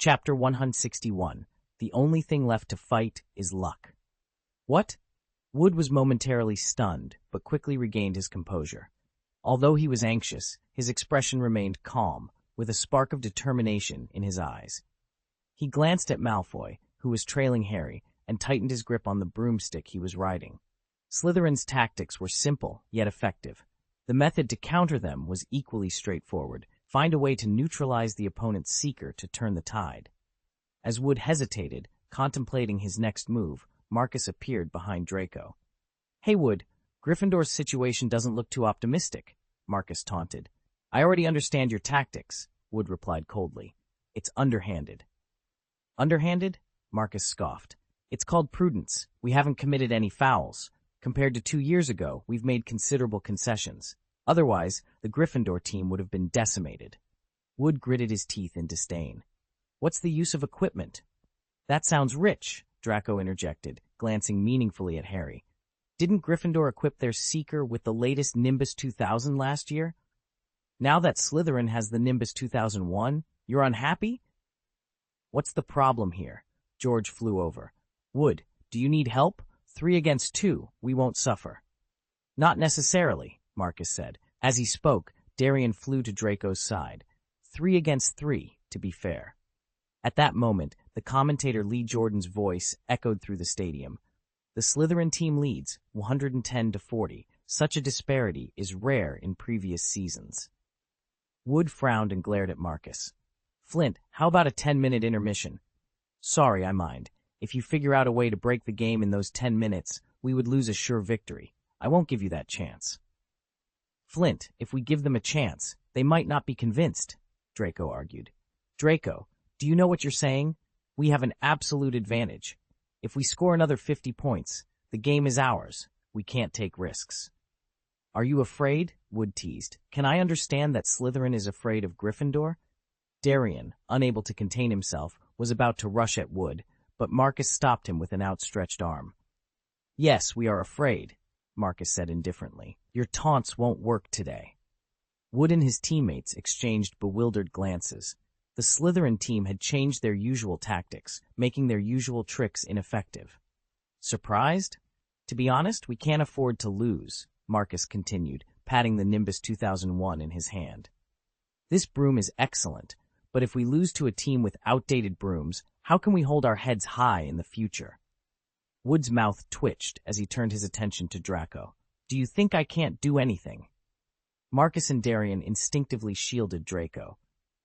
Chapter 161. The only thing left to fight is luck. What? Wood was momentarily stunned, but quickly regained his composure. Although he was anxious, his expression remained calm, with a spark of determination in his eyes. He glanced at Malfoy, who was trailing Harry, and tightened his grip on the broomstick he was riding. Slytherin's tactics were simple, yet effective. The method to counter them was equally straightforward: find a way to neutralize the opponent's seeker to turn the tide. As Wood hesitated, contemplating his next move, Marcus appeared behind Draco. "Hey, Wood, Gryffindor's situation doesn't look too optimistic," Marcus taunted. "I already understand your tactics," Wood replied coldly. "It's underhanded." "Underhanded?" Marcus scoffed. "It's called prudence. We haven't committed any fouls. Compared to 2 years ago, we've made considerable concessions. Otherwise, the Gryffindor team would have been decimated." Wood gritted his teeth in disdain. "What's the use of equipment?" "That sounds rich," Draco interjected, glancing meaningfully at Harry. "Didn't Gryffindor equip their Seeker with the latest Nimbus 2000 last year? Now that Slytherin has the Nimbus 2001, you're unhappy?" "What's the problem here?" George flew over. "Wood, do you need help? 3 against 2, we won't suffer." "Not necessarily," Marcus said. As he spoke, Darian flew to Draco's side. 3 against 3, to be fair. At that moment, the commentator Lee Jordan's voice echoed through the stadium. "The Slytherin team leads, 110-40. Such a disparity is rare in previous seasons." Wood frowned and glared at Marcus. "Flint, how about a 10-minute intermission?" "Sorry, I mind. If you figure out a way to break the game in those 10 minutes, we would lose a sure victory. I won't give you that chance." "Flint, if we give them a chance, they might not be convinced," Draco argued. "Draco, do you know what you're saying? We have an absolute advantage. If we score another 50 points, the game is ours. We can't take risks." "Are you afraid?" Wood teased. "Can I understand that Slytherin is afraid of Gryffindor?" Darian, unable to contain himself, was about to rush at Wood, but Marcus stopped him with an outstretched arm. "Yes, we are afraid," Marcus said indifferently. "Your taunts won't work today." Wood and his teammates exchanged bewildered glances. The Slytherin team had changed their usual tactics, making their usual tricks ineffective. "Surprised? To be honest, we can't afford to lose," Marcus continued, patting the Nimbus 2001 in his hand. "This broom is excellent, but if we lose to a team with outdated brooms, how can we hold our heads high in the future?" Wood's mouth twitched as he turned his attention to Draco. "Do you think I can't do anything?" Marcus and Darian instinctively shielded Draco.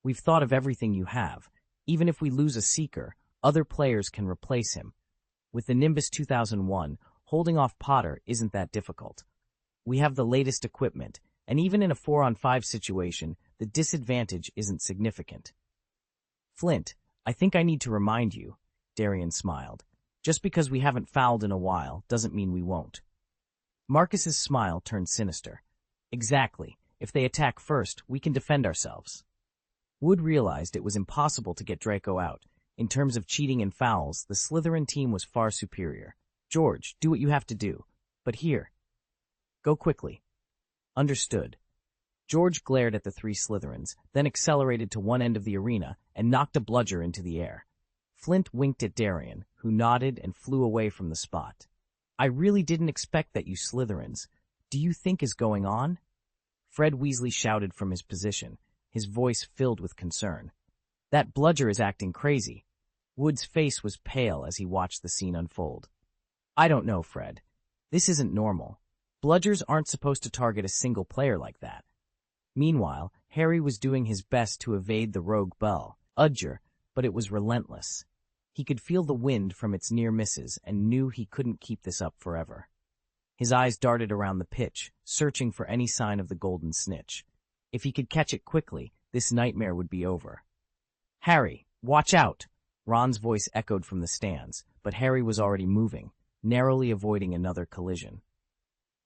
"We've thought of everything you have. Even if we lose a Seeker, other players can replace him. With the Nimbus 2001, holding off Potter isn't that difficult. We have the latest equipment, and even in a 4-on-5 situation, the disadvantage isn't significant." "Flint, I think I need to remind you," Darian smiled. "Just because we haven't fouled in a while doesn't mean we won't." Marcus's smile turned sinister. "Exactly. If they attack first, we can defend ourselves." Wood realized it was impossible to get Draco out. In terms of cheating and fouls, the Slytherin team was far superior. "George, do what you have to do. But here. Go quickly." "Understood." George glared at the 3 Slytherins, then accelerated to one end of the arena and knocked a bludger into the air. Flint winked at Darian, who nodded and flew away from the spot. "I really didn't expect that, you Slytherins. Do you think is going on?" Fred Weasley shouted from his position, his voice filled with concern. "That bludger is acting crazy." Wood's face was pale as he watched the scene unfold. "I don't know, Fred. This isn't normal. Bludgers aren't supposed to target a single player like that." Meanwhile, Harry was doing his best to evade the rogue bell, Udger, but it was relentless. He could feel the wind from its near misses and knew he couldn't keep this up forever. His eyes darted around the pitch, searching for any sign of the golden snitch. If he could catch it quickly, this nightmare would be over. "Harry, watch out!" Ron's voice echoed from the stands, but Harry was already moving, narrowly avoiding another collision.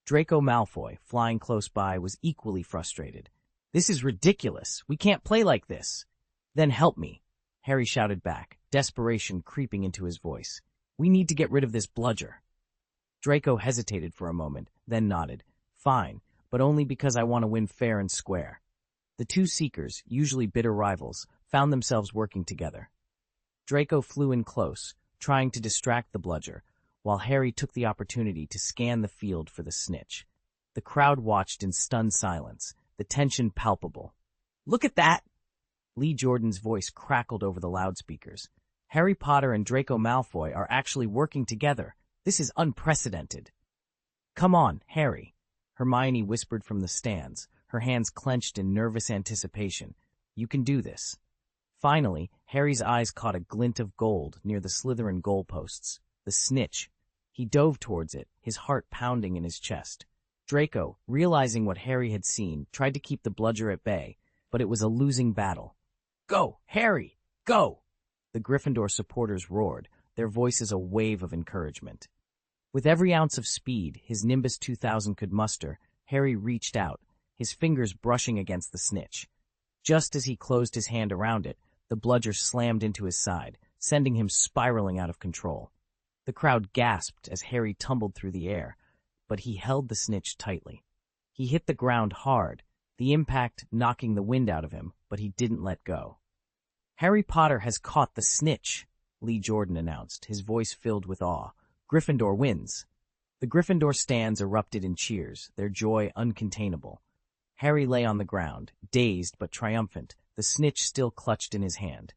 Draco Malfoy, flying close by, was equally frustrated. "This is ridiculous. We can't play like this." "Then help me," Harry shouted back, desperation creeping into his voice. "We need to get rid of this bludger." Draco hesitated for a moment, then nodded. "Fine, but only because I want to win fair and square." The 2 Seekers, usually bitter rivals, found themselves working together. Draco flew in close, trying to distract the bludger, while Harry took the opportunity to scan the field for the snitch. The crowd watched in stunned silence, the tension palpable. "Look at that!" Lee Jordan's voice crackled over the loudspeakers. "Harry Potter and Draco Malfoy are actually working together. This is unprecedented." "Come on, Harry," Hermione whispered from the stands, her hands clenched in nervous anticipation. "You can do this." Finally, Harry's eyes caught a glint of gold near the Slytherin goalposts. The snitch. He dove towards it, his heart pounding in his chest. Draco, realizing what Harry had seen, tried to keep the bludger at bay, but it was a losing battle. "Go, Harry! Go!" The Gryffindor supporters roared, their voices a wave of encouragement. With every ounce of speed his Nimbus 2000 could muster, Harry reached out, his fingers brushing against the snitch. Just as he closed his hand around it, the bludger slammed into his side, sending him spiraling out of control. The crowd gasped as Harry tumbled through the air, but he held the snitch tightly. He hit the ground hard, the impact knocking the wind out of him, but he didn't let go. "Harry Potter has caught the snitch," Lee Jordan announced, his voice filled with awe. "Gryffindor wins." The Gryffindor stands erupted in cheers, their joy uncontainable. Harry lay on the ground, dazed but triumphant, the snitch still clutched in his hand.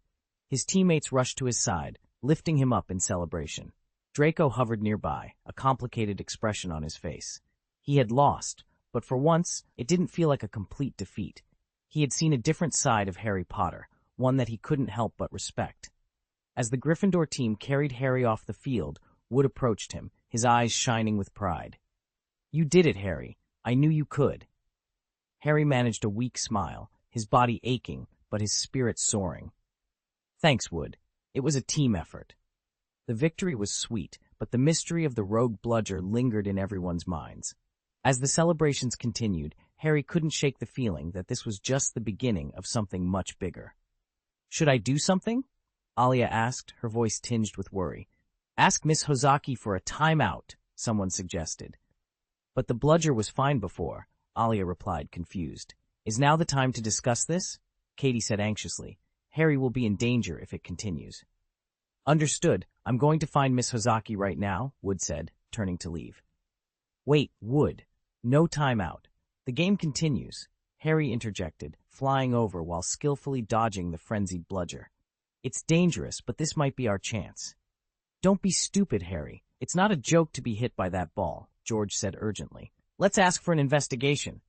His teammates rushed to his side, lifting him up in celebration. Draco hovered nearby, a complicated expression on his face. He had lost, but for once, it didn't feel like a complete defeat. He had seen a different side of Harry Potter, one that he couldn't help but respect. As the Gryffindor team carried Harry off the field, Wood approached him, his eyes shining with pride. "You did it, Harry. I knew you could." Harry managed a weak smile, his body aching, but his spirit soaring. "Thanks, Wood. It was a team effort." The victory was sweet, but the mystery of the rogue bludger lingered in everyone's minds. As the celebrations continued, Harry couldn't shake the feeling that this was just the beginning of something much bigger. "Should I do something?" Alia asked, her voice tinged with worry. "Ask Miss Hozaki for a timeout," someone suggested. "But the bludger was fine before," Alia replied, confused. "Is now the time to discuss this?" Katie said anxiously. "Harry will be in danger if it continues." "Understood. I'm going to find Miss Hozaki right now," Wood said, turning to leave. "Wait, Wood. No timeout. The game continues," Harry interjected, flying over while skillfully dodging the frenzied bludger. "It's dangerous, but this might be our chance." "Don't be stupid, Harry. It's not a joke to be hit by that ball," George said urgently. "Let's ask for an investigation."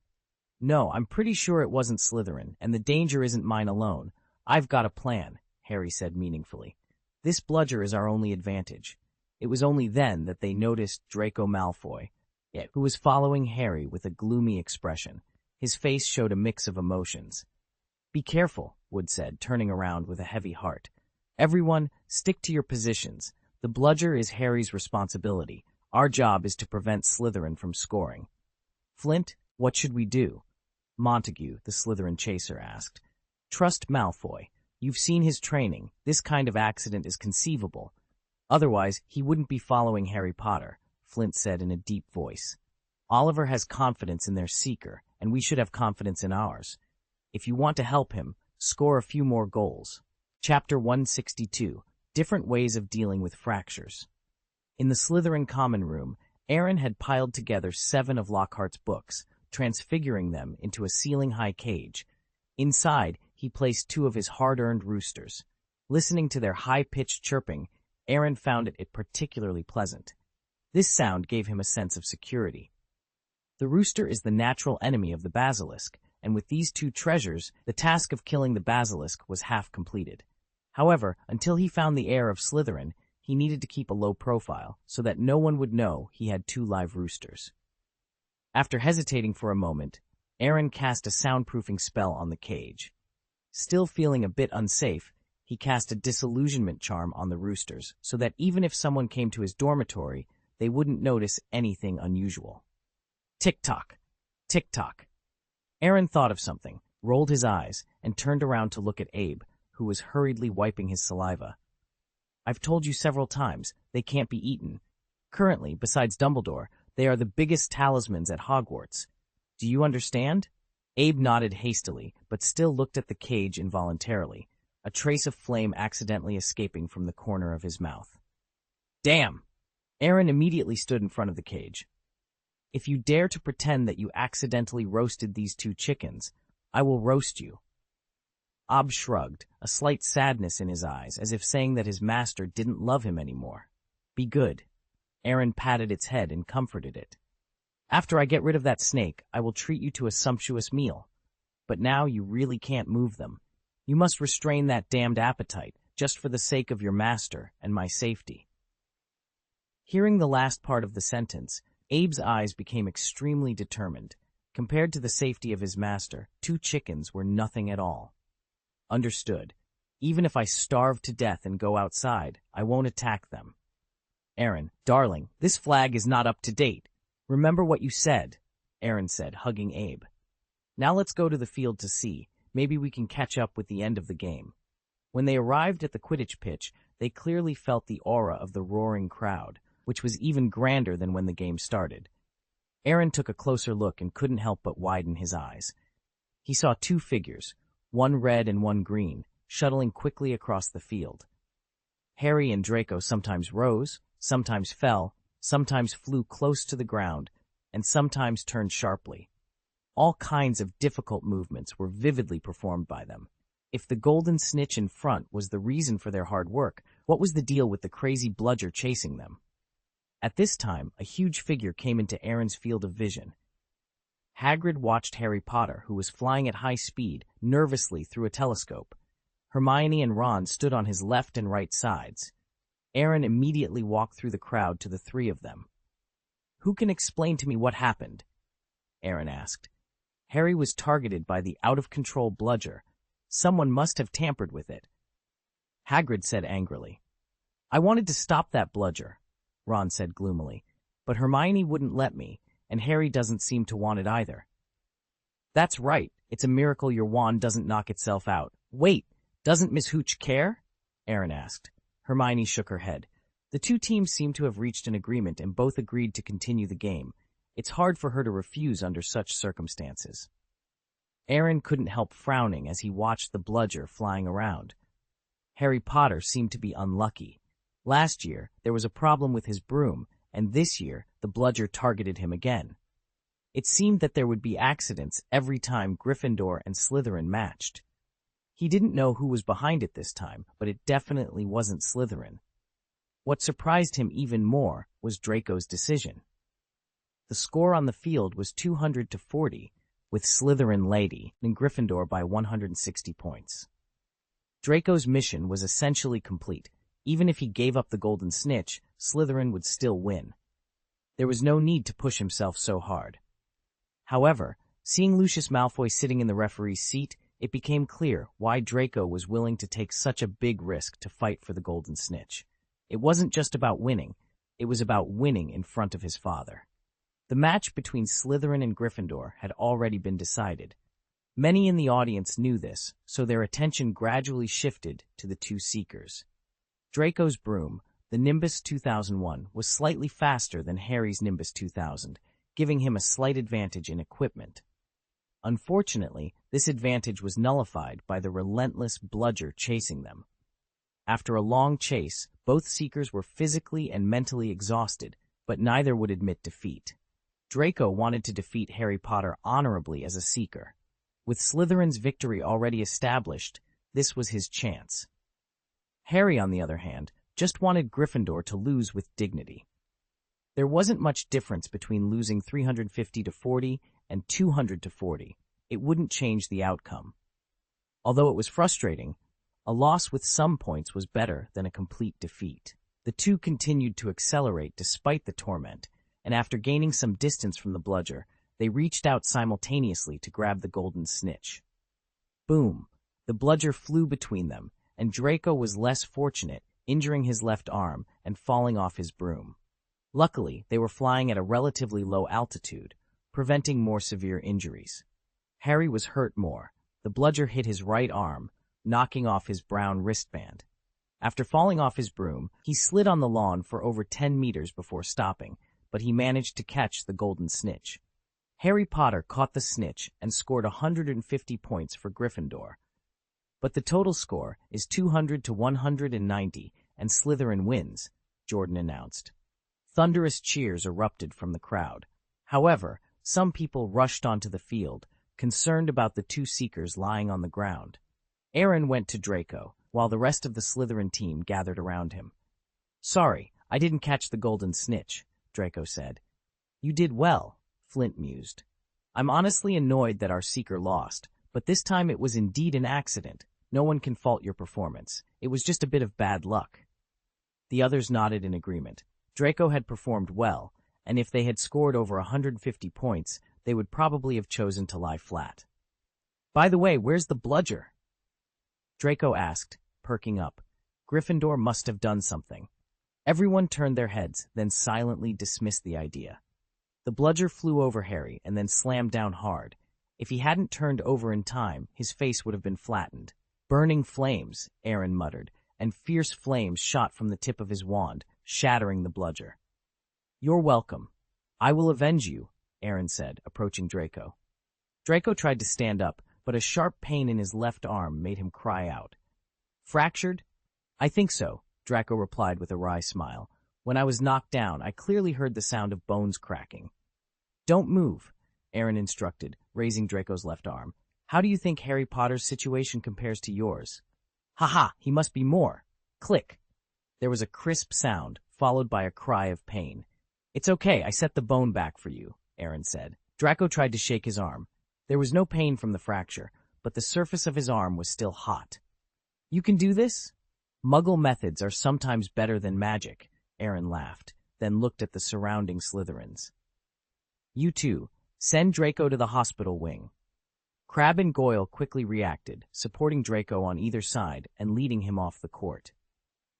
"No, I'm pretty sure it wasn't Slytherin, and the danger isn't mine alone. I've got a plan," Harry said meaningfully. "This bludger is our only advantage." It was only then that they noticed Draco Malfoy, who was following Harry with a gloomy expression. His face showed a mix of emotions. "Be careful," Wood said, turning around with a heavy heart. "Everyone, stick to your positions. The bludger is Harry's responsibility. Our job is to prevent Slytherin from scoring." "Flint, what should we do?" Montague, the Slytherin chaser, asked. "Trust Malfoy. You've seen his training. This kind of accident is conceivable. Otherwise, he wouldn't be following Harry Potter," Flint said in a deep voice. "Oliver has confidence in their seeker, and we should have confidence in ours. If you want to help him, score a few more goals." Chapter 162, Different Ways of Dealing with Fractures. In the Slytherin common room, Aaron had piled together 7 of Lockhart's books, transfiguring them into a ceiling-high cage. Inside, he placed 2 of his hard-earned roosters. Listening to their high-pitched chirping, Aaron found it particularly pleasant. This sound gave him a sense of security. The rooster is the natural enemy of the basilisk, and with these 2 treasures, the task of killing the basilisk was half completed. However, until he found the heir of Slytherin, he needed to keep a low profile so that no one would know he had 2 live roosters. After hesitating for a moment, Aaron cast a soundproofing spell on the cage. Still feeling a bit unsafe, he cast a disillusionment charm on the roosters so that even if someone came to his dormitory, they wouldn't notice anything unusual. Tick-tock, tick-tock. Aaron thought of something, rolled his eyes, and turned around to look at Abe, who was hurriedly wiping his saliva. "I've told you several times, they can't be eaten. Currently, besides Dumbledore, they are the biggest talismans at Hogwarts. Do you understand?" Abe nodded hastily, but still looked at the cage involuntarily. a trace of flame accidentally escaping from the corner of his mouth. Damn! Aaron immediately stood in front of the cage. If you dare to pretend that you accidentally roasted these 2 chickens, I will roast you. Ob shrugged, a slight sadness in his eyes, as if saying that his master didn't love him anymore. Be good. Aaron patted its head and comforted it. After I get rid of that snake, I will treat you to a sumptuous meal. But now you really can't move them. You must restrain that damned appetite, just for the sake of your master and my safety. Hearing the last part of the sentence, Abe's eyes became extremely determined. Compared to the safety of his master, 2 chickens were nothing at all. Understood. Even if I starve to death and go outside, I won't attack them. Aaron, darling, this flag is not up to date. Remember what you said, Aaron said, hugging Abe. Now let's go to the field to see. Maybe we can catch up with the end of the game. When they arrived at the Quidditch pitch, they clearly felt the aura of the roaring crowd, which was even grander than when the game started. Aaron took a closer look and couldn't help but widen his eyes. He saw 2 figures, one red and one green, shuttling quickly across the field. Harry and Draco sometimes rose, sometimes fell, sometimes flew close to the ground, and sometimes turned sharply. All kinds of difficult movements were vividly performed by them. If the golden snitch in front was the reason for their hard work, what was the deal with the crazy bludger chasing them? At this time, a huge figure came into Aaron's field of vision. Hagrid watched Harry Potter, who was flying at high speed, nervously through a telescope. Hermione and Ron stood on his left and right sides. Aaron immediately walked through the crowd to the 3 of them. Who can explain to me what happened? Aaron asked. Harry was targeted by the out-of-control bludger. Someone must have tampered with it. Hagrid said angrily. I wanted to stop that bludger, Ron said gloomily, but Hermione wouldn't let me, and Harry doesn't seem to want it either. That's right, it's a miracle your wand doesn't knock itself out. Wait, doesn't Miss Hooch care? Aaron asked. Hermione shook her head. The 2 teams seemed to have reached an agreement and both agreed to continue the game. It's hard for her to refuse under such circumstances. Aaron couldn't help frowning as he watched the bludger flying around. Harry Potter seemed to be unlucky. Last year, there was a problem with his broom, and this year, the bludger targeted him again. It seemed that there would be accidents every time Gryffindor and Slytherin matched. He didn't know who was behind it this time, but it definitely wasn't Slytherin. What surprised him even more was Draco's decision. The score on the field was 200-40, with Slytherin leading Gryffindor by 160 points. Draco's mission was essentially complete. Even if he gave up the golden snitch, Slytherin would still win. There was no need to push himself so hard. However, seeing Lucius Malfoy sitting in the referee's seat, it became clear why Draco was willing to take such a big risk to fight for the golden snitch. It wasn't just about winning, it was about winning in front of his father. The match between Slytherin and Gryffindor had already been decided. Many in the audience knew this, so their attention gradually shifted to the 2 seekers. Draco's broom, the Nimbus 2001, was slightly faster than Harry's Nimbus 2000, giving him a slight advantage in equipment. Unfortunately, this advantage was nullified by the relentless bludger chasing them. After a long chase, both seekers were physically and mentally exhausted, but neither would admit defeat. Draco wanted to defeat Harry Potter honorably as a seeker. With Slytherin's victory already established, this was his chance. Harry, on the other hand, just wanted Gryffindor to lose with dignity. There wasn't much difference between losing 350-40 and 200-40. It wouldn't change the outcome. Although it was frustrating, a loss with some points was better than a complete defeat. The 2 continued to accelerate despite the torment, and after gaining some distance from the bludger, they reached out simultaneously to grab the golden snitch. Boom! The bludger flew between them, and Draco was less fortunate, injuring his left arm and falling off his broom. Luckily, they were flying at a relatively low altitude, preventing more severe injuries. Harry was hurt more. The bludger hit his right arm, knocking off his brown wristband. After falling off his broom, he slid on the lawn for over 10 meters before stopping, but he managed to catch the golden snitch. Harry Potter caught the snitch and scored 150 points for Gryffindor. But the total score is 200 to 190, and Slytherin wins, Jordan announced. Thunderous cheers erupted from the crowd. However, some people rushed onto the field, concerned about the two seekers lying on the ground. Aaron went to Draco, while the rest of the Slytherin team gathered around him. "Sorry, I didn't catch the golden snitch," Draco said. "You did well," Flint mused. "I'm honestly annoyed that our seeker lost, but this time it was indeed an accident. No one can fault your performance. It was just a bit of bad luck." The others nodded in agreement. Draco had performed well, and if they had scored over 150 points, they would probably have chosen to lie flat. "By the way, where's the bludger?" Draco asked, perking up. Gryffindor must have done something. Everyone turned their heads, then silently dismissed the idea. The bludger flew over Harry and then slammed down hard. If he hadn't turned over in time, his face would have been flattened. "Burning flames," Aaron muttered, and fierce flames shot from the tip of his wand, shattering the bludger. "You're welcome. I will avenge you," Aaron said, approaching Draco. Draco tried to stand up, but a sharp pain in his left arm made him cry out. "Fractured?" "I think so," Draco replied with a wry smile. "When I was knocked down, I clearly heard the sound of bones cracking." "Don't move," Aaron instructed, raising Draco's left arm. "How do you think Harry Potter's situation compares to yours?" "Ha-ha, he must be more." Click. There was a crisp sound, followed by a cry of pain. "It's okay, I set the bone back for you," Aaron said. Draco tried to shake his arm. There was no pain from the fracture, but the surface of his arm was still hot. "You can do this?" "Muggle methods are sometimes better than magic," Aaron laughed, then looked at the surrounding Slytherins. "You two, send Draco to the hospital wing." Crabbe and Goyle quickly reacted, supporting Draco on either side and leading him off the court.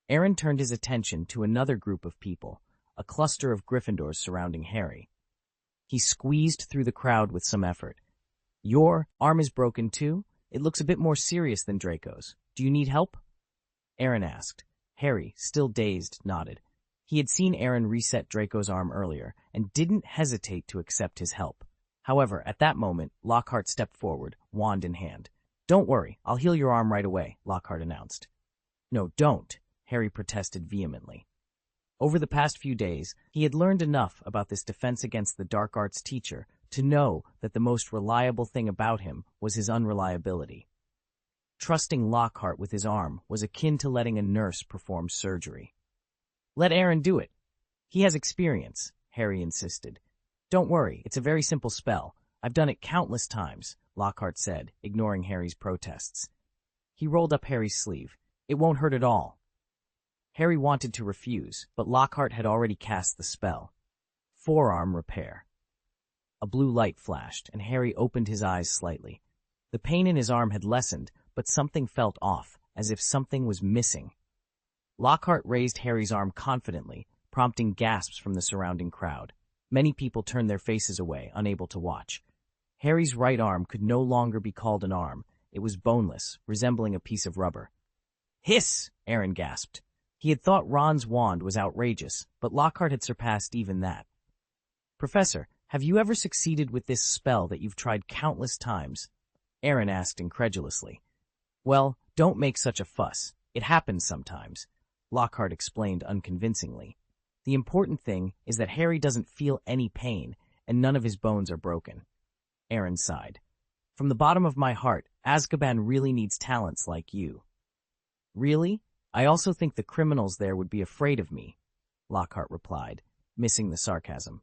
Aaron turned his attention to another group of people, a cluster of Gryffindors surrounding Harry. He squeezed through the crowd with some effort. "Your arm is broken too? It looks a bit more serious than Draco's. Do you need help?" Aaron asked. Harry, still dazed, nodded. He had seen Aaron reset Draco's arm earlier and didn't hesitate to accept his help. However, at that moment, Lockhart stepped forward, wand in hand. "Don't worry, I'll heal your arm right away," Lockhart announced. "No, don't," Harry protested vehemently. Over the past few days, he had learned enough about this defense against the dark arts teacher to know that the most reliable thing about him was his unreliability. Trusting Lockhart with his arm was akin to letting a nurse perform surgery. "Let Aaron do it. He has experience," Harry insisted. "Don't worry, it's a very simple spell. I've done it countless times," Lockhart said, ignoring Harry's protests. He rolled up Harry's sleeve. "It won't hurt at all." Harry wanted to refuse, but Lockhart had already cast the spell. Forearm repair. A blue light flashed, and Harry opened his eyes slightly. The pain in his arm had lessened, but something felt off, as if something was missing. Lockhart raised Harry's arm confidently, prompting gasps from the surrounding crowd. Many people turned their faces away, unable to watch. Harry's right arm could no longer be called an arm. It was boneless, resembling a piece of rubber. "Hiss!" Aaron gasped. He had thought Ron's wand was outrageous, but Lockhart had surpassed even that. "Professor, have you ever succeeded with this spell that you've tried countless times?" Aaron asked incredulously. "Well, don't make such a fuss. It happens sometimes," Lockhart explained unconvincingly. "The important thing is that Harry doesn't feel any pain, and none of his bones are broken." Aaron sighed. "From the bottom of my heart, Azkaban really needs talents like you." "Really? I also think the criminals there would be afraid of me," Lockhart replied, missing the sarcasm.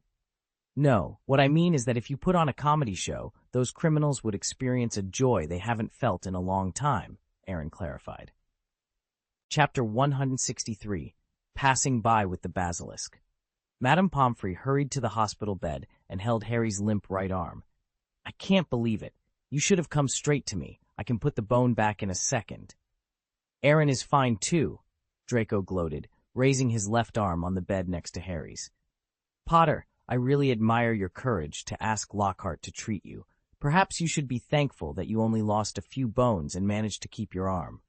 "No, what I mean is that if you put on a comedy show, those criminals would experience a joy they haven't felt in a long time," Aaron clarified. Chapter 163, Passing By with the Basilisk. Madame Pomfrey hurried to the hospital bed and held Harry's limp right arm. "I can't believe it. You should have come straight to me. I can put the bone back in a second." "Aaron is fine too," Draco gloated, raising his left arm on the bed next to Harry's. "Potter, I really admire your courage to ask Lockhart to treat you. Perhaps you should be thankful that you only lost a few bones and managed to keep your arm."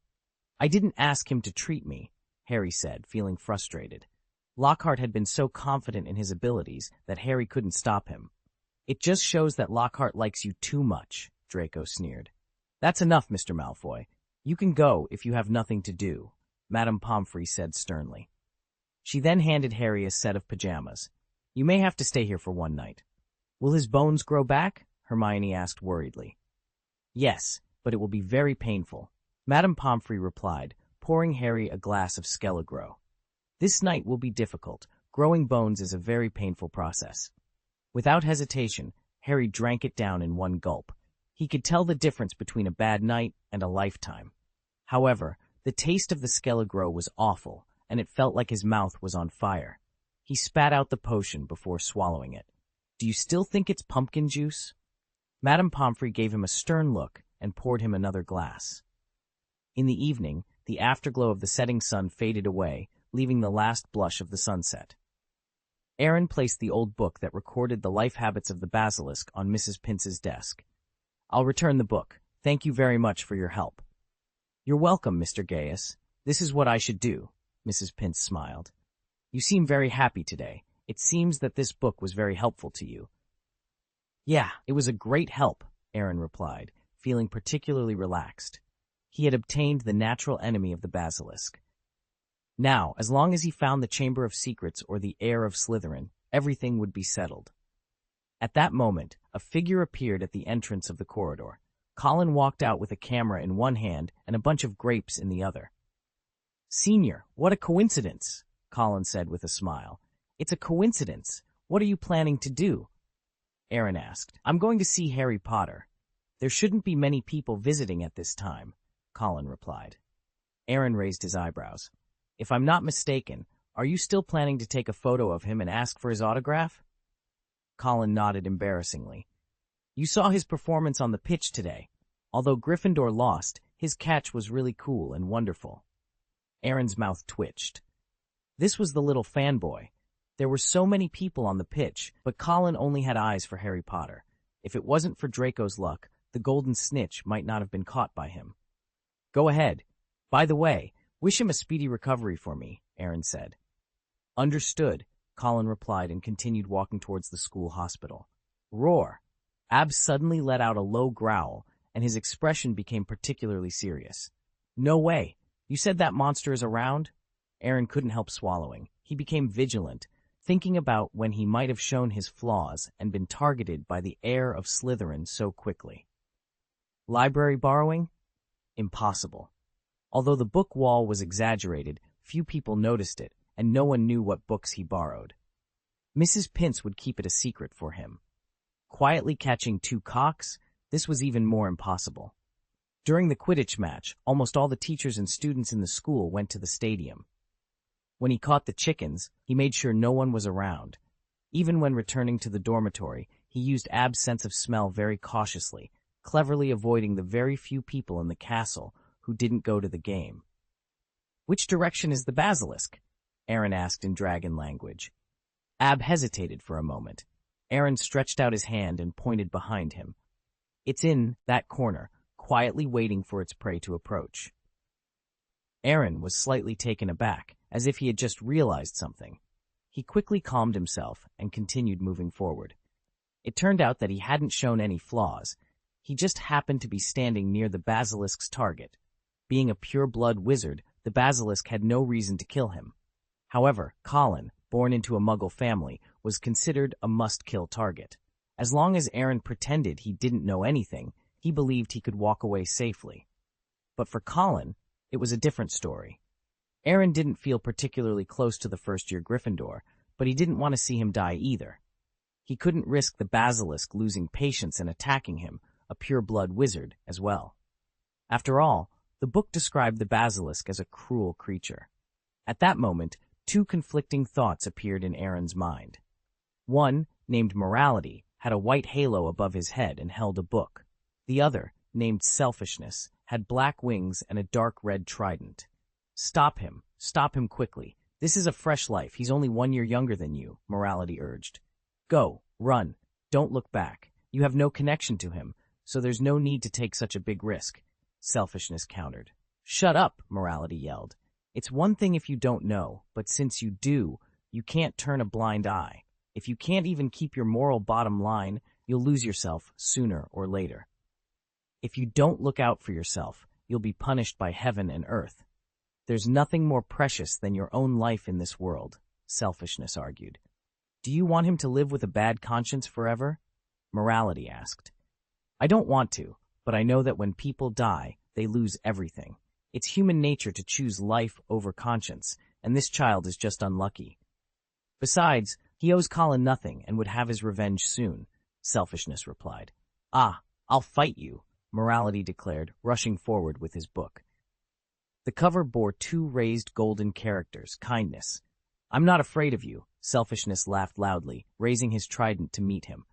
"I didn't ask him to treat me," Harry said, feeling frustrated. Lockhart had been so confident in his abilities that Harry couldn't stop him. "It just shows that Lockhart likes you too much," Draco sneered. "That's enough, Mr. Malfoy. You can go if you have nothing to do, Madame Pomfrey said sternly. She then handed Harry a set of pajamas. You may have to stay here for one night. Will his bones grow back? Hermione asked worriedly. Yes, but it will be very painful, Madame Pomfrey replied, pouring Harry a glass of Skelegro. This night will be difficult. Growing bones is a very painful process. Without hesitation, Harry drank it down in one gulp. He could tell the difference between a bad night and a lifetime. However, the taste of the Skelegro was awful, and it felt like his mouth was on fire. He spat out the potion before swallowing it. Do you still think it's pumpkin juice? Madame Pomfrey gave him a stern look and poured him another glass. In the evening, the afterglow of the setting sun faded away, leaving the last blush of the sunset. Aaron placed the old book that recorded the life habits of the basilisk on Mrs. Pince's desk. I'll return the book. Thank you very much for your help. You're welcome, Mr. Gaius. This is what I should do, Mrs. Pince smiled. You seem very happy today. It seems that this book was very helpful to you. Yeah, it was a great help, Aaron replied, feeling particularly relaxed. He had obtained the natural enemy of the basilisk. Now, as long as he found the Chamber of Secrets or the heir of Slytherin, everything would be settled. At that moment, a figure appeared at the entrance of the corridor. Colin walked out with a camera in one hand and a bunch of grapes in the other. Senior, what a coincidence, Colin said with a smile. It's a coincidence. What are you planning to do? Aaron asked. I'm going to see Harry Potter. There shouldn't be many people visiting at this time, Colin replied. Aaron raised his eyebrows. If I'm not mistaken, are you still planning to take a photo of him and ask for his autograph? Colin nodded embarrassingly. You saw his performance on the pitch today. Although Gryffindor lost, his catch was really cool and wonderful. Aaron's mouth twitched. This was the little fanboy. There were so many people on the pitch, but Colin only had eyes for Harry Potter. If it wasn't for Draco's luck, the golden snitch might not have been caught by him. Go ahead. By the way, wish him a speedy recovery for me, Aaron said. Understood, Colin replied and continued walking towards the school hospital. Roar! Ab suddenly let out a low growl, and his expression became particularly serious. No way! You said that monster is around? Aaron couldn't help swallowing. He became vigilant, thinking about when he might have shown his flaws and been targeted by the heir of Slytherin so quickly. Library borrowing? Impossible. Although the book wall was exaggerated, few people noticed it, and no one knew what books he borrowed. Mrs. Pince would keep it a secret for him. Quietly catching 2 cocks? This was even more impossible. During the Quidditch match, almost all the teachers and students in the school went to the stadium. When he caught the chickens, he made sure no one was around. Even when returning to the dormitory, he used Ab's sense of smell very cautiously, cleverly avoiding the very few people in the castle who didn't go to the game. Which direction is the basilisk? Aaron asked in dragon language. Ab hesitated for a moment. Aaron stretched out his hand and pointed behind him. It's in that corner, quietly waiting for its prey to approach. Aaron was slightly taken aback, as if he had just realized something. He quickly calmed himself and continued moving forward. It turned out that he hadn't shown any flaws. He just happened to be standing near the basilisk's target. Being a pure-blood wizard, the basilisk had no reason to kill him. However, Colin, born into a Muggle family, was considered a must-kill target. As long as Aaron pretended he didn't know anything, he believed he could walk away safely. But for Colin, it was a different story. Aaron didn't feel particularly close to the first-year Gryffindor, but he didn't want to see him die either. He couldn't risk the basilisk losing patience and attacking him, a pure-blood wizard, as well. After all, the book described the basilisk as a cruel creature. At that moment, 2 conflicting thoughts appeared in Aaron's mind. One, named Morality, had a white halo above his head and held a book. The other, named Selfishness, had black wings and a dark red trident. Stop him quickly. This is a fresh life. He's only 1 year younger than you, Morality urged. Go, run, don't look back. You have no connection to him, so there's no need to take such a big risk, Selfishness countered. Shut up, Morality yelled. It's one thing if you don't know, but since you do, you can't turn a blind eye. If you can't even keep your moral bottom line, you'll lose yourself sooner or later. If you don't look out for yourself, you'll be punished by heaven and earth. There's nothing more precious than your own life in this world, selfishness argued. Do you want him to live with a bad conscience forever? Morality asked. I don't want to, but I know that when people die, they lose everything. It's human nature to choose life over conscience, and this child is just unlucky. Besides, he owes Colin nothing and would have his revenge soon, selfishness replied. Ah, I'll fight you, morality declared, rushing forward with his book. The cover bore 2 raised golden characters, kindness. I'm not afraid of you, selfishness laughed loudly, raising his trident to meet him.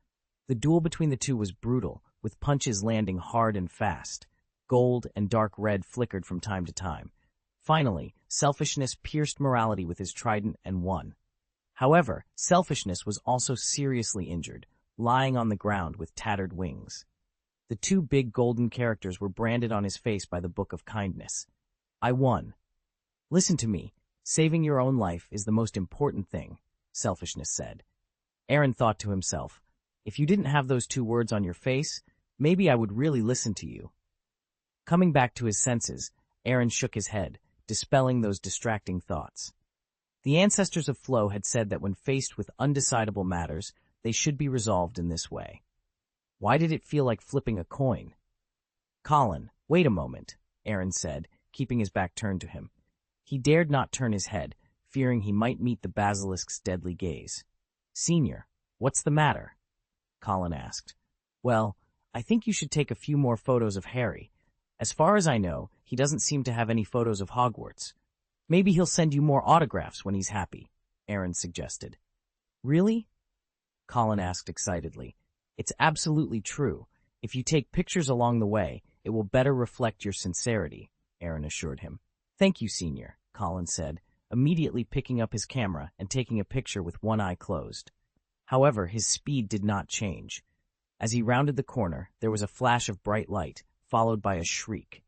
The duel between the two was brutal, with punches landing hard and fast. Gold and dark red flickered from time to time. Finally, selfishness pierced morality with his trident and won. However, selfishness was also seriously injured, lying on the ground with tattered wings. The 2 big golden characters were branded on his face by the Book of Kindness. I won. Listen to me. Saving your own life is the most important thing, selfishness said. Aaron thought to himself, if you didn't have those 2 words on your face, maybe I would really listen to you. Coming back to his senses, Aaron shook his head, dispelling those distracting thoughts. The ancestors of Flow had said that when faced with undecidable matters, they should be resolved in this way. Why did it feel like flipping a coin? Colin, wait a moment, Aaron said, keeping his back turned to him. He dared not turn his head, fearing he might meet the basilisk's deadly gaze. Senior, what's the matter? Colin asked. Well, I think you should take a few more photos of Harry. As far as I know, he doesn't seem to have any photos of Hogwarts. Maybe he'll send you more autographs when he's happy, Aaron suggested. Really? Colin asked excitedly. It's absolutely true. If you take pictures along the way, it will better reflect your sincerity, Aaron assured him. Thank you, Senior, Colin said, immediately picking up his camera and taking a picture with one eye closed. However, his speed did not change. As he rounded the corner, there was a flash of bright light, followed by a shriek.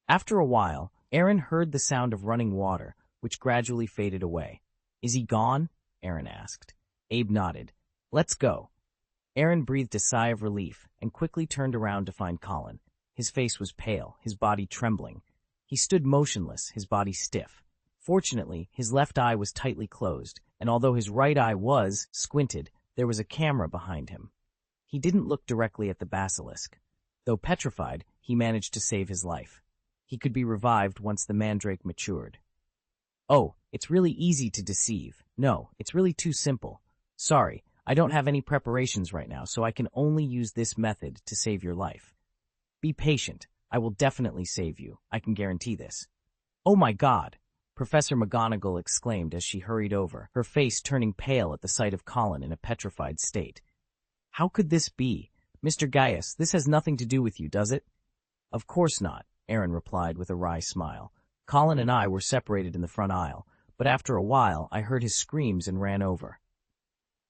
After a while, Aaron heard the sound of running water, which gradually faded away. Is he gone? Aaron asked. Abe nodded. Let's go. Aaron breathed a sigh of relief and quickly turned around to find Colin. His face was pale, his body trembling. He stood motionless, his body stiff. Fortunately, his left eye was tightly closed, and although his right eye was squinted, there was a camera behind him. He didn't look directly at the basilisk. Though petrified, he managed to save his life. He could be revived once the mandrake matured. Oh, it's really easy to deceive. No, it's really too simple. Sorry, I don't have any preparations right now, so I can only use this method to save your life. Be patient. I will definitely save you. I can guarantee this. Oh my God! Professor McGonagall exclaimed as she hurried over, her face turning pale at the sight of Colin in a petrified state. How could this be? Mr. Gaius, this has nothing to do with you, does it? Of course not, Aaron replied with a wry smile. Colin and I were separated in the front aisle, but after a while I heard his screams and ran over.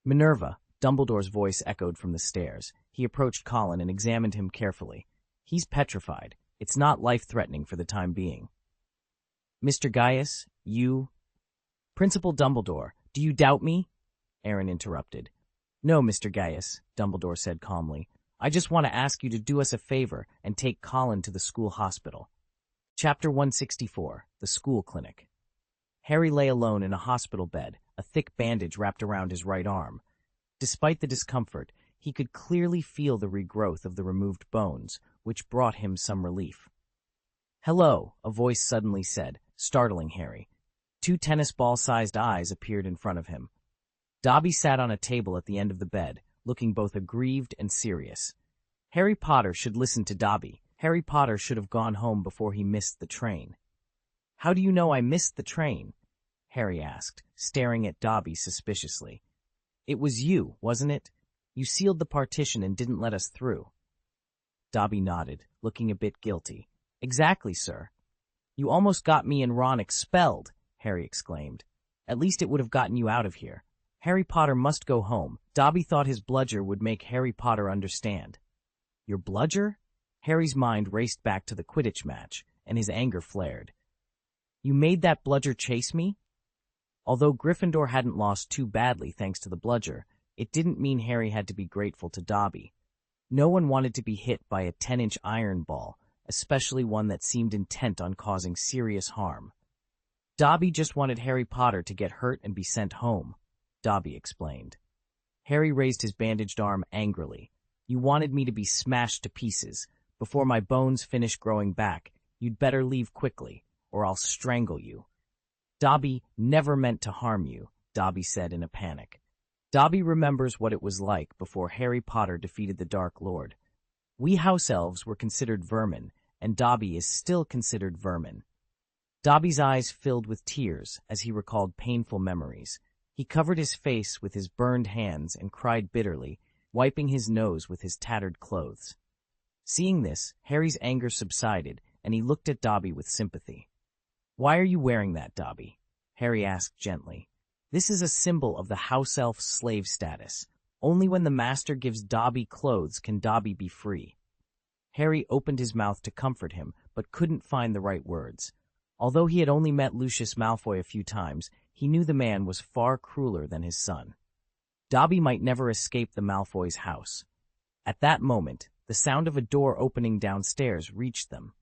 Minerva, Dumbledore's voice echoed from the stairs. He approached Colin and examined him carefully. He's petrified. It's not life-threatening for the time being. Mr. Gaius, you... Principal Dumbledore, do you doubt me? Aaron interrupted. No, Mr. Gaius, Dumbledore said calmly. I just want to ask you to do us a favor and take Colin to the school hospital. Chapter 164, The School Clinic. Harry lay alone in a hospital bed, a thick bandage wrapped around his right arm. Despite the discomfort, he could clearly feel the regrowth of the removed bones, which brought him some relief. Hello, a voice suddenly said, startling Harry. 2 tennis ball-sized eyes appeared in front of him. Dobby sat on a table at the end of the bed, looking both aggrieved and serious. Harry Potter should listen to Dobby. Harry Potter should have gone home before he missed the train. How do you know I missed the train? Harry asked, staring at Dobby suspiciously. It was you, wasn't it? You sealed the partition and didn't let us through. Dobby nodded, looking a bit guilty. Exactly, sir. You almost got me and Ron expelled, Harry exclaimed. At least it would have gotten you out of here. Harry Potter must go home. Dobby thought his bludger would make Harry Potter understand. Your bludger? Harry's mind raced back to the Quidditch match, and his anger flared. You made that bludger chase me? Although Gryffindor hadn't lost too badly thanks to the bludger, it didn't mean Harry had to be grateful to Dobby. No one wanted to be hit by a 10-inch iron ball, especially one that seemed intent on causing serious harm. Dobby just wanted Harry Potter to get hurt and be sent home, Dobby explained. Harry raised his bandaged arm angrily. You wanted me to be smashed to pieces. Before my bones finish growing back, you'd better leave quickly, or I'll strangle you. Dobby never meant to harm you, Dobby said in a panic. Dobby remembers what it was like before Harry Potter defeated the Dark Lord. We house elves were considered vermin, and Dobby is still considered vermin. Dobby's eyes filled with tears as he recalled painful memories. He covered his face with his burned hands and cried bitterly, wiping his nose with his tattered clothes. Seeing this, Harry's anger subsided, and he looked at Dobby with sympathy. Why are you wearing that, Dobby? Harry asked gently. This is a symbol of the house elf slave status. Only when the master gives Dobby clothes can Dobby be free. Harry opened his mouth to comfort him, but couldn't find the right words. Although he had only met Lucius Malfoy a few times, he knew the man was far crueler than his son. Dobby might never escape the Malfoys' house. At that moment, the sound of a door opening downstairs reached them.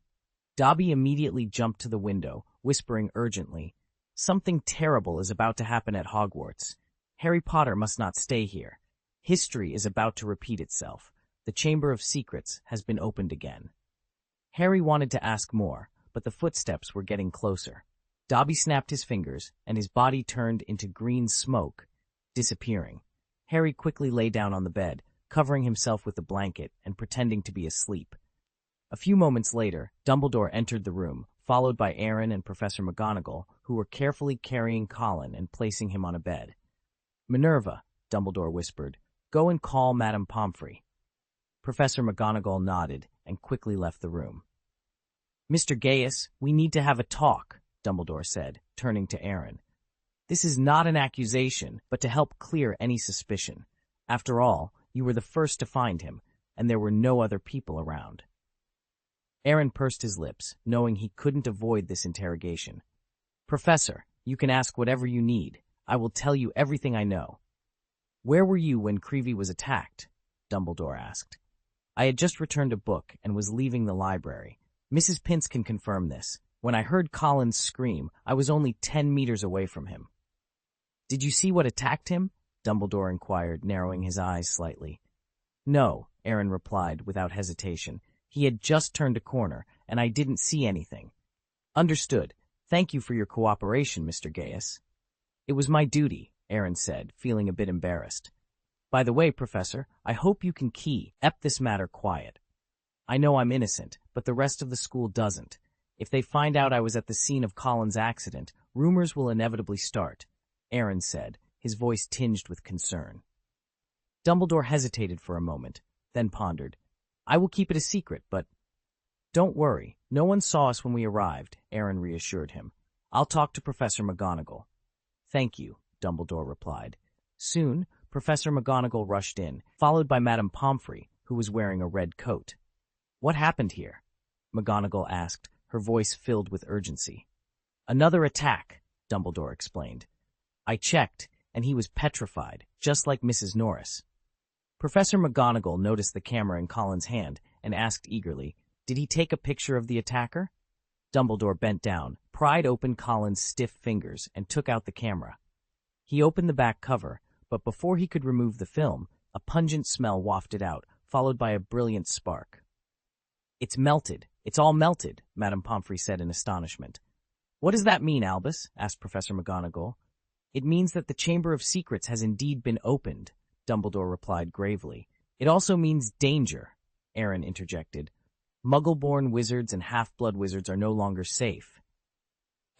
Dobby immediately jumped to the window, whispering urgently, "Something terrible is about to happen at Hogwarts. Harry Potter must not stay here. History is about to repeat itself. The Chamber of Secrets has been opened again." Harry wanted to ask more, but the footsteps were getting closer. Dobby snapped his fingers, and his body turned into green smoke, disappearing. Harry quickly lay down on the bed, covering himself with a blanket and pretending to be asleep. A few moments later, Dumbledore entered the room, followed by Aaron and Professor McGonagall, who were carefully carrying Colin and placing him on a bed. "Minerva," Dumbledore whispered, "go and call Madame Pomfrey." Professor McGonagall nodded and quickly left the room. "Mr. Gaius, we need to have a talk," Dumbledore said, turning to Aaron. "This is not an accusation, but to help clear any suspicion. After all, you were the first to find him, and there were no other people around." Aaron pursed his lips, knowing he couldn't avoid this interrogation. "Professor, you can ask whatever you need. I will tell you everything I know." "Where were you when Creevey was attacked?" Dumbledore asked. "I had just returned a book and was leaving the library. Mrs. Pince can confirm this. When I heard Collins scream, I was only 10 meters away from him." "Did you see what attacked him?" Dumbledore inquired, narrowing his eyes slightly. "No," Aaron replied without hesitation. "He had just turned a corner, and I didn't see anything." "Understood. Thank you for your cooperation, Mr. Gaius." "It was my duty," Aaron said, feeling a bit embarrassed. "By the way, Professor, I hope you can keep this matter quiet. I know I'm innocent, but the rest of the school doesn't. If they find out I was at the scene of Colin's accident, rumors will inevitably start," Aaron said, his voice tinged with concern. Dumbledore hesitated for a moment, then pondered. "I will keep it a secret, but—" "Don't worry, no one saw us when we arrived," Aaron reassured him. "I'll talk to Professor McGonagall." "Thank you," Dumbledore replied. Soon, Professor McGonagall rushed in, followed by Madame Pomfrey, who was wearing a red coat. "What happened here?" McGonagall asked, her voice filled with urgency. "Another attack," Dumbledore explained. "I checked, and he was petrified, just like Mrs. Norris." Professor McGonagall noticed the camera in Colin's hand and asked eagerly, "Did he take a picture of the attacker?" Dumbledore bent down, pried open Colin's stiff fingers, and took out the camera. He opened the back cover, but before he could remove the film, a pungent smell wafted out, followed by a brilliant spark. "It's melted. It's all melted," Madame Pomfrey said in astonishment. "What does that mean, Albus?" asked Professor McGonagall. "It means that the Chamber of Secrets has indeed been opened," Dumbledore replied gravely. "It also means danger," Aaron interjected. "Muggle-born wizards and half-blood wizards are no longer safe."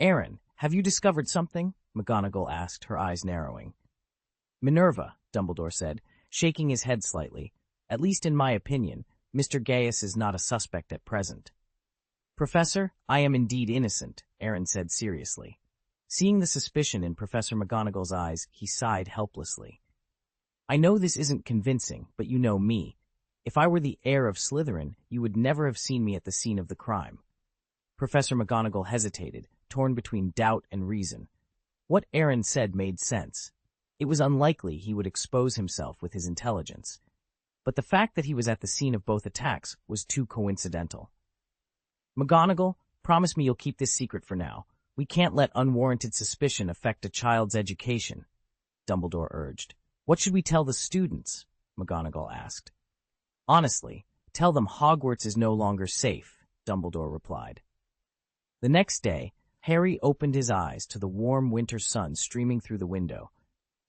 "Aaron, have you discovered something?" McGonagall asked, her eyes narrowing. "Minerva," Dumbledore said, shaking his head slightly. "At least in my opinion, Mr. Gaius is not a suspect at present." "Professor, I am indeed innocent," Aaron said seriously. Seeing the suspicion in Professor McGonagall's eyes, he sighed helplessly. "I know this isn't convincing, but you know me. If I were the heir of Slytherin, you would never have seen me at the scene of the crime." Professor McGonagall hesitated, torn between doubt and reason. What Aaron said made sense. It was unlikely he would expose himself with his intelligence. But the fact that he was at the scene of both attacks was too coincidental. McGonagall, promise me you'll keep this secret for now. We can't let unwarranted suspicion affect a child's education, Dumbledore urged. What should we tell the students? McGonagall asked. Honestly, tell them Hogwarts is no longer safe, Dumbledore replied. The next day, Harry opened his eyes to the warm winter sun streaming through the window.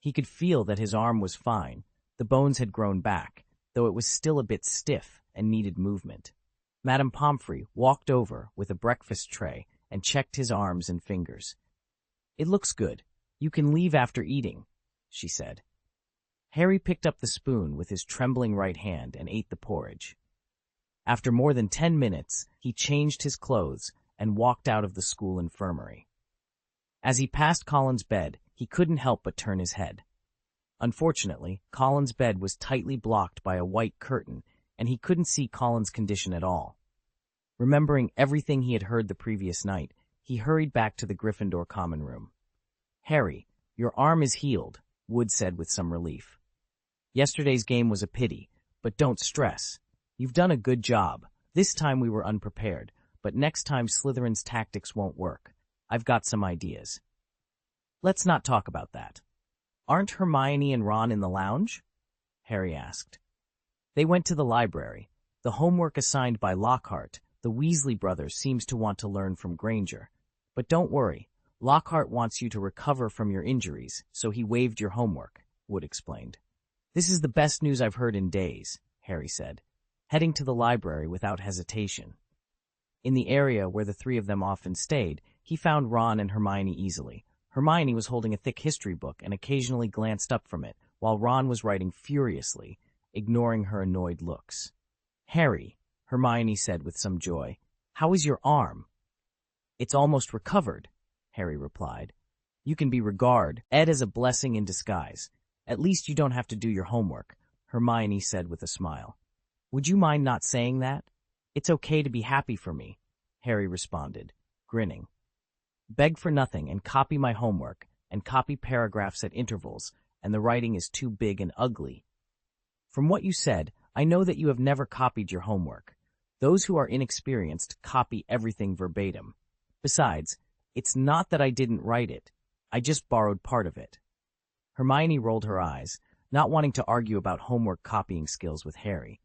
He could feel that his arm was fine. The bones had grown back, though it was still a bit stiff and needed movement. Madame Pomfrey walked over with a breakfast tray and checked his arms and fingers. It looks good. You can leave after eating, she said. Harry picked up the spoon with his trembling right hand and ate the porridge. After more than 10 minutes, he changed his clothes and walked out of the school infirmary. As he passed Colin's bed, he couldn't help but turn his head. Unfortunately, Colin's bed was tightly blocked by a white curtain, and he couldn't see Colin's condition at all. Remembering everything he had heard the previous night, he hurried back to the Gryffindor common room. Harry, your arm is healed, Wood said with some relief. Yesterday's game was a pity, but don't stress. You've done a good job. This time we were unprepared, but next time Slytherin's tactics won't work. I've got some ideas. Let's not talk about that. Aren't Hermione and Ron in the lounge? Harry asked. They went to the library. The homework assigned by Lockhart, the Weasley brothers, seems to want to learn from Granger. But don't worry, Lockhart wants you to recover from your injuries, so he waived your homework, Wood explained. This is the best news I've heard in days, Harry said, heading to the library without hesitation. In the area where the three of them often stayed, he found Ron and Hermione easily. Hermione was holding a thick history book and occasionally glanced up from it, while Ron was writing furiously, ignoring her annoyed looks. Harry, Hermione said with some joy, how is your arm? It's almost recovered, Harry replied. You can be regarded as a blessing in disguise. At least you don't have to do your homework, Hermione said with a smile. Would you mind not saying that? It's okay to be happy for me, Harry responded, grinning. Beg for nothing and copy my homework, and copy paragraphs at intervals, and the writing is too big and ugly. From what you said, I know that you have never copied your homework. Those who are inexperienced copy everything verbatim. Besides, it's not that I didn't write it. I just borrowed part of it. Hermione rolled her eyes, not wanting to argue about homework copying skills with Harry.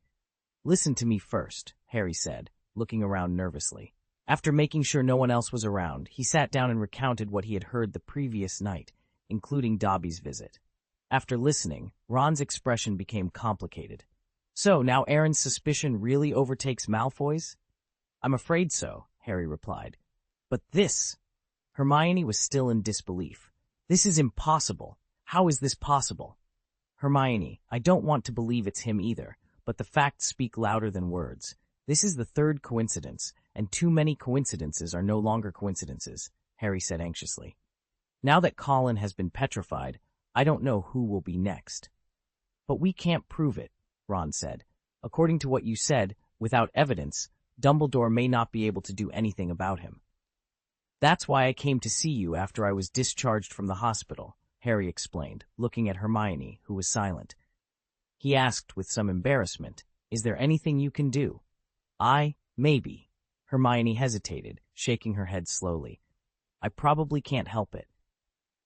Listen to me first, Harry said, looking around nervously. After making sure no one else was around, he sat down and recounted what he had heard the previous night, including Dobby's visit. After listening, Ron's expression became complicated. So, now Aaron's suspicion really overtakes Malfoy's? I'm afraid so, Harry replied. But this... Hermione was still in disbelief. This is impossible. How is this possible? Hermione, I don't want to believe it's him either, but the facts speak louder than words. This is the third coincidence, and too many coincidences are no longer coincidences, Harry said anxiously. Now that Colin has been petrified, I don't know who will be next. But we can't prove it, Ron said. According to what you said, without evidence, Dumbledore may not be able to do anything about him. That's why I came to see you after I was discharged from the hospital, Harry explained, looking at Hermione, who was silent. He asked with some embarrassment, Is there anything you can do? Maybe. Hermione hesitated, shaking her head slowly. I probably can't help it.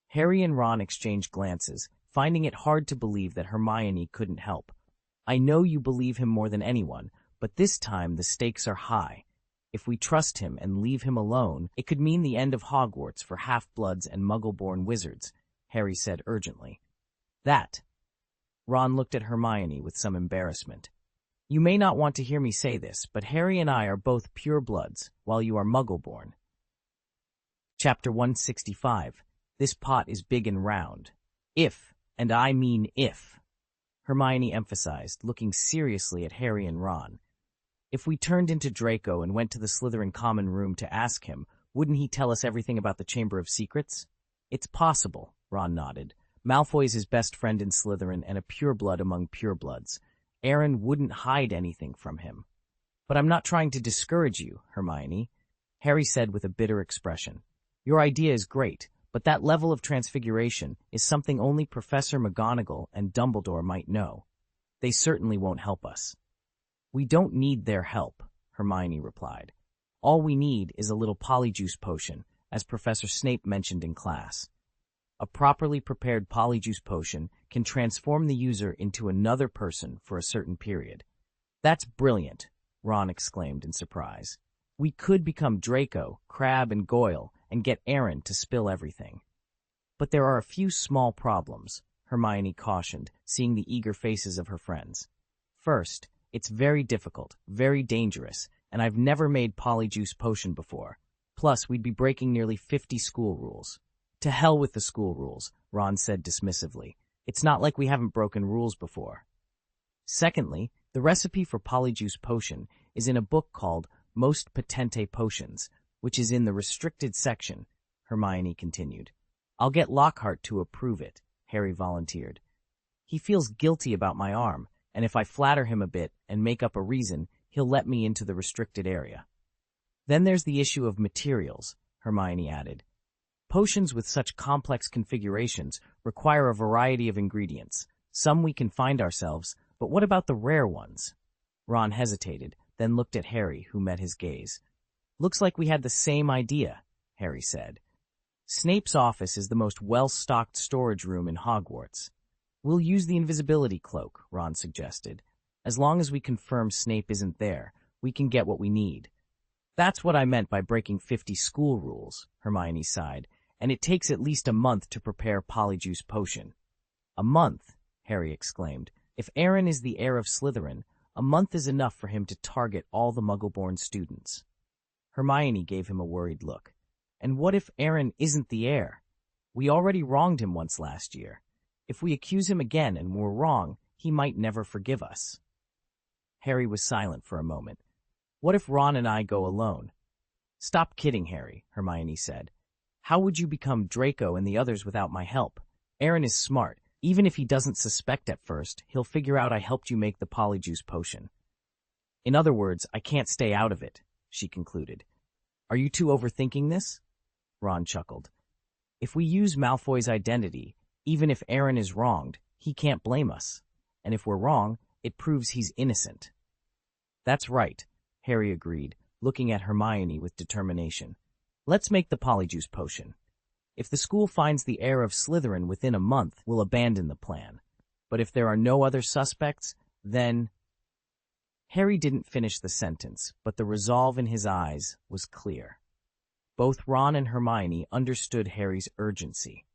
Harry and Ron exchanged glances, finding it hard to believe that Hermione couldn't help. I know you believe him more than anyone, but this time the stakes are high. If we trust him and leave him alone, it could mean the end of Hogwarts for half-bloods and muggle-born wizards, Harry said urgently. Ron looked at Hermione with some embarrassment. You may not want to hear me say this, but Harry and I are both pure-bloods, while you are muggle-born. Chapter 165. This pot is big and round. If, and I mean if, Hermione emphasized, looking seriously at Harry and Ron. If we turned into Draco and went to the Slytherin common room to ask him, wouldn't he tell us everything about the Chamber of Secrets? It's possible, Ron nodded. Malfoy is his best friend in Slytherin and a pureblood among purebloods. Aaron wouldn't hide anything from him. But I'm not trying to discourage you, Hermione, Harry said with a bitter expression. Your idea is great, but that level of transfiguration is something only Professor McGonagall and Dumbledore might know. They certainly won't help us. We don't need their help, Hermione replied. All we need is a little polyjuice potion, as Professor Snape mentioned in class. A properly prepared polyjuice potion can transform the user into another person for a certain period. That's brilliant, Ron exclaimed in surprise. We could become Draco, Crabbe, and Goyle and get Aaron to spill everything. But there are a few small problems, Hermione cautioned, seeing the eager faces of her friends. First, it's very difficult, very dangerous, and I've never made polyjuice potion before. Plus, we'd be breaking nearly 50 school rules. To hell with the school rules, Ron said dismissively. It's not like we haven't broken rules before. Secondly, the recipe for polyjuice potion is in a book called Most Potente Potions, which is in the restricted section, Hermione continued. I'll get Lockhart to approve it, Harry volunteered. He feels guilty about my arm, and if I flatter him a bit and make up a reason, he'll let me into the restricted area. Then there's the issue of materials, Hermione added. Potions with such complex configurations require a variety of ingredients. Some we can find ourselves, but what about the rare ones? Ron hesitated, then looked at Harry, who met his gaze. Looks like we had the same idea, Harry said. Snape's office is the most well-stocked storage room in Hogwarts. We'll use the invisibility cloak, Ron suggested. As long as we confirm Snape isn't there, we can get what we need. That's what I meant by breaking 50 school rules, Hermione sighed, and it takes at least a month to prepare polyjuice potion. A month, Harry exclaimed. If Aaron is the heir of Slytherin, a month is enough for him to target all the Muggle-born students. Hermione gave him a worried look. And what if Aaron isn't the heir? We already wronged him once last year. If we accuse him again and we're wrong, he might never forgive us. Harry was silent for a moment. What if Ron and I go alone? Stop kidding, Harry, Hermione said. How would you become Draco and the others without my help? Aaron is smart. Even if he doesn't suspect at first, he'll figure out I helped you make the polyjuice potion. In other words, I can't stay out of it, she concluded. Are you two overthinking this? Ron chuckled. If we use Malfoy's identity, even if Aaron is wronged, he can't blame us. And if we're wrong, it proves he's innocent. That's right, Harry agreed, looking at Hermione with determination. Let's make the polyjuice potion. If the school finds the heir of Slytherin within a month, we'll abandon the plan. But if there are no other suspects, then... Harry didn't finish the sentence, but the resolve in his eyes was clear. Both Ron and Hermione understood Harry's urgency.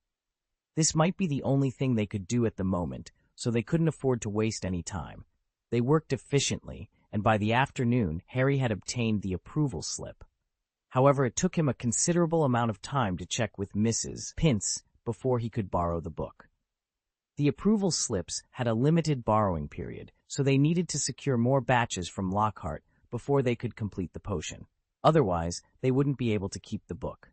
This might be the only thing they could do at the moment, so they couldn't afford to waste any time. They worked efficiently, and by the afternoon, Harry had obtained the approval slip. However, it took him a considerable amount of time to check with Mrs. Pince before he could borrow the book. The approval slips had a limited borrowing period, so they needed to secure more batches from Lockhart before they could complete the potion. Otherwise, they wouldn't be able to keep the book.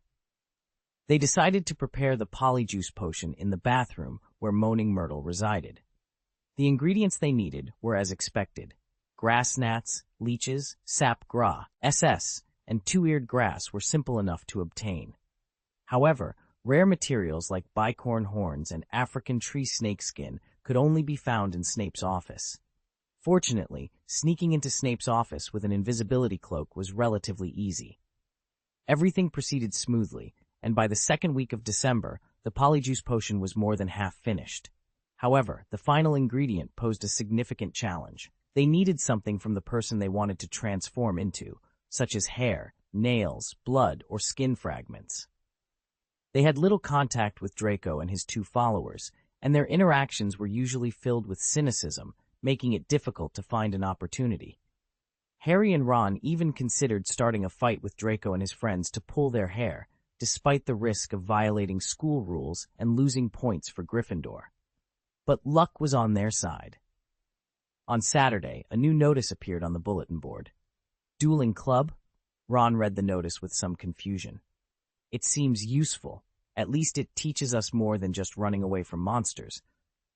They decided to prepare the polyjuice potion in the bathroom where Moaning Myrtle resided. The ingredients they needed were as expected. Grass gnats, leeches, sap gras, SS, and two-eared grass were simple enough to obtain. However, rare materials like bicorn horns and African tree snakeskin could only be found in Snape's office. Fortunately, sneaking into Snape's office with an invisibility cloak was relatively easy. Everything proceeded smoothly, and by the second week of December, the polyjuice potion was more than half finished. However, the final ingredient posed a significant challenge. They needed something from the person they wanted to transform into, such as hair, nails, blood, or skin fragments. They had little contact with Draco and his two followers, and their interactions were usually filled with cynicism, making it difficult to find an opportunity. Harry and Ron even considered starting a fight with Draco and his friends to pull their hair, despite the risk of violating school rules and losing points for Gryffindor. But luck was on their side. On Saturday, a new notice appeared on the bulletin board. Dueling Club? Ron read the notice with some confusion. It seems useful. At least it teaches us more than just running away from monsters.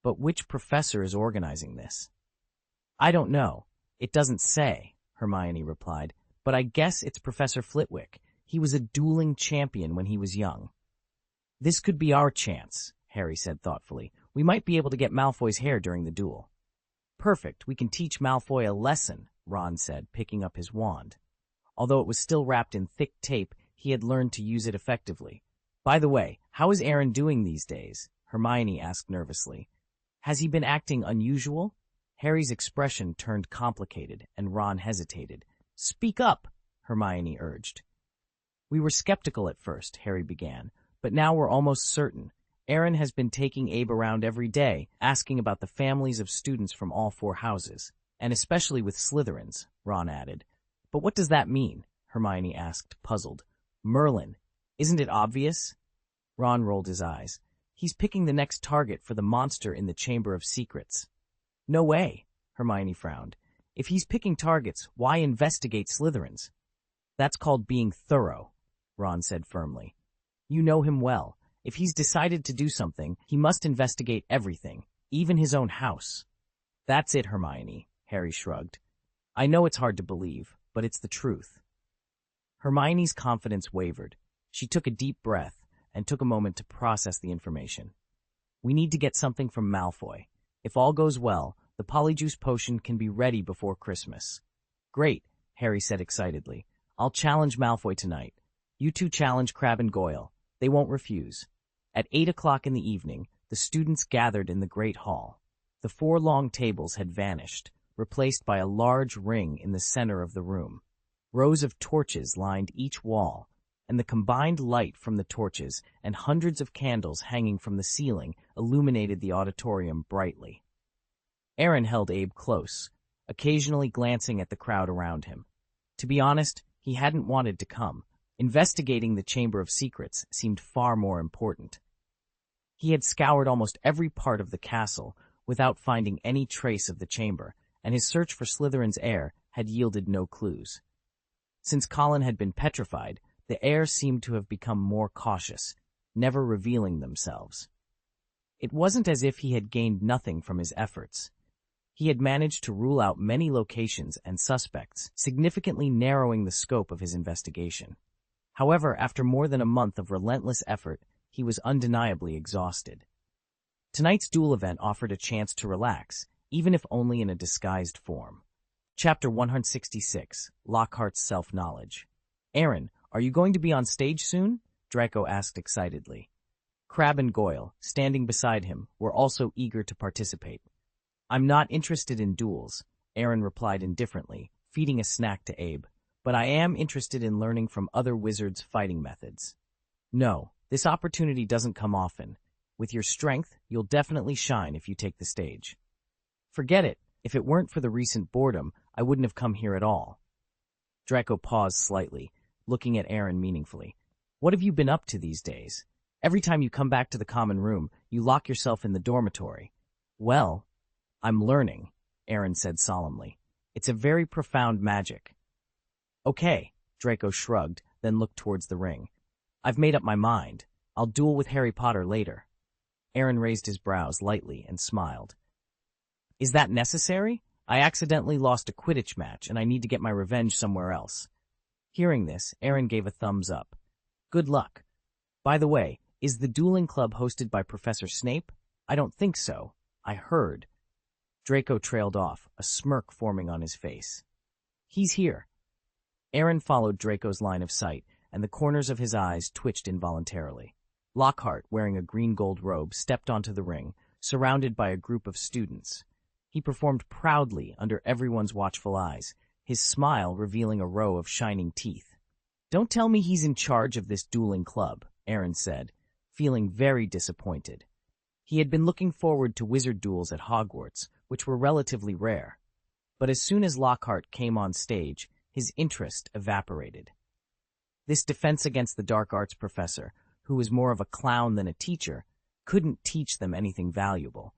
But which professor is organizing this? I don't know. It doesn't say, Hermione replied, but I guess it's Professor Flitwick. He was a dueling champion when he was young. This could be our chance, Harry said thoughtfully. We might be able to get Malfoy's hair during the duel. Perfect. We can teach Malfoy a lesson, Ron said, picking up his wand. Although it was still wrapped in thick tape, he had learned to use it effectively. "By the way, how is Aaron doing these days?" Hermione asked nervously. "Has he been acting unusual?" Harry's expression turned complicated, and Ron hesitated. "Speak up," Hermione urged. "We were skeptical at first," Harry began, "but now we're almost certain. Aaron has been taking Abe around every day, asking about the families of students from all 4 houses, and especially with Slytherins," Ron added. "But what does that mean?" Hermione asked, puzzled. "Merlin, isn't it obvious?" Ron rolled his eyes. "He's picking the next target for the monster in the Chamber of Secrets." "No way," Hermione frowned. "If he's picking targets, why investigate Slytherins?" "That's called being thorough," Ron said firmly. "You know him well. If he's decided to do something, he must investigate everything, even his own house." "That's it, Hermione," Harry shrugged. "I know it's hard to believe, but it's the truth." Hermione's confidence wavered. She took a deep breath and took a moment to process the information. "We need to get something from Malfoy. If all goes well, the Polyjuice potion can be ready before Christmas." "Great," Harry said excitedly. "I'll challenge Malfoy tonight. You two challenge Crabbe and Goyle. They won't refuse." At 8 o'clock in the evening, the students gathered in the Great Hall. The 4 long tables had vanished, replaced by a large ring in the center of the room. Rows of torches lined each wall, and the combined light from the torches and hundreds of candles hanging from the ceiling illuminated the auditorium brightly. Aaron held Abe close, occasionally glancing at the crowd around him. To be honest, he hadn't wanted to come. Investigating the Chamber of Secrets seemed far more important. He had scoured almost every part of the castle without finding any trace of the chamber, and his search for Slytherin's heir had yielded no clues. Since Colin had been petrified, the heirs seemed to have become more cautious, never revealing themselves. It wasn't as if he had gained nothing from his efforts. He had managed to rule out many locations and suspects, significantly narrowing the scope of his investigation. However, after more than a month of relentless effort, he was undeniably exhausted. Tonight's duel event offered a chance to relax, even if only in a disguised form. Chapter 166, Lockhart's Self-Knowledge. "Aaron, are you going to be on stage soon?" Draco asked excitedly. Crabbe and Goyle, standing beside him, were also eager to participate. "I'm not interested in duels," Aaron replied indifferently, feeding a snack to Abe. "But I am interested in learning from other wizards' fighting methods." "No, this opportunity doesn't come often. With your strength, you'll definitely shine if you take the stage." "Forget it. If it weren't for the recent boredom, I wouldn't have come here at all." Draco paused slightly, looking at Aaron meaningfully. "What have you been up to these days? Every time you come back to the common room, you lock yourself in the dormitory." "Well, I'm learning," Aaron said solemnly. "It's a very profound magic." "Okay," Draco shrugged, then looked towards the ring. "I've made up my mind. I'll duel with Harry Potter later." Aaron raised his brows lightly and smiled. "Is that necessary? I accidentally lost a Quidditch match, and I need to get my revenge somewhere else." Hearing this, Aaron gave a thumbs up. "Good luck. By the way, is the dueling club hosted by Professor Snape?" "I don't think so. I heard." Draco trailed off, a smirk forming on his face. "He's here." Aaron followed Draco's line of sight, and the corners of his eyes twitched involuntarily. Lockhart, wearing a green-gold robe, stepped onto the ring, surrounded by a group of students. He performed proudly under everyone's watchful eyes, his smile revealing a row of shining teeth. "Don't tell me he's in charge of this dueling club," Aaron said, feeling very disappointed. He had been looking forward to wizard duels at Hogwarts, which were relatively rare. But as soon as Lockhart came on stage, his interest evaporated. This defense against the dark arts professor, who was more of a clown than a teacher, couldn't teach them anything valuable.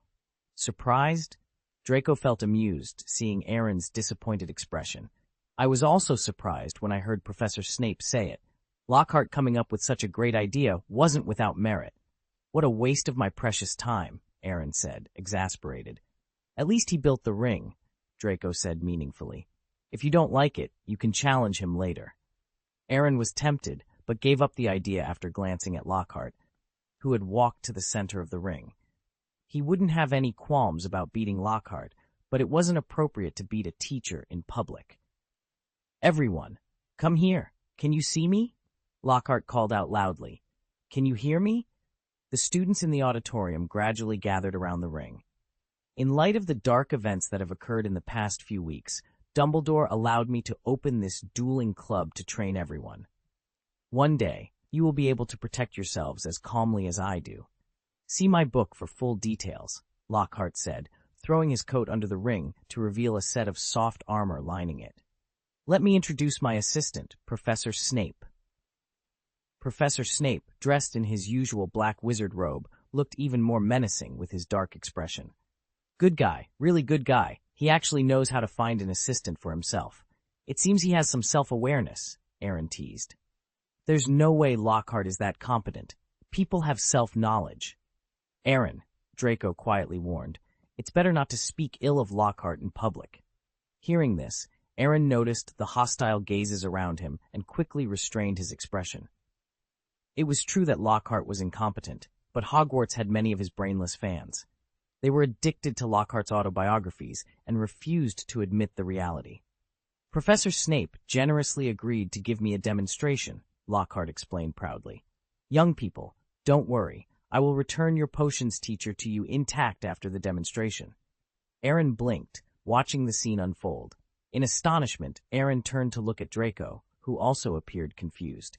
Surprised? Draco felt amused, seeing Aaron's disappointed expression. I was also surprised when I heard Professor Snape say it. Lockhart coming up with such a great idea wasn't without merit. "What a waste of my precious time," Aaron said, exasperated. "At least he built the ring," Draco said meaningfully. "If you don't like it, you can challenge him later." Aaron was tempted, but gave up the idea after glancing at Lockhart, who had walked to the center of the ring. He wouldn't have any qualms about beating Lockhart, but it wasn't appropriate to beat a teacher in public. "Everyone, Come here. Can you see me? Lockhart called out loudly. Can you hear me? The students in the auditorium gradually gathered around the ring. In light of the dark events that have occurred in the past few weeks, Dumbledore allowed me to open this dueling club to train everyone. One day, you will be able to protect yourselves as calmly as I do. See my book for full details, Lockhart said, throwing his coat under the ring to reveal a set of soft armor lining it. Let me introduce my assistant, Professor Snape. Professor Snape, dressed in his usual black wizard robe, looked even more menacing with his dark expression. Good guy, really good guy. He actually knows how to find an assistant for himself. It seems he has some self-awareness, Aaron teased. There's no way Lockhart is that competent. People have self-knowledge. Aaron, Draco quietly warned, it's better not to speak ill of Lockhart in public. Hearing this, Aaron noticed the hostile gazes around him and quickly restrained his expression. It was true that Lockhart was incompetent, but Hogwarts had many of his brainless fans. They were addicted to Lockhart's autobiographies and refused to admit the reality. Professor Snape generously agreed to give me a demonstration, Lockhart explained proudly. Young people, don't worry. I will return your potions teacher to you intact after the demonstration. Aaron blinked, watching the scene unfold. In astonishment, Aaron turned to look at Draco, who also appeared confused.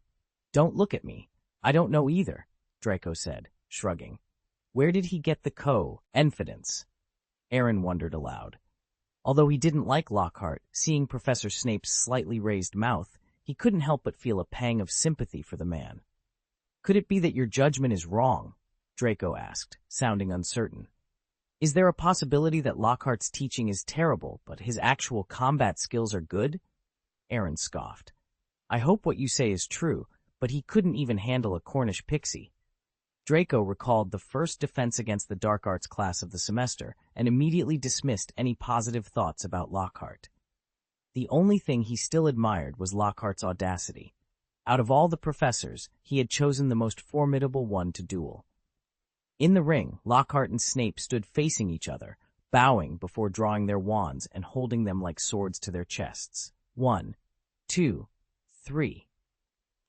Don't look at me. I don't know either, Draco said, shrugging. Where did he get the confidence? Aaron wondered aloud. Although he didn't like Lockhart, seeing Professor Snape's slightly raised mouth, he couldn't help but feel a pang of sympathy for the man. Could it be that your judgment is wrong? Draco asked, sounding uncertain. Is there a possibility that Lockhart's teaching is terrible, but his actual combat skills are good? Aaron scoffed. I hope what you say is true, but he couldn't even handle a Cornish pixie. Draco recalled the first defense against the dark arts class of the semester and immediately dismissed any positive thoughts about Lockhart. The only thing he still admired was Lockhart's audacity. Out of all the professors, he had chosen the most formidable one to duel. In the ring, Lockhart and Snape stood facing each other, bowing before drawing their wands and holding them like swords to their chests. 1, 2, 3.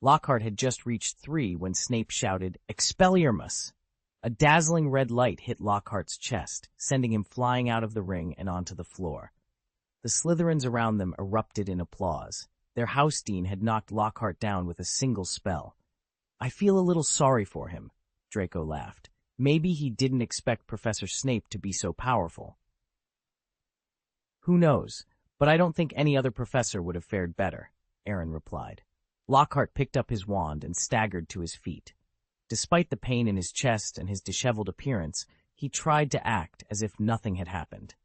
Lockhart had just reached 3 when Snape shouted, Expelliarmus! A dazzling red light hit Lockhart's chest, sending him flying out of the ring and onto the floor. The Slytherins around them erupted in applause. Their house dean had knocked Lockhart down with a single spell. I feel a little sorry for him, Draco laughed. Maybe he didn't expect Professor Snape to be so powerful. Who knows, but I don't think any other professor would have fared better, Aaron replied. Lockhart picked up his wand and staggered to his feet. Despite the pain in his chest and his disheveled appearance, he tried to act as if nothing had happened.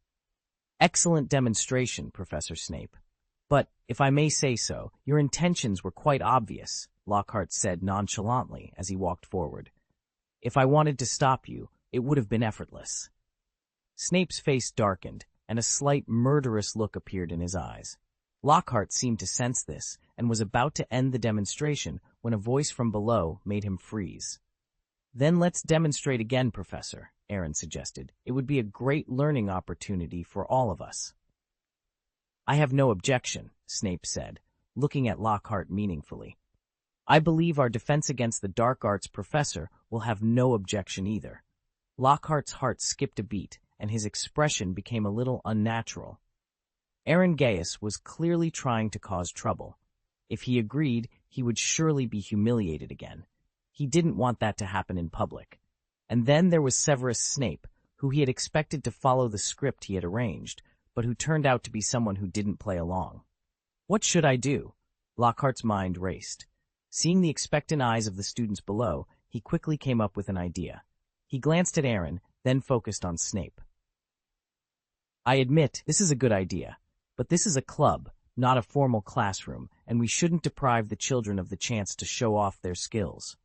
Excellent demonstration, Professor Snape. But, if I may say so, your intentions were quite obvious, Lockhart said nonchalantly as he walked forward. If I wanted to stop you, it would have been effortless. Snape's face darkened, and a slight murderous look appeared in his eyes. Lockhart seemed to sense this, and was about to end the demonstration when a voice from below made him freeze. Then let's demonstrate again, Professor, Aaron suggested. It would be a great learning opportunity for all of us. I have no objection, Snape said, looking at Lockhart meaningfully. I believe our defense against the dark arts professor will have no objection either. Lockhart's heart skipped a beat, and his expression became a little unnatural. Aaron Gaius was clearly trying to cause trouble. If he agreed, he would surely be humiliated again. He didn't want that to happen in public. And then there was Severus Snape, who he had expected to follow the script he had arranged, but who turned out to be someone who didn't play along. What should I do? Lockhart's mind raced. Seeing the expectant eyes of the students below, he quickly came up with an idea. He glanced at Aaron, then focused on Snape. I admit this is a good idea, but this is a club, not a formal classroom, and we shouldn't deprive the children of the chance to show off their skills.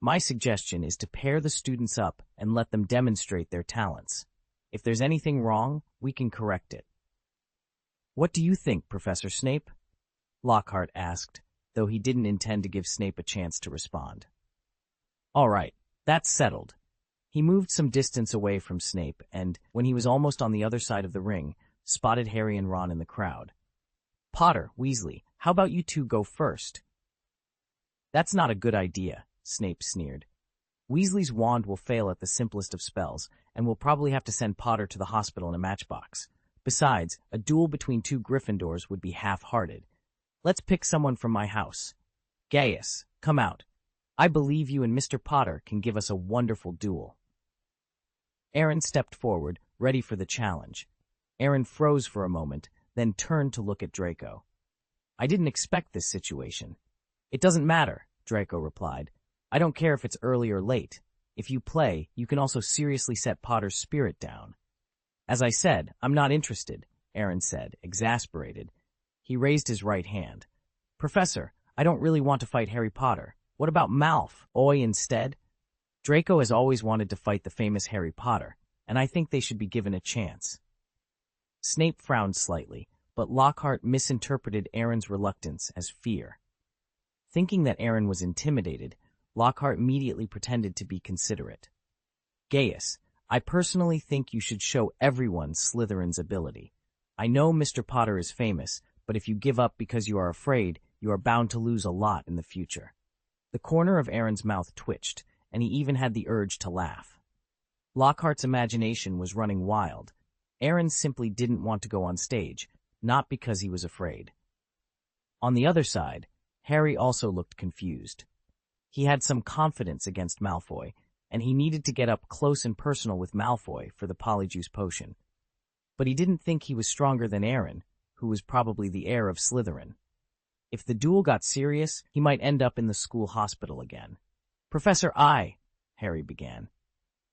My suggestion is to pair the students up and let them demonstrate their talents. If there's anything wrong, we can correct it. What do you think, Professor Snape? Lockhart asked, though he didn't intend to give Snape a chance to respond. All right, that's settled. He moved some distance away from Snape and, when he was almost on the other side of the ring, spotted Harry and Ron in the crowd. Potter, Weasley, How about you two go first? That's not a good idea, Snape sneered. Weasley's wand will fail at the simplest of spells, and we'll probably have to send Potter to the hospital in a matchbox. Besides, a duel between two Gryffindors would be half-hearted. Let's pick someone from my house. Gaius, come out. I believe you and Mr. Potter can give us a wonderful duel. Aaron stepped forward, ready for the challenge. Aaron froze for a moment, then turned to look at Draco. I didn't expect this situation. It doesn't matter, Draco replied. I don't care if it's early or late. If you play, you can also seriously set Potter's spirit down. As I said, I'm not interested, Aaron said, exasperated. He raised his right hand. Professor, I don't really want to fight Harry Potter. What about Malfoy instead? Draco has always wanted to fight the famous Harry Potter, and I think they should be given a chance. Snape frowned slightly, but Lockhart misinterpreted Aaron's reluctance as fear. Thinking that Aaron was intimidated, Lockhart immediately pretended to be considerate. Gaius, I personally think you should show everyone Slytherin's ability. I know Mr. Potter is famous, but if you give up because you are afraid, you are bound to lose a lot in the future. The corner of Aaron's mouth twitched, and he even had the urge to laugh. Lockhart's imagination was running wild. Aaron simply didn't want to go on stage, not because he was afraid. On the other side, Harry also looked confused. He had some confidence against Malfoy, and he needed to get up close and personal with Malfoy for the Polyjuice potion. But he didn't think he was stronger than Aaron, who was probably the heir of Slytherin. If the duel got serious, he might end up in the school hospital again. Professor Harry began.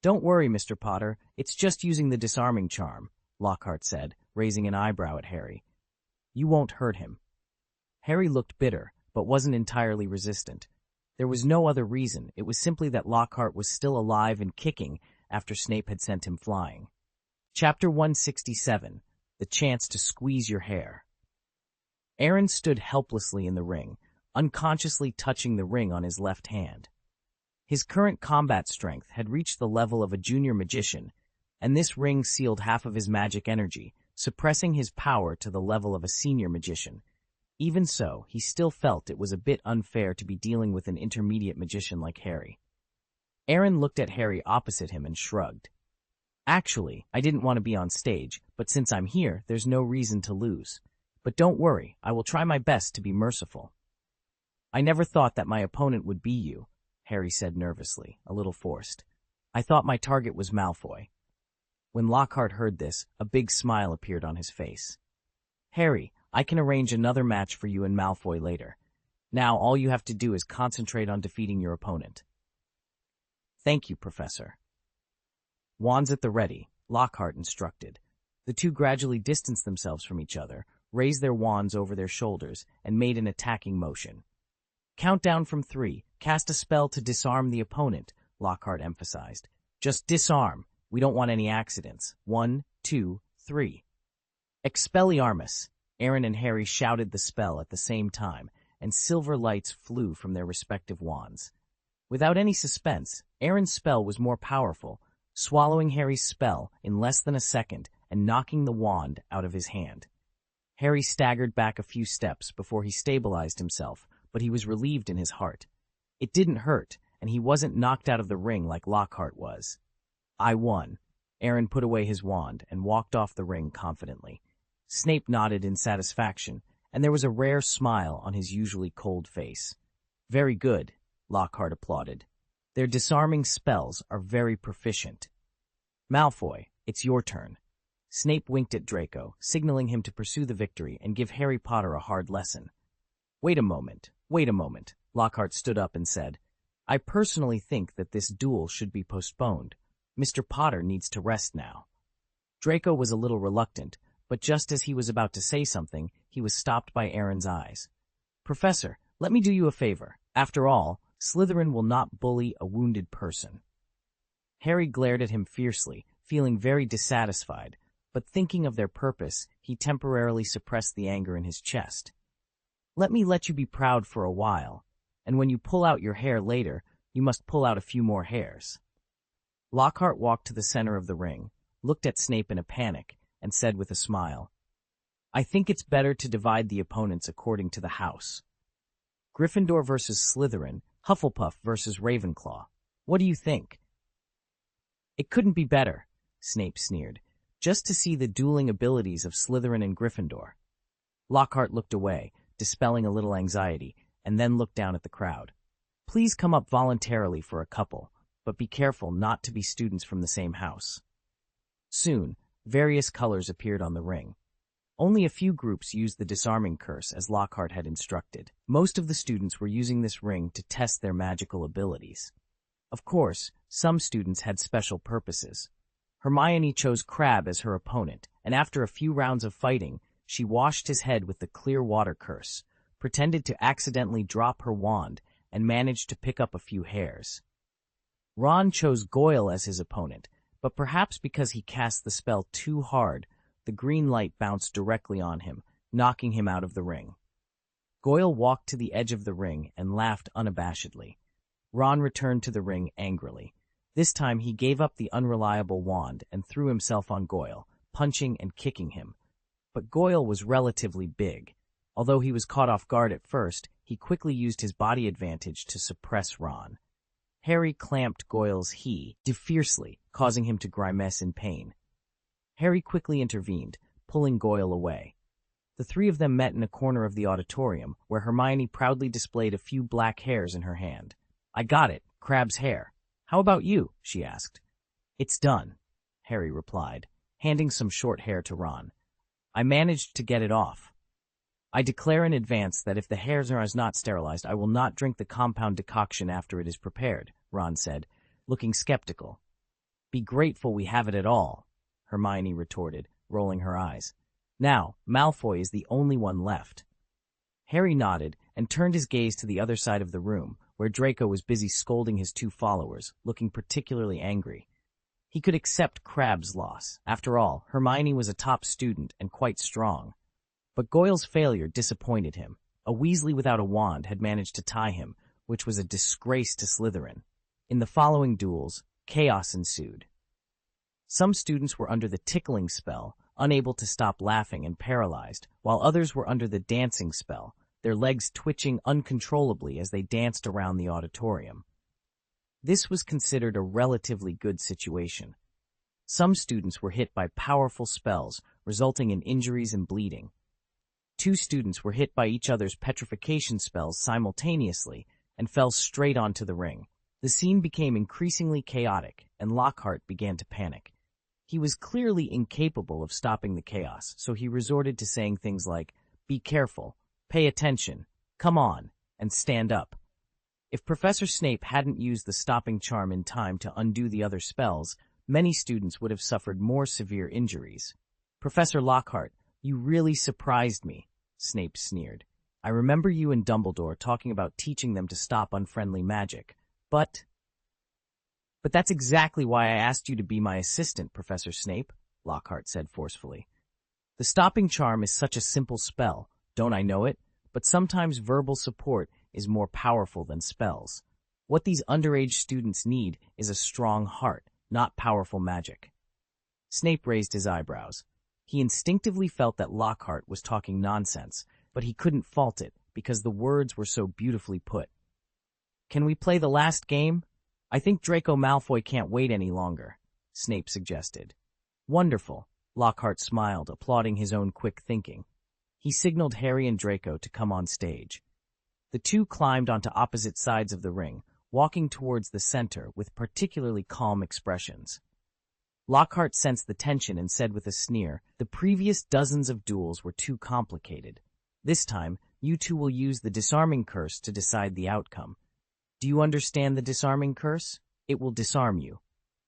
Don't worry, Mr. Potter, it's just using the disarming charm, Lockhart said, raising an eyebrow at Harry. You won't hurt him. Harry looked bitter, but wasn't entirely resistant. There was no other reason, it was simply that Lockhart was still alive and kicking after Snape had sent him flying. Chapter 167, The Chance to Squeeze Your Hair. Aaron stood helplessly in the ring, unconsciously touching the ring on his left hand. His current combat strength had reached the level of a junior magician, and this ring sealed half of his magic energy, suppressing his power to the level of a senior magician. Even so, he still felt it was a bit unfair to be dealing with an intermediate magician like Harry. Aaron looked at Harry opposite him and shrugged. Actually, I didn't want to be on stage, but since I'm here, there's no reason to lose. But don't worry, I will try my best to be merciful. I never thought that my opponent would be you, Harry said nervously, a little forced. I thought my target was Malfoy. When Lockhart heard this, a big smile appeared on his face. Harry, I can arrange another match for you and Malfoy later. Now all you have to do is concentrate on defeating your opponent. Thank you, Professor. Wands at the ready, Lockhart instructed. The two gradually distanced themselves from each other, raised their wands over their shoulders, and made an attacking motion. Count down from 3. Cast a spell to disarm the opponent, Lockhart emphasized. Just disarm. We don't want any accidents. 1, 2, 3. Expelliarmus. Aaron and Harry shouted the spell at the same time, and silver lights flew from their respective wands. Without any suspense, Aaron's spell was more powerful, swallowing Harry's spell in less than a second and knocking the wand out of his hand. Harry staggered back a few steps before he stabilized himself, but he was relieved in his heart. It didn't hurt, and he wasn't knocked out of the ring like Lockhart was. I won. Aaron put away his wand and walked off the ring confidently. Snape nodded in satisfaction, and there was a rare smile on his usually cold face. Very good, Lockhart applauded. Their disarming spells are very proficient. Malfoy, it's your turn. Snape winked at Draco, signaling him to pursue the victory and give Harry Potter a hard lesson. Wait a moment. Lockhart stood up and said, I personally think that this duel should be postponed. Mr. Potter needs to rest now. Draco was a little reluctant, but just as he was about to say something, he was stopped by Aaron's eyes. Professor, let me do you a favor. After all, Slytherin will not bully a wounded person. Harry glared at him fiercely, feeling very dissatisfied, but thinking of their purpose, he temporarily suppressed the anger in his chest. Let me let you be proud for a while, and when you pull out your hair later, you must pull out a few more hairs. Lockhart walked to the center of the ring, looked at Snape in a panic, and said with a smile, I think it's better to divide the opponents according to the house. Gryffindor versus Slytherin, Hufflepuff versus Ravenclaw. What do you think? It couldn't be better, Snape sneered, just to see the dueling abilities of Slytherin and Gryffindor. Lockhart looked away, dispelling a little anxiety, and then looked down at the crowd. Please come up voluntarily for a couple, but be careful not to be students from the same house. Soon, various colors appeared on the ring. Only a few groups used the disarming curse as Lockhart had instructed. Most of the students were using this ring to test their magical abilities. Of course, some students had special purposes. Hermione chose Crabbe as her opponent, and after a few rounds of fighting, she washed his head with the clear water curse, pretended to accidentally drop her wand, and managed to pick up a few hairs. Ron chose Goyle as his opponent, but perhaps because he cast the spell too hard, the green light bounced directly on him, knocking him out of the ring. Goyle walked to the edge of the ring and laughed unabashedly. Ron returned to the ring angrily. This time he gave up the unreliable wand and threw himself on Goyle, punching and kicking him. But Goyle was relatively big. Although he was caught off guard at first, he quickly used his body advantage to suppress Ron. Harry clamped Goyle's he fiercely, causing him to grimace in pain. Harry quickly intervened, pulling Goyle away. The three of them met in a corner of the auditorium, where Hermione proudly displayed a few black hairs in her hand. I got it, Crabbe's hair. How about you? She asked. It's done, Harry replied, handing some short hair to Ron. I managed to get it off. I declare in advance that if the hairs are not sterilized, I will not drink the compound decoction after it is prepared, Ron said, looking skeptical. Be grateful we have it at all, Hermione retorted, rolling her eyes. Now, Malfoy is the only one left. Harry nodded and turned his gaze to the other side of the room, where Draco was busy scolding his two followers, looking particularly angry. He could accept Crabbe's loss. After all, Hermione was a top student and quite strong. But Goyle's failure disappointed him. A Weasley without a wand had managed to tie him, which was a disgrace to Slytherin. In the following duels, chaos ensued. Some students were under the tickling spell, unable to stop laughing and paralyzed, while others were under the dancing spell, their legs twitching uncontrollably as they danced around the auditorium. This was considered a relatively good situation. Some students were hit by powerful spells, resulting in injuries and bleeding. 2 students were hit by each other's petrification spells simultaneously and fell straight onto the ring. The scene became increasingly chaotic, and Lockhart began to panic. He was clearly incapable of stopping the chaos, so he resorted to saying things like, "Be careful, pay attention, come on, and stand up." If Professor Snape hadn't used the stopping charm in time to undo the other spells, many students would have suffered more severe injuries. "Professor Lockhart, you really surprised me," Snape sneered. "I remember you and Dumbledore talking about teaching them to stop unfriendly magic, but that's exactly why I asked you to be my assistant, Professor Snape," Lockhart said forcefully. "The stopping charm is such a simple spell, don't I know it? But sometimes verbal support is more powerful than spells. What these underage students need is a strong heart, not powerful magic." Snape raised his eyebrows. He instinctively felt that Lockhart was talking nonsense, but he couldn't fault it because the words were so beautifully put. "Can we play the last game? I think Draco Malfoy can't wait any longer," Snape suggested. "Wonderful," Lockhart smiled, applauding his own quick thinking. He signaled Harry and Draco to come on stage. The two climbed onto opposite sides of the ring, walking towards the center with particularly calm expressions. Lockhart sensed the tension and said with a sneer, "The previous dozens of duels were too complicated. This time, you two will use the disarming curse to decide the outcome. Do you understand the disarming curse? It will disarm you."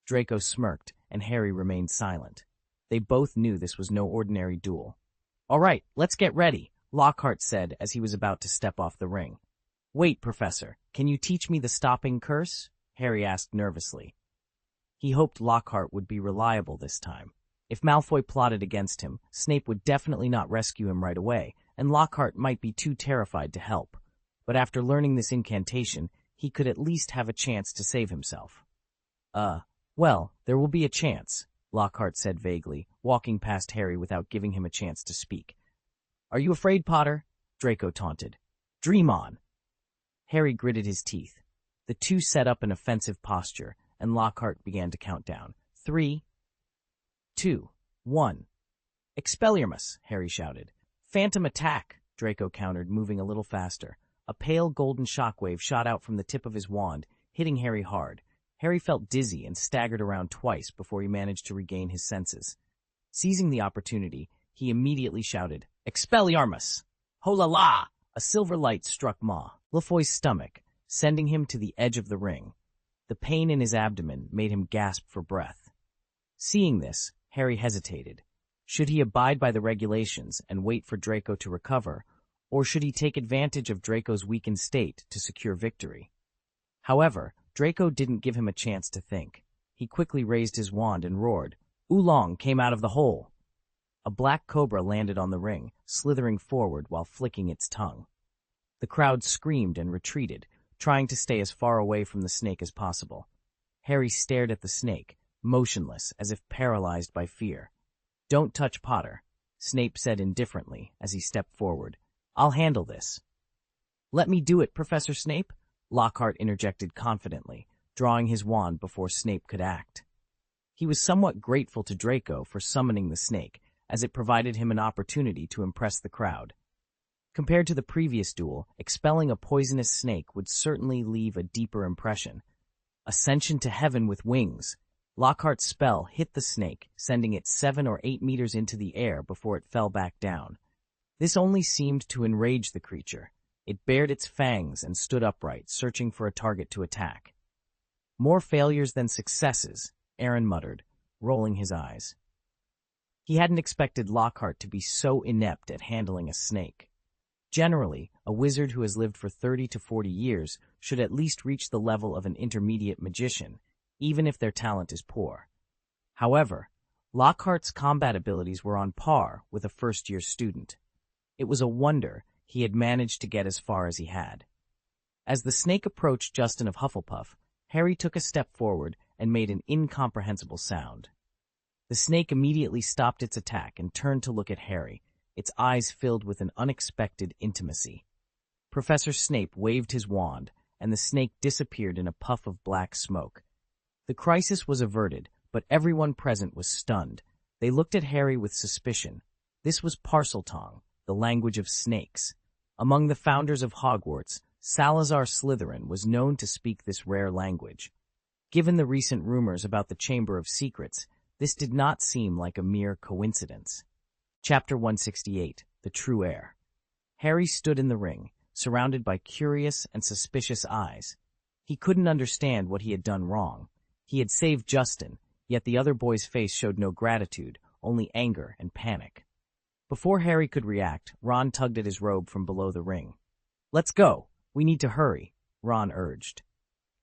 Draco smirked, and Harry remained silent. They both knew this was no ordinary duel. "All right, let's get ready," Lockhart said as he was about to step off the ring. "Wait, Professor, can you teach me the stopping curse?" Harry asked nervously. He hoped Lockhart would be reliable this time. If Malfoy plotted against him, Snape would definitely not rescue him right away, and Lockhart might be too terrified to help. But after learning this incantation, he could at least have a chance to save himself. Well, there will be a chance," Lockhart said vaguely, walking past Harry without giving him a chance to speak. Are you afraid, Potter? Draco taunted. Dream on. Harry gritted his teeth. The two set up an offensive posture, and Lockhart began to count down. 3, 2, 1. Expelliarmus, Harry shouted. Phantom attack, Draco countered, moving a little faster. A pale golden shockwave shot out from the tip of his wand, hitting Harry hard. Harry felt dizzy and staggered around twice before he managed to regain his senses. Seizing the opportunity, he immediately shouted, Expelliarmus! Ho-la-la! A silver light struck Malfoy's stomach, sending him to the edge of the ring. The pain in his abdomen made him gasp for breath. Seeing this, Harry hesitated. Should he abide by the regulations and wait for Draco to recover, or should he take advantage of Draco's weakened state to secure victory? However, Draco didn't give him a chance to think. He quickly raised his wand and roared. Oolong came out of the hole. A black cobra landed on the ring, slithering forward while flicking its tongue. The crowd screamed and retreated, trying to stay as far away from the snake as possible. Harry stared at the snake, motionless as if paralyzed by fear. Don't touch Potter, Snape said indifferently as he stepped forward. I'll handle this. Let me do it, Professor Snape, Lockhart interjected confidently, drawing his wand before Snape could act. He was somewhat grateful to Draco for summoning the snake, as it provided him an opportunity to impress the crowd. Compared to the previous duel, expelling a poisonous snake would certainly leave a deeper impression. Ascension to heaven with wings. Lockhart's spell hit the snake, sending it 7 or 8 meters into the air before it fell back down. This only seemed to enrage the creature. It bared its fangs and stood upright, searching for a target to attack. More failures than successes, Aaron muttered, rolling his eyes. He hadn't expected Lockhart to be so inept at handling a snake. Generally, a wizard who has lived for 30 to 40 years should at least reach the level of an intermediate magician, even if their talent is poor. However, Lockhart's combat abilities were on par with a first-year student. It was a wonder he had managed to get as far as he had. As the snake approached Justin of Hufflepuff, Harry took a step forward and made an incomprehensible sound. The snake immediately stopped its attack and turned to look at Harry, its eyes filled with an unexpected intimacy. Professor Snape waved his wand, and the snake disappeared in a puff of black smoke. The crisis was averted, but everyone present was stunned. They looked at Harry with suspicion. This was Parseltongue, the language of snakes. Among the founders of Hogwarts, Salazar Slytherin was known to speak this rare language. Given the recent rumors about the Chamber of Secrets, this did not seem like a mere coincidence. Chapter 168, The True Heir. Harry stood in the ring, surrounded by curious and suspicious eyes. He couldn't understand what he had done wrong. He had saved Justin, yet the other boy's face showed no gratitude, only anger and panic. Before Harry could react, Ron tugged at his robe from below the ring. Let's go. We need to hurry, Ron urged.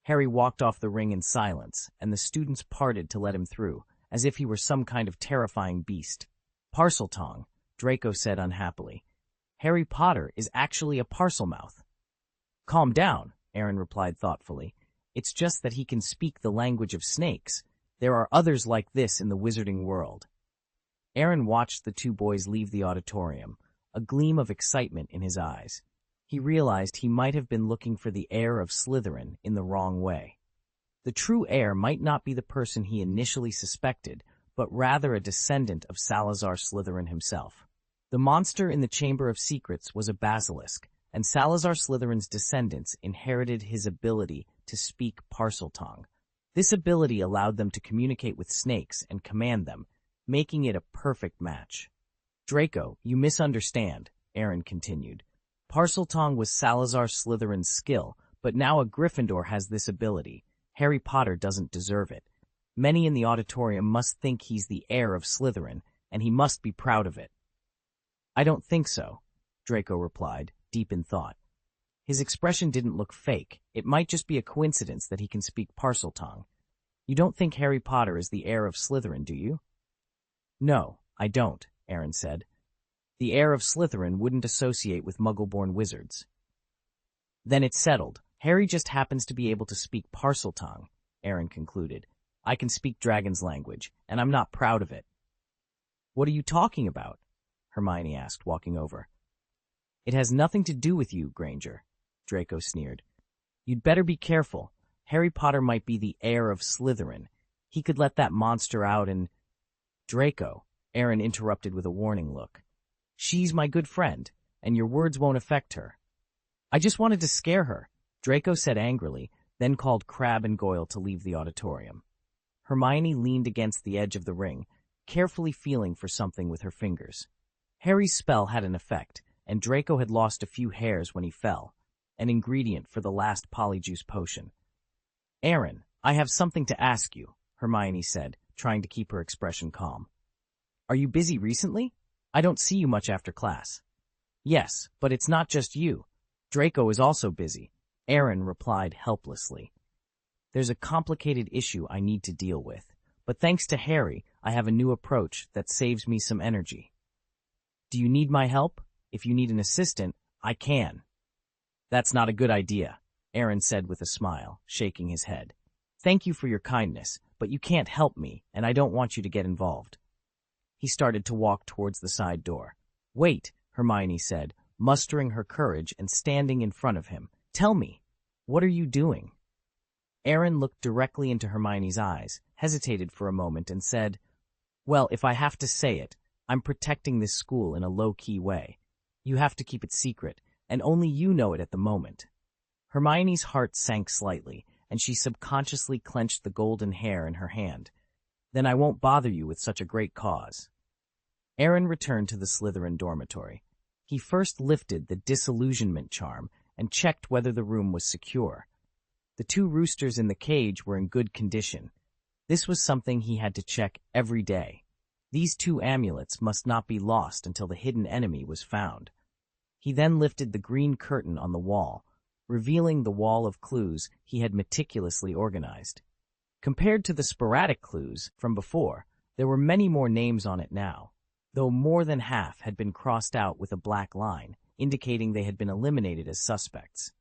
Harry walked off the ring in silence, and the students parted to let him through, as if he were some kind of terrifying beast. Parseltongue, Draco said unhappily. Harry Potter is actually a Parselmouth. Calm down, Aaron replied thoughtfully. It's just that he can speak the language of snakes. There are others like this in the wizarding world. Aaron watched the two boys leave the auditorium, a gleam of excitement in his eyes. He realized he might have been looking for the heir of Slytherin in the wrong way. The true heir might not be the person he initially suspected, but rather a descendant of Salazar Slytherin himself. The monster in the Chamber of Secrets was a basilisk, and Salazar Slytherin's descendants inherited his ability to speak Parseltongue. This ability allowed them to communicate with snakes and command them, making it a perfect match. Draco, you misunderstand, Aaron continued. Parseltongue was Salazar Slytherin's skill, but now a Gryffindor has this ability. Harry Potter doesn't deserve it. Many in the auditorium must think he's the heir of Slytherin, and he must be proud of it. I don't think so, Draco replied, deep in thought. His expression didn't look fake. It might just be a coincidence that he can speak Parseltongue. You don't think Harry Potter is the heir of Slytherin, do you? No, I don't, Aaron said. The heir of Slytherin wouldn't associate with Muggle-born wizards. Then it's settled. Harry just happens to be able to speak Parseltongue, Aaron concluded. I can speak dragon's language, and I'm not proud of it. What are you talking about? Hermione asked, walking over. It has nothing to do with you, Granger, Draco sneered. You'd better be careful. Harry Potter might be the heir of Slytherin. He could let that monster out and— Draco, Aaron interrupted with a warning look. She's my good friend, and your words won't affect her. I just wanted to scare her, Draco said angrily, then called Crabbe and Goyle to leave the auditorium. Hermione leaned against the edge of the ring, carefully feeling for something with her fingers. Harry's spell had an effect, and Draco had lost a few hairs when he fell, an ingredient for the last polyjuice potion. Aaron, I have something to ask you, Hermione said, trying to keep her expression calm. Are you busy recently? I don't see you much after class. Yes, but it's not just you. Draco is also busy, Aaron replied helplessly. There's a complicated issue I need to deal with, but thanks to Harry, I have a new approach that saves me some energy. Do you need my help? If you need an assistant, I can. That's not a good idea, Aaron said with a smile, shaking his head. Thank you for your kindness, but you can't help me, and I don't want you to get involved. He started to walk towards the side door. Wait, Hermione said, mustering her courage and standing in front of him. Tell me, what are you doing? Aaron looked directly into Hermione's eyes, hesitated for a moment, and said, Well, if I have to say it, I'm protecting this school in a low-key way. You have to keep it secret, and only you know it at the moment. Hermione's heart sank slightly, and she subconsciously clenched the golden hair in her hand. Then I won't bother you with such a great cause. Aaron returned to the Slytherin dormitory. He first lifted the disillusionment charm and checked whether the room was secure. The 2 roosters in the cage were in good condition. This was something he had to check every day. These 2 amulets must not be lost until the hidden enemy was found. He then lifted the green curtain on the wall, revealing the wall of clues he had meticulously organized. Compared to the sporadic clues from before, there were many more names on it now, though more than half had been crossed out with a black line, indicating they had been eliminated as suspects.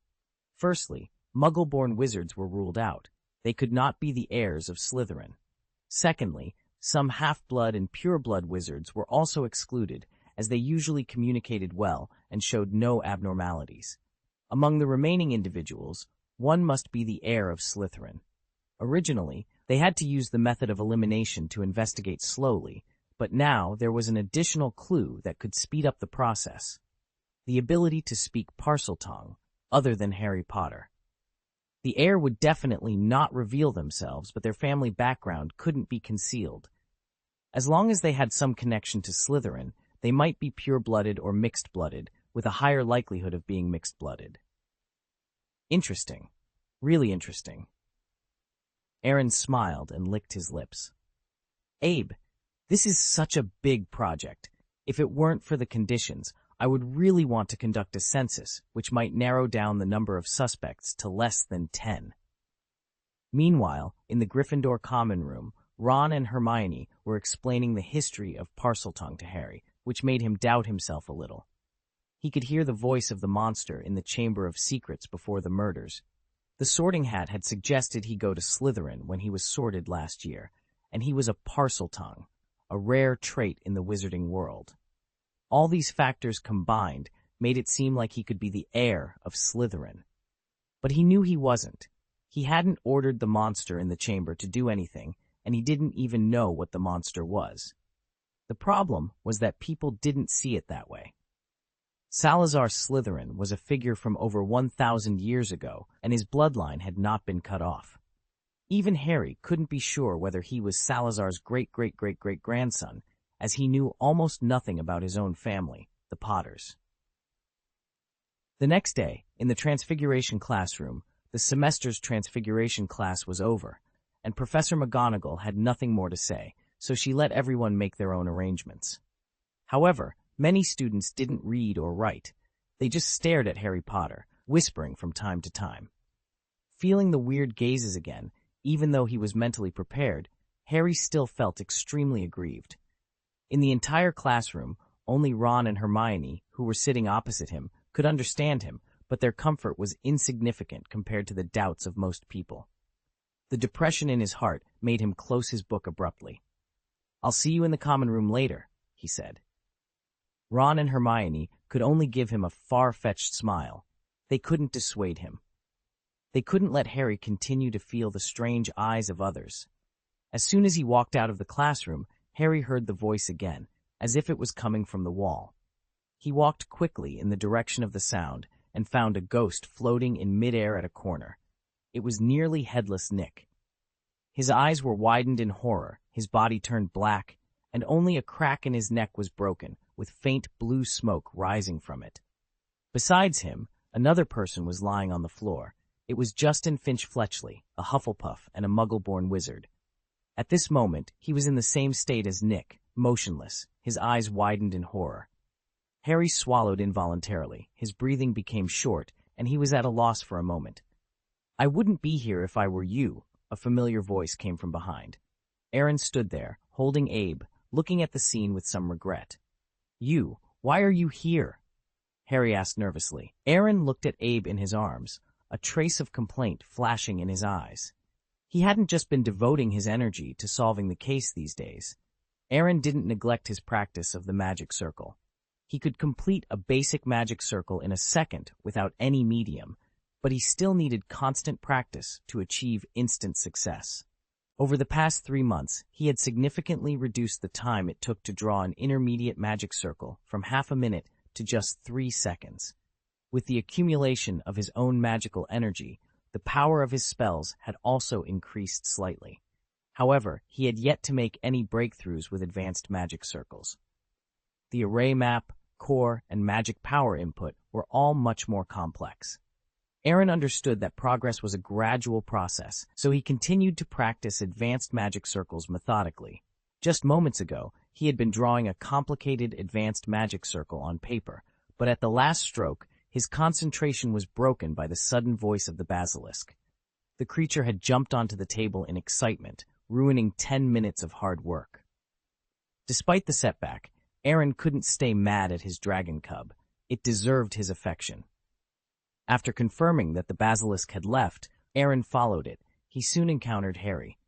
Firstly, Muggle-born wizards were ruled out. They could not be the heirs of Slytherin. Secondly, some half-blood and pure-blood wizards were also excluded, as they usually communicated well and showed no abnormalities. Among the remaining individuals, one must be the heir of Slytherin. Originally, they had to use the method of elimination to investigate slowly, but now there was an additional clue that could speed up the process: the ability to speak Parseltongue, other than Harry Potter. The heir would definitely not reveal themselves, but their family background couldn't be concealed. As long as they had some connection to Slytherin, they might be pure-blooded or mixed-blooded, with a higher likelihood of being mixed-blooded. Interesting. Really interesting. Aaron smiled and licked his lips. Abe, this is such a big project. If it weren't for the conditions, I would really want to conduct a census, which might narrow down the number of suspects to less than 10. Meanwhile, in the Gryffindor common room, Ron and Hermione were explaining the history of Parseltongue to Harry, which made him doubt himself a little. He could hear the voice of the monster in the Chamber of Secrets before the murders. The Sorting Hat had suggested he go to Slytherin when he was sorted last year, and he was a Parseltongue, a rare trait in the wizarding world. All these factors combined made it seem like he could be the heir of Slytherin. But he knew he wasn't. He hadn't ordered the monster in the chamber to do anything, and he didn't even know what the monster was. The problem was that people didn't see it that way. Salazar Slytherin was a figure from over 1,000 years ago, and his bloodline had not been cut off. Even Harry couldn't be sure whether he was Salazar's great-great-great-great-grandson, as he knew almost nothing about his own family, the Potters. The next day, in the Transfiguration classroom, the semester's Transfiguration class was over, and Professor McGonagall had nothing more to say, so she let everyone make their own arrangements. However, many students didn't read or write. They just stared at Harry Potter, whispering from time to time. Feeling the weird gazes again, even though he was mentally prepared, Harry still felt extremely aggrieved. In the entire classroom, only Ron and Hermione, who were sitting opposite him, could understand him, but their comfort was insignificant compared to the doubts of most people. The depression in his heart made him close his book abruptly. "I'll see you in the common room later," he said. Ron and Hermione could only give him a far-fetched smile. They couldn't dissuade him. They couldn't let Harry continue to feel the strange eyes of others. As soon as he walked out of the classroom, Harry heard the voice again, as if it was coming from the wall. He walked quickly in the direction of the sound and found a ghost floating in midair at a corner. It was nearly headless Nick. His eyes were widened in horror, his body turned black, and only a crack in his neck was broken, with faint blue smoke rising from it. Besides him, another person was lying on the floor. It was Justin Finch-Fletchley, a Hufflepuff and a Muggle-born wizard. At this moment, he was in the same state as Nick, motionless, his eyes widened in horror. Harry swallowed involuntarily, his breathing became short, and he was at a loss for a moment. "I wouldn't be here if I were you," a familiar voice came from behind. Aaron stood there, holding Abe, looking at the scene with some regret. "You, why are you here?" Harry asked nervously. Aaron looked at Abe in his arms, a trace of complaint flashing in his eyes. He hadn't just been devoting his energy to solving the case these days. Aaron didn't neglect his practice of the magic circle. He could complete a basic magic circle in a second without any medium, but he still needed constant practice to achieve instant success. Over the past 3 months, he had significantly reduced the time it took to draw an intermediate magic circle from half a minute to just 3 seconds. With the accumulation of his own magical energy, the power of his spells had also increased slightly. However, he had yet to make any breakthroughs with advanced magic circles. The array map, core, and magic power input were all much more complex. Aaron understood that progress was a gradual process, so he continued to practice advanced magic circles methodically. Just moments ago, he had been drawing a complicated advanced magic circle on paper, but at the last stroke, his concentration was broken by the sudden voice of the basilisk. The creature had jumped onto the table in excitement, ruining 10 minutes of hard work. Despite the setback, Aaron couldn't stay mad at his dragon cub. It deserved his affection. After confirming that the basilisk had left, Aaron followed it. He soon encountered Harry.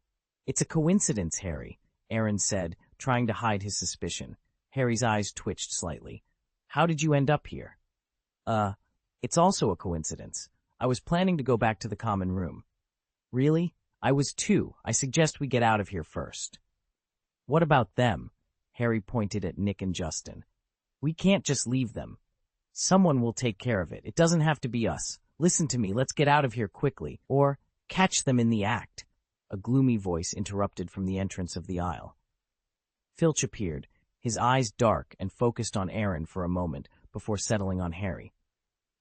"It's a coincidence, Harry," Aaron said, trying to hide his suspicion. Harry's eyes twitched slightly. "How did you end up here?" It's also a coincidence. I was planning to go back to the common room." "Really? I was too. I suggest we get out of here first." "What about them?" Harry pointed at Nick and Justin. "We can't just leave them. Someone will take care of it. It doesn't have to be us. Listen to me, let's get out of here quickly, or catch them in the act." A gloomy voice interrupted from the entrance of the aisle. Filch appeared, his eyes dark and focused on Aaron for a moment before settling on Harry.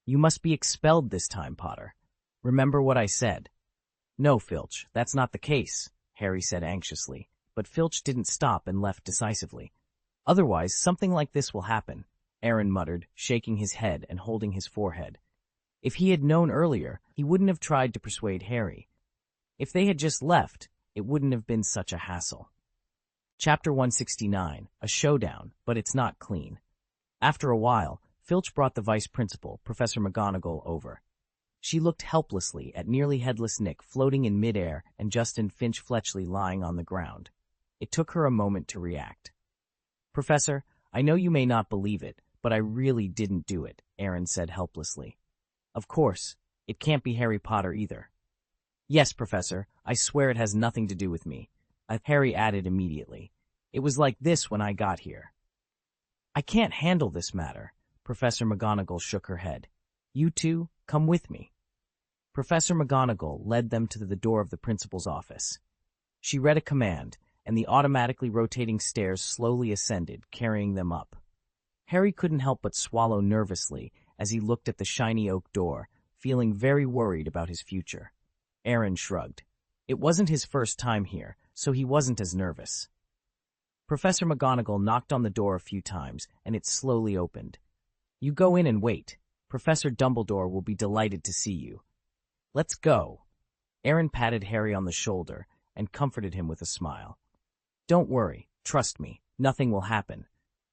"You must be expelled this time, Potter. Remember what I said." "No, Filch, that's not the case," Harry said anxiously, but Filch didn't stop and left decisively. "Otherwise, something like this will happen," Aaron muttered, shaking his head and holding his forehead. If he had known earlier, he wouldn't have tried to persuade Harry. If they had just left, it wouldn't have been such a hassle. Chapter 169, A Showdown, but it's not clean. After a while, Filch brought the vice principal, Professor McGonagall, over. She looked helplessly at nearly headless Nick floating in midair and Justin Finch-Fletchley lying on the ground. It took her a moment to react. "Professor, I know you may not believe it, but I really didn't do it," Aaron said helplessly. "Of course, it can't be Harry Potter either." "Yes, Professor, I swear it has nothing to do with me," Harry added immediately. "It was like this when I got here." "I can't handle this matter." Professor McGonagall shook her head. "You two, come with me." Professor McGonagall led them to the door of the principal's office. She read a command, and the automatically rotating stairs slowly ascended, carrying them up. Harry couldn't help but swallow nervously as he looked at the shiny oak door, feeling very worried about his future. Aaron shrugged. It wasn't his first time here, so he wasn't as nervous. Professor McGonagall knocked on the door a few times, and it slowly opened. "You go in and wait. Professor Dumbledore will be delighted to see you." "Let's go." Aaron patted Harry on the shoulder and comforted him with a smile. "Don't worry. Trust me. Nothing will happen.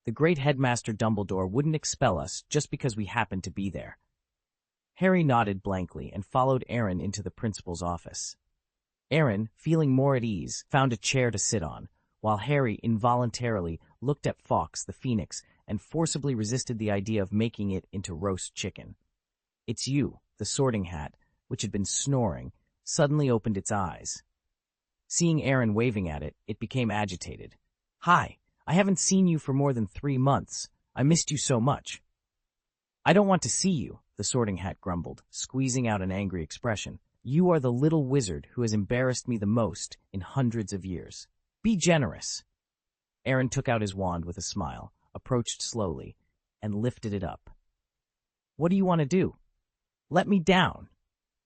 The great headmaster Dumbledore wouldn't expel us just because we happened to be there." Harry nodded blankly and followed Aaron into the principal's office. Aaron, feeling more at ease, found a chair to sit on, while Harry involuntarily looked at Fawkes the Phoenix and forcibly resisted the idea of making it into roast chicken. "It's you," the Sorting Hat, which had been snoring, suddenly opened its eyes. Seeing Aaron waving at it, it became agitated. "Hi, I haven't seen you for more than 3 months. I missed you so much." "I don't want to see you," the Sorting Hat grumbled, squeezing out an angry expression. "You are the little wizard who has embarrassed me the most in hundreds of years. Be generous." Aaron took out his wand with a smile, approached slowly, and lifted it up. "What do you want to do?" "Let me down!"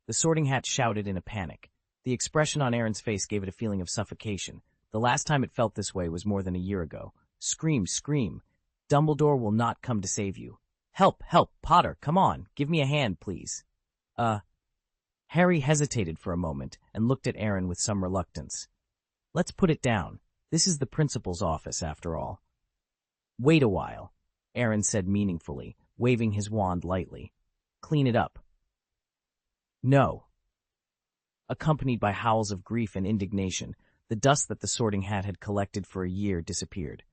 The Sorting Hat shouted in a panic. The expression on Aaron's face gave it a feeling of suffocation. The last time it felt this way was more than a year ago. "Scream, scream! Dumbledore will not come to save you. Help, help, Potter, come on, give me a hand, please." Harry hesitated for a moment and looked at Aaron with some reluctance. "Let's put it down. This is the principal's office, after all." "Wait a while," Aaron said meaningfully, waving his wand lightly. "Clean it up." "No." Accompanied by howls of grief and indignation, the dust that the Sorting Hat had collected for a year disappeared.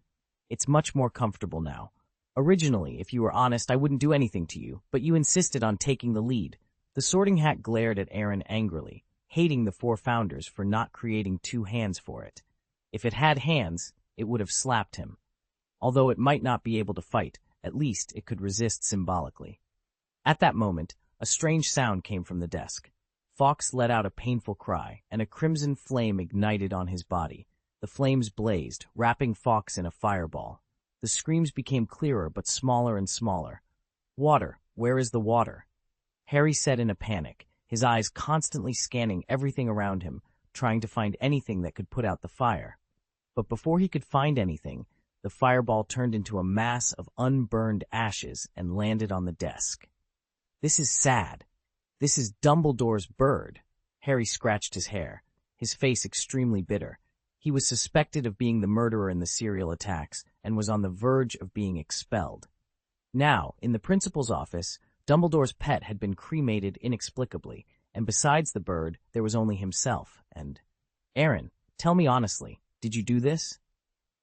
"It's much more comfortable now. Originally, if you were honest, I wouldn't do anything to you, but you insisted on taking the lead." The Sorting Hat glared at Aaron angrily, hating the 4 founders for not creating 2 hands for it. If it had hands, it would have slapped him. Although it might not be able to fight, at least it could resist symbolically. At that moment, a strange sound came from the desk. Fawkes let out a painful cry, and a crimson flame ignited on his body. The flames blazed, wrapping Fawkes in a fireball. The screams became clearer but smaller and smaller. "Water, where is the water?" Harry said in a panic, his eyes constantly scanning everything around him, trying to find anything that could put out the fire. But before he could find anything, the fireball turned into a mass of unburned ashes and landed on the desk. "This is sad. This is Dumbledore's bird." Harry scratched his hair, his face extremely bitter. He was suspected of being the murderer in the serial attacks and was on the verge of being expelled. Now, in the principal's office, Dumbledore's pet had been cremated inexplicably, and besides the bird, there was only himself and... "Aaron, tell me honestly, did you do this?"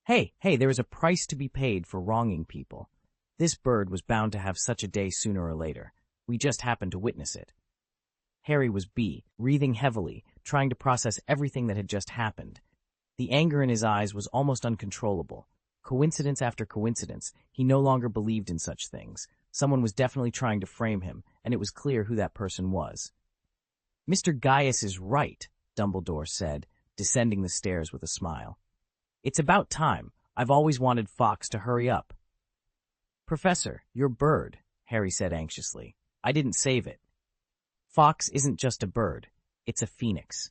Hey, there is a price to be paid for wronging people. This bird was bound to have such a day sooner or later. We just happened to witness it." Harry was breathing heavily, trying to process everything that had just happened. The anger in his eyes was almost uncontrollable. Coincidence after coincidence, he no longer believed in such things. Someone was definitely trying to frame him, and it was clear who that person was. "Mr. Gaius is right," Dumbledore said, descending the stairs with a smile. "It's about time. I've always wanted Fawkes to hurry up." "Professor, your bird," Harry said anxiously. "I didn't save it." "Fawkes isn't just a bird. It's a phoenix.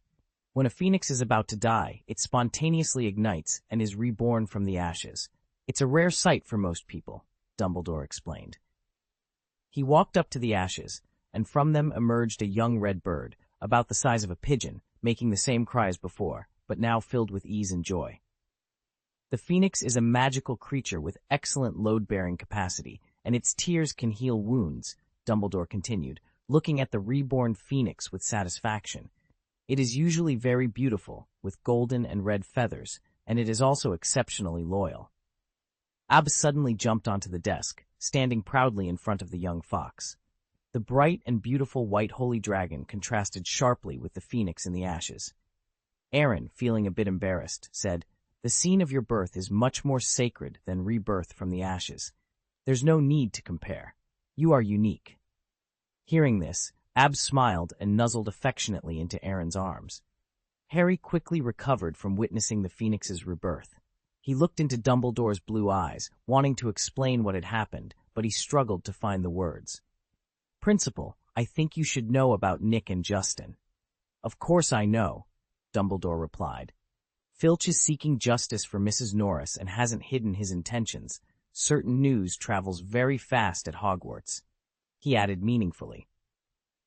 When a phoenix is about to die, it spontaneously ignites and is reborn from the ashes. It's a rare sight for most people," Dumbledore explained. He walked up to the ashes, and from them emerged a young red bird, about the size of a pigeon, making the same cry as before, but now filled with ease and joy. "The phoenix is a magical creature with excellent load-bearing capacity, and its tears can heal wounds," Dumbledore continued, looking at the reborn phoenix with satisfaction. "It is usually very beautiful, with golden and red feathers, and it is also exceptionally loyal." Ab suddenly jumped onto the desk, standing proudly in front of the young Fawkes. The bright and beautiful white holy dragon contrasted sharply with the phoenix in the ashes. Aaron, feeling a bit embarrassed, said, "The scene of your birth is much more sacred than rebirth from the ashes. There's no need to compare. You are unique." Hearing this, Ab smiled and nuzzled affectionately into Aaron's arms. Harry quickly recovered from witnessing the phoenix's rebirth. He looked into Dumbledore's blue eyes, wanting to explain what had happened, but he struggled to find the words. "Principal, I think you should know about Nick and Justin." "Of course I know," Dumbledore replied. "Filch is seeking justice for Mrs. Norris and hasn't hidden his intentions. Certain news travels very fast at Hogwarts." He added meaningfully,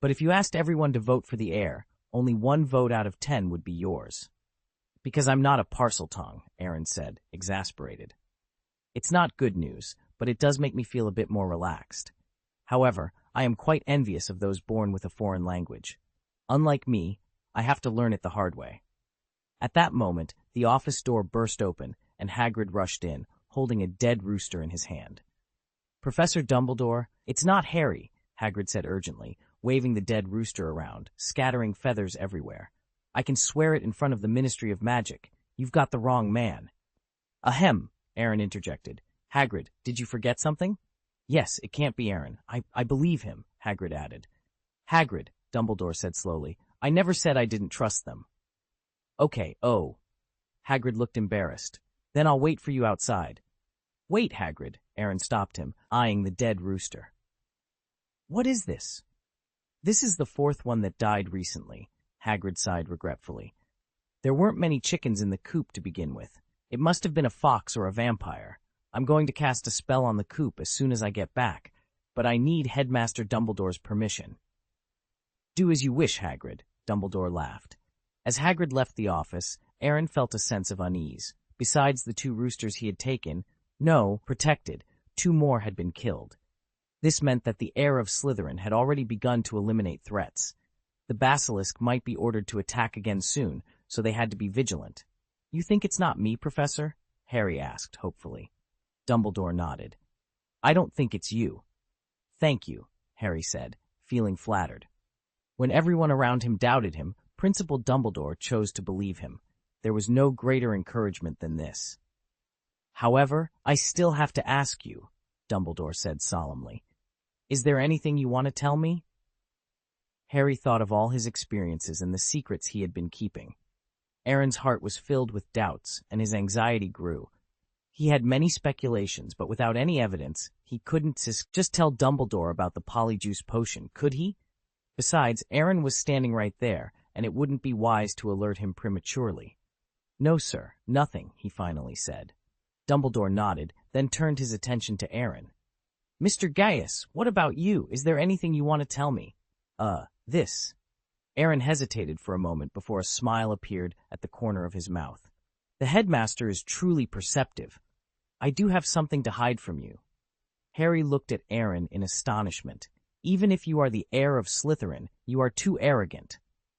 "But if you asked everyone to vote for the heir, only 1 vote out of 10 would be yours." "Because I'm not a Parseltongue," Aaron said, exasperated. "It's not good news, but it does make me feel a bit more relaxed. However, I am quite envious of those born with a foreign language. Unlike me, I have to learn it the hard way." At that moment, the office door burst open, and Hagrid rushed in, holding a dead rooster in his hand. Professor Dumbledore, it's not Harry, Hagrid said urgently, waving the dead rooster around, scattering feathers everywhere. I can swear it in front of the Ministry of Magic. You've got the wrong man. Ahem, Aaron interjected. Hagrid, did you forget something? Yes, it can't be Aaron. I believe him, Hagrid added. Hagrid, Dumbledore said slowly, I never said I didn't trust them. Okay, oh. Hagrid looked embarrassed. Then I'll wait for you outside. Wait, Hagrid, Aaron stopped him, eyeing the dead rooster. What is this? This is the fourth one that died recently, Hagrid sighed regretfully. There weren't many chickens in the coop to begin with. It must have been a fox or a vampire. I'm going to cast a spell on the coop as soon as I get back, but I need Headmaster Dumbledore's permission. Do as you wish, Hagrid, Dumbledore laughed. As Hagrid left the office, Aaron felt a sense of unease. Besides the 2 roosters he had taken, protected, 2 more had been killed. This meant that the heir of Slytherin had already begun to eliminate threats. The basilisk might be ordered to attack again soon, so they had to be vigilant. You think it's not me, Professor? Harry asked, hopefully. Dumbledore nodded. I don't think it's you. Thank you, Harry said, feeling flattered. When everyone around him doubted him, Principal Dumbledore chose to believe him. There was no greater encouragement than this. However, I still have to ask you, Dumbledore said solemnly. Is there anything you want to tell me? Harry thought of all his experiences and the secrets he had been keeping. Aaron's heart was filled with doubts, and his anxiety grew. He had many speculations, but without any evidence, he couldn't just tell Dumbledore about the polyjuice potion, could he? Besides, Aaron was standing right there, and it wouldn't be wise to alert him prematurely. No, sir, nothing, he finally said. Dumbledore nodded, then turned his attention to Aaron. Mr. Gaius, what about you? Is there anything you want to tell me? This. Aaron hesitated for a moment before a smile appeared at the corner of his mouth. The headmaster is truly perceptive. I do have something to hide from you. Harry looked at Aaron in astonishment. Even if you are the heir of Slytherin, you are too arrogant.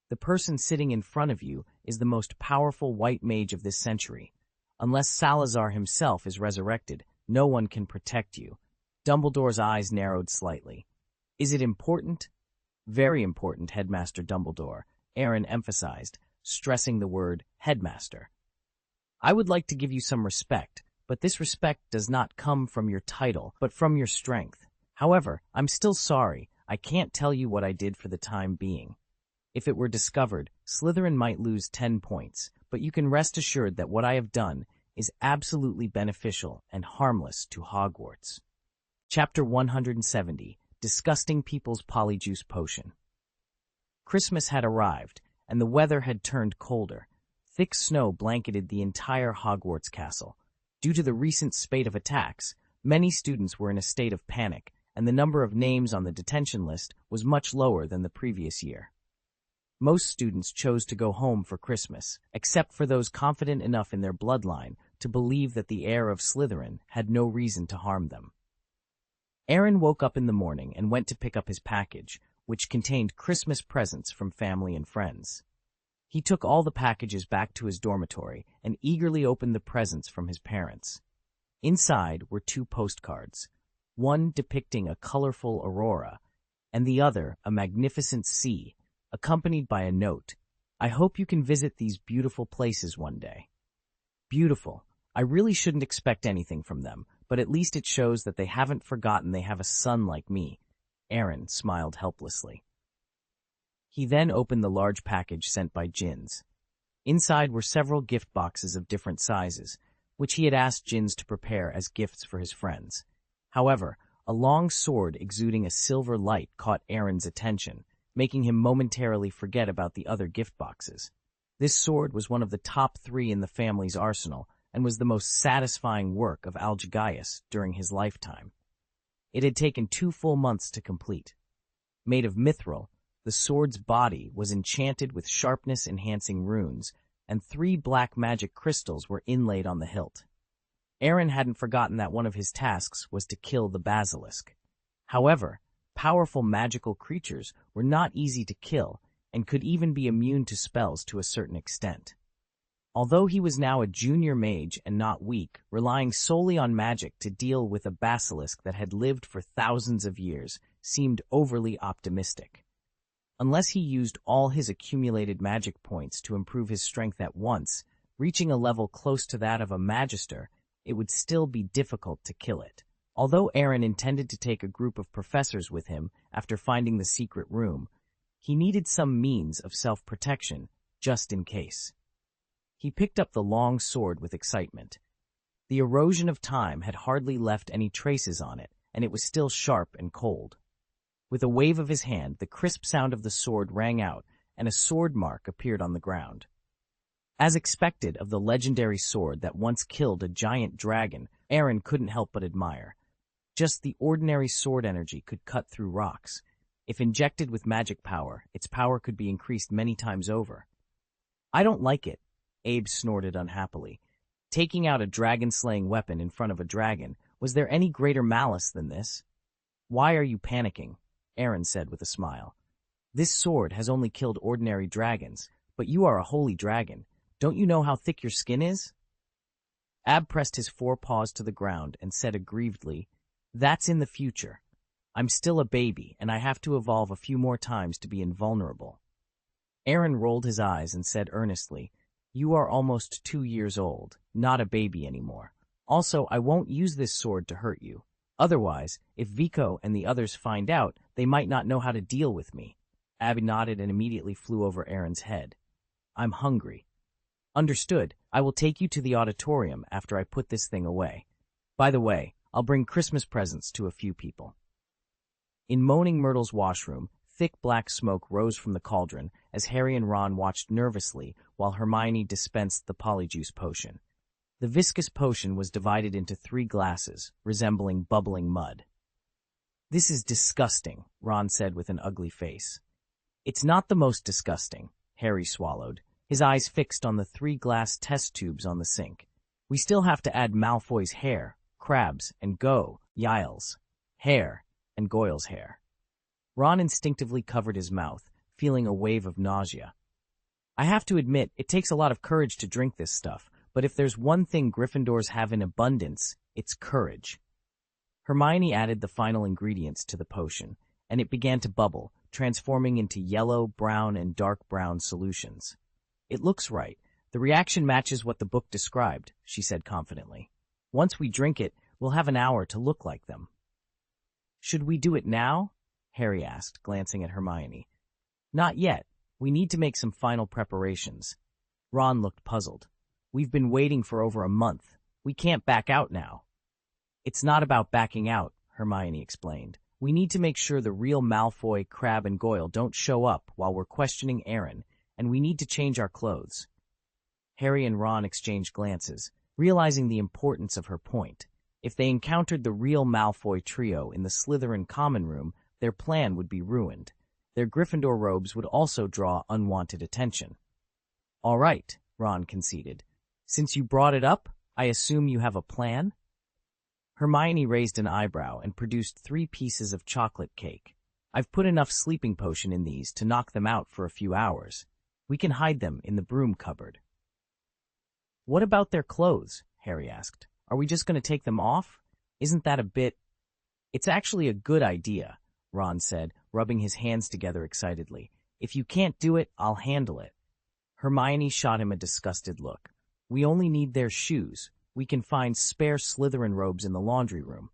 The person sitting in front of you is the most powerful white mage of this century. Unless Salazar himself is resurrected, no one can protect you. Dumbledore's eyes narrowed slightly. Is it important? Very important, Headmaster Dumbledore, Aaron emphasized, stressing the word headmaster. I would like to give you some respect, but this respect does not come from your title, but from your strength. However, I'm still sorry, I can't tell you what I did for the time being. If it were discovered, Slytherin might lose 10 points, but you can rest assured that what I have done is absolutely beneficial and harmless to Hogwarts. Chapter 170, Disgusting People's Polyjuice Potion. Christmas had arrived, and the weather had turned colder. Thick snow blanketed the entire Hogwarts castle. Due to the recent spate of attacks, many students were in a state of panic, and the number of names on the detention list was much lower than the previous year. Most students chose to go home for Christmas, except for those confident enough in their bloodline to believe that the heir of Slytherin had no reason to harm them. Aaron woke up in the morning and went to pick up his package, which contained Christmas presents from family and friends. He took all the packages back to his dormitory and eagerly opened the presents from his parents. Inside were 2 postcards, one depicting a colorful aurora, and the other a magnificent sea, accompanied by a note. I hope you can visit these beautiful places one day. Beautiful. I really shouldn't expect anything from them, but at least it shows that they haven't forgotten they have a son like me. Aaron smiled helplessly. He then opened the large package sent by Jins. Inside were several gift boxes of different sizes, which he had asked Jins to prepare as gifts for his friends. However, a long sword exuding a silver light caught Aaron's attention, making him momentarily forget about the other gift boxes. This sword was one of the top 3 in the family's arsenal and was the most satisfying work of Aaron Gaius during his lifetime. It had taken 2 full months to complete. Made of mithril, the sword's body was enchanted with sharpness-enhancing runes, and 3 black magic crystals were inlaid on the hilt. Aaron hadn't forgotten that one of his tasks was to kill the basilisk. However, powerful magical creatures were not easy to kill and could even be immune to spells to a certain extent. Although he was now a junior mage and not weak, relying solely on magic to deal with a basilisk that had lived for thousands of years seemed overly optimistic. Unless he used all his accumulated magic points to improve his strength at once, reaching a level close to that of a magister, it would still be difficult to kill it. Although Aaron intended to take a group of professors with him after finding the secret room, he needed some means of self-protection, just in case. He picked up the long sword with excitement. The erosion of time had hardly left any traces on it, and it was still sharp and cold. With a wave of his hand, the crisp sound of the sword rang out, and a sword mark appeared on the ground. As expected of the legendary sword that once killed a giant dragon, Aaron couldn't help but admire. Just the ordinary sword energy could cut through rocks. If injected with magic power, its power could be increased many times over. "I don't like it," Abe snorted unhappily. Taking out a dragon-slaying weapon in front of a dragon, was there any greater malice than this? "Why are you panicking?" Aaron said with a smile. "This sword has only killed ordinary dragons, but you are a holy dragon. Don't you know how thick your skin is?" Ab pressed his forepaws to the ground and said aggrievedly, "That's in the future. I'm still a baby, and I have to evolve a few more times to be invulnerable." Aaron rolled his eyes and said earnestly, "You are almost 2 years old, not a baby anymore. Also, I won't use this sword to hurt you. Otherwise, if Vico and the others find out, they might not know how to deal with me." Abby nodded and immediately flew over Aaron's head. "I'm hungry." "Understood. I will take you to the auditorium after I put this thing away. By the way, I'll bring Christmas presents to a few people." In Moaning Myrtle's washroom, thick black smoke rose from the cauldron as Harry and Ron watched nervously while Hermione dispensed the polyjuice potion. The viscous potion was divided into 3 glasses, resembling bubbling mud. "This is disgusting," Ron said with an ugly face. "It's not the most disgusting," Harry swallowed, his eyes fixed on the 3 glass test tubes on the sink. "We still have to add Malfoy's hair, Crabbe's, and Giles' hair, and Goyle's hair." Ron instinctively covered his mouth, feeling a wave of nausea. "I have to admit, it takes a lot of courage to drink this stuff, but if there's one thing Gryffindors have in abundance, it's courage." Hermione added the final ingredients to the potion, and it began to bubble, transforming into yellow, brown, and dark brown solutions. "It looks right. The reaction matches what the book described," she said confidently. "Once we drink it, we'll have an hour to look like them." "Should we do it now?" Harry asked, glancing at Hermione. "Not yet. We need to make some final preparations." Ron looked puzzled. "We've been waiting for over a month. We can't back out now." "It's not about backing out," Hermione explained. "We need to make sure the real Malfoy, Crabbe, and Goyle don't show up while we're questioning Aaron, and we need to change our clothes." Harry and Ron exchanged glances, realizing the importance of her point. If they encountered the real Malfoy trio in the Slytherin common room, their plan would be ruined. Their Gryffindor robes would also draw unwanted attention. "All right," Ron conceded. "Since you brought it up, I assume you have a plan?" Hermione raised an eyebrow and produced 3 pieces of chocolate cake. "I've put enough sleeping potion in these to knock them out for a few hours. We can hide them in the broom cupboard." "What about their clothes?" Harry asked. "Are we just going to take them off? Isn't that a bit—" "It's actually a good idea," Ron said, rubbing his hands together excitedly. "If you can't do it, I'll handle it." Hermione shot him a disgusted look. "We only need their shoes. We can find spare Slytherin robes in the laundry room."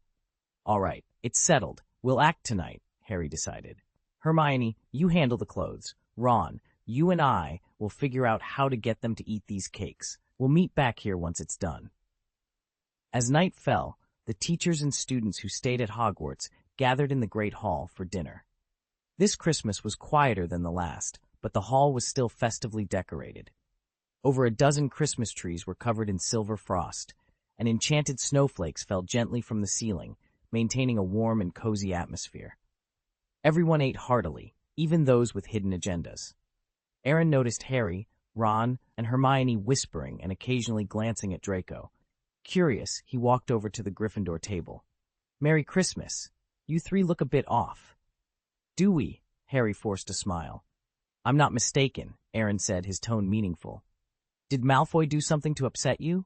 "All right, it's settled. We'll act tonight," Harry decided. "Hermione, you handle the clothes. Ron, you and I will figure out how to get them to eat these cakes. We'll meet back here once it's done." As night fell, the teachers and students who stayed at Hogwarts gathered in the Great Hall for dinner. This Christmas was quieter than the last, but the hall was still festively decorated. Over a dozen Christmas trees were covered in silver frost, and enchanted snowflakes fell gently from the ceiling, maintaining a warm and cozy atmosphere. Everyone ate heartily, even those with hidden agendas. Aaron noticed Harry, Ron, and Hermione whispering and occasionally glancing at Draco. Curious, he walked over to the Gryffindor table. "Merry Christmas. You 3 look a bit off." "Do we?" Harry forced a smile. "I'm not mistaken," Aaron said, his tone meaningful. Did Malfoy do something to upset you?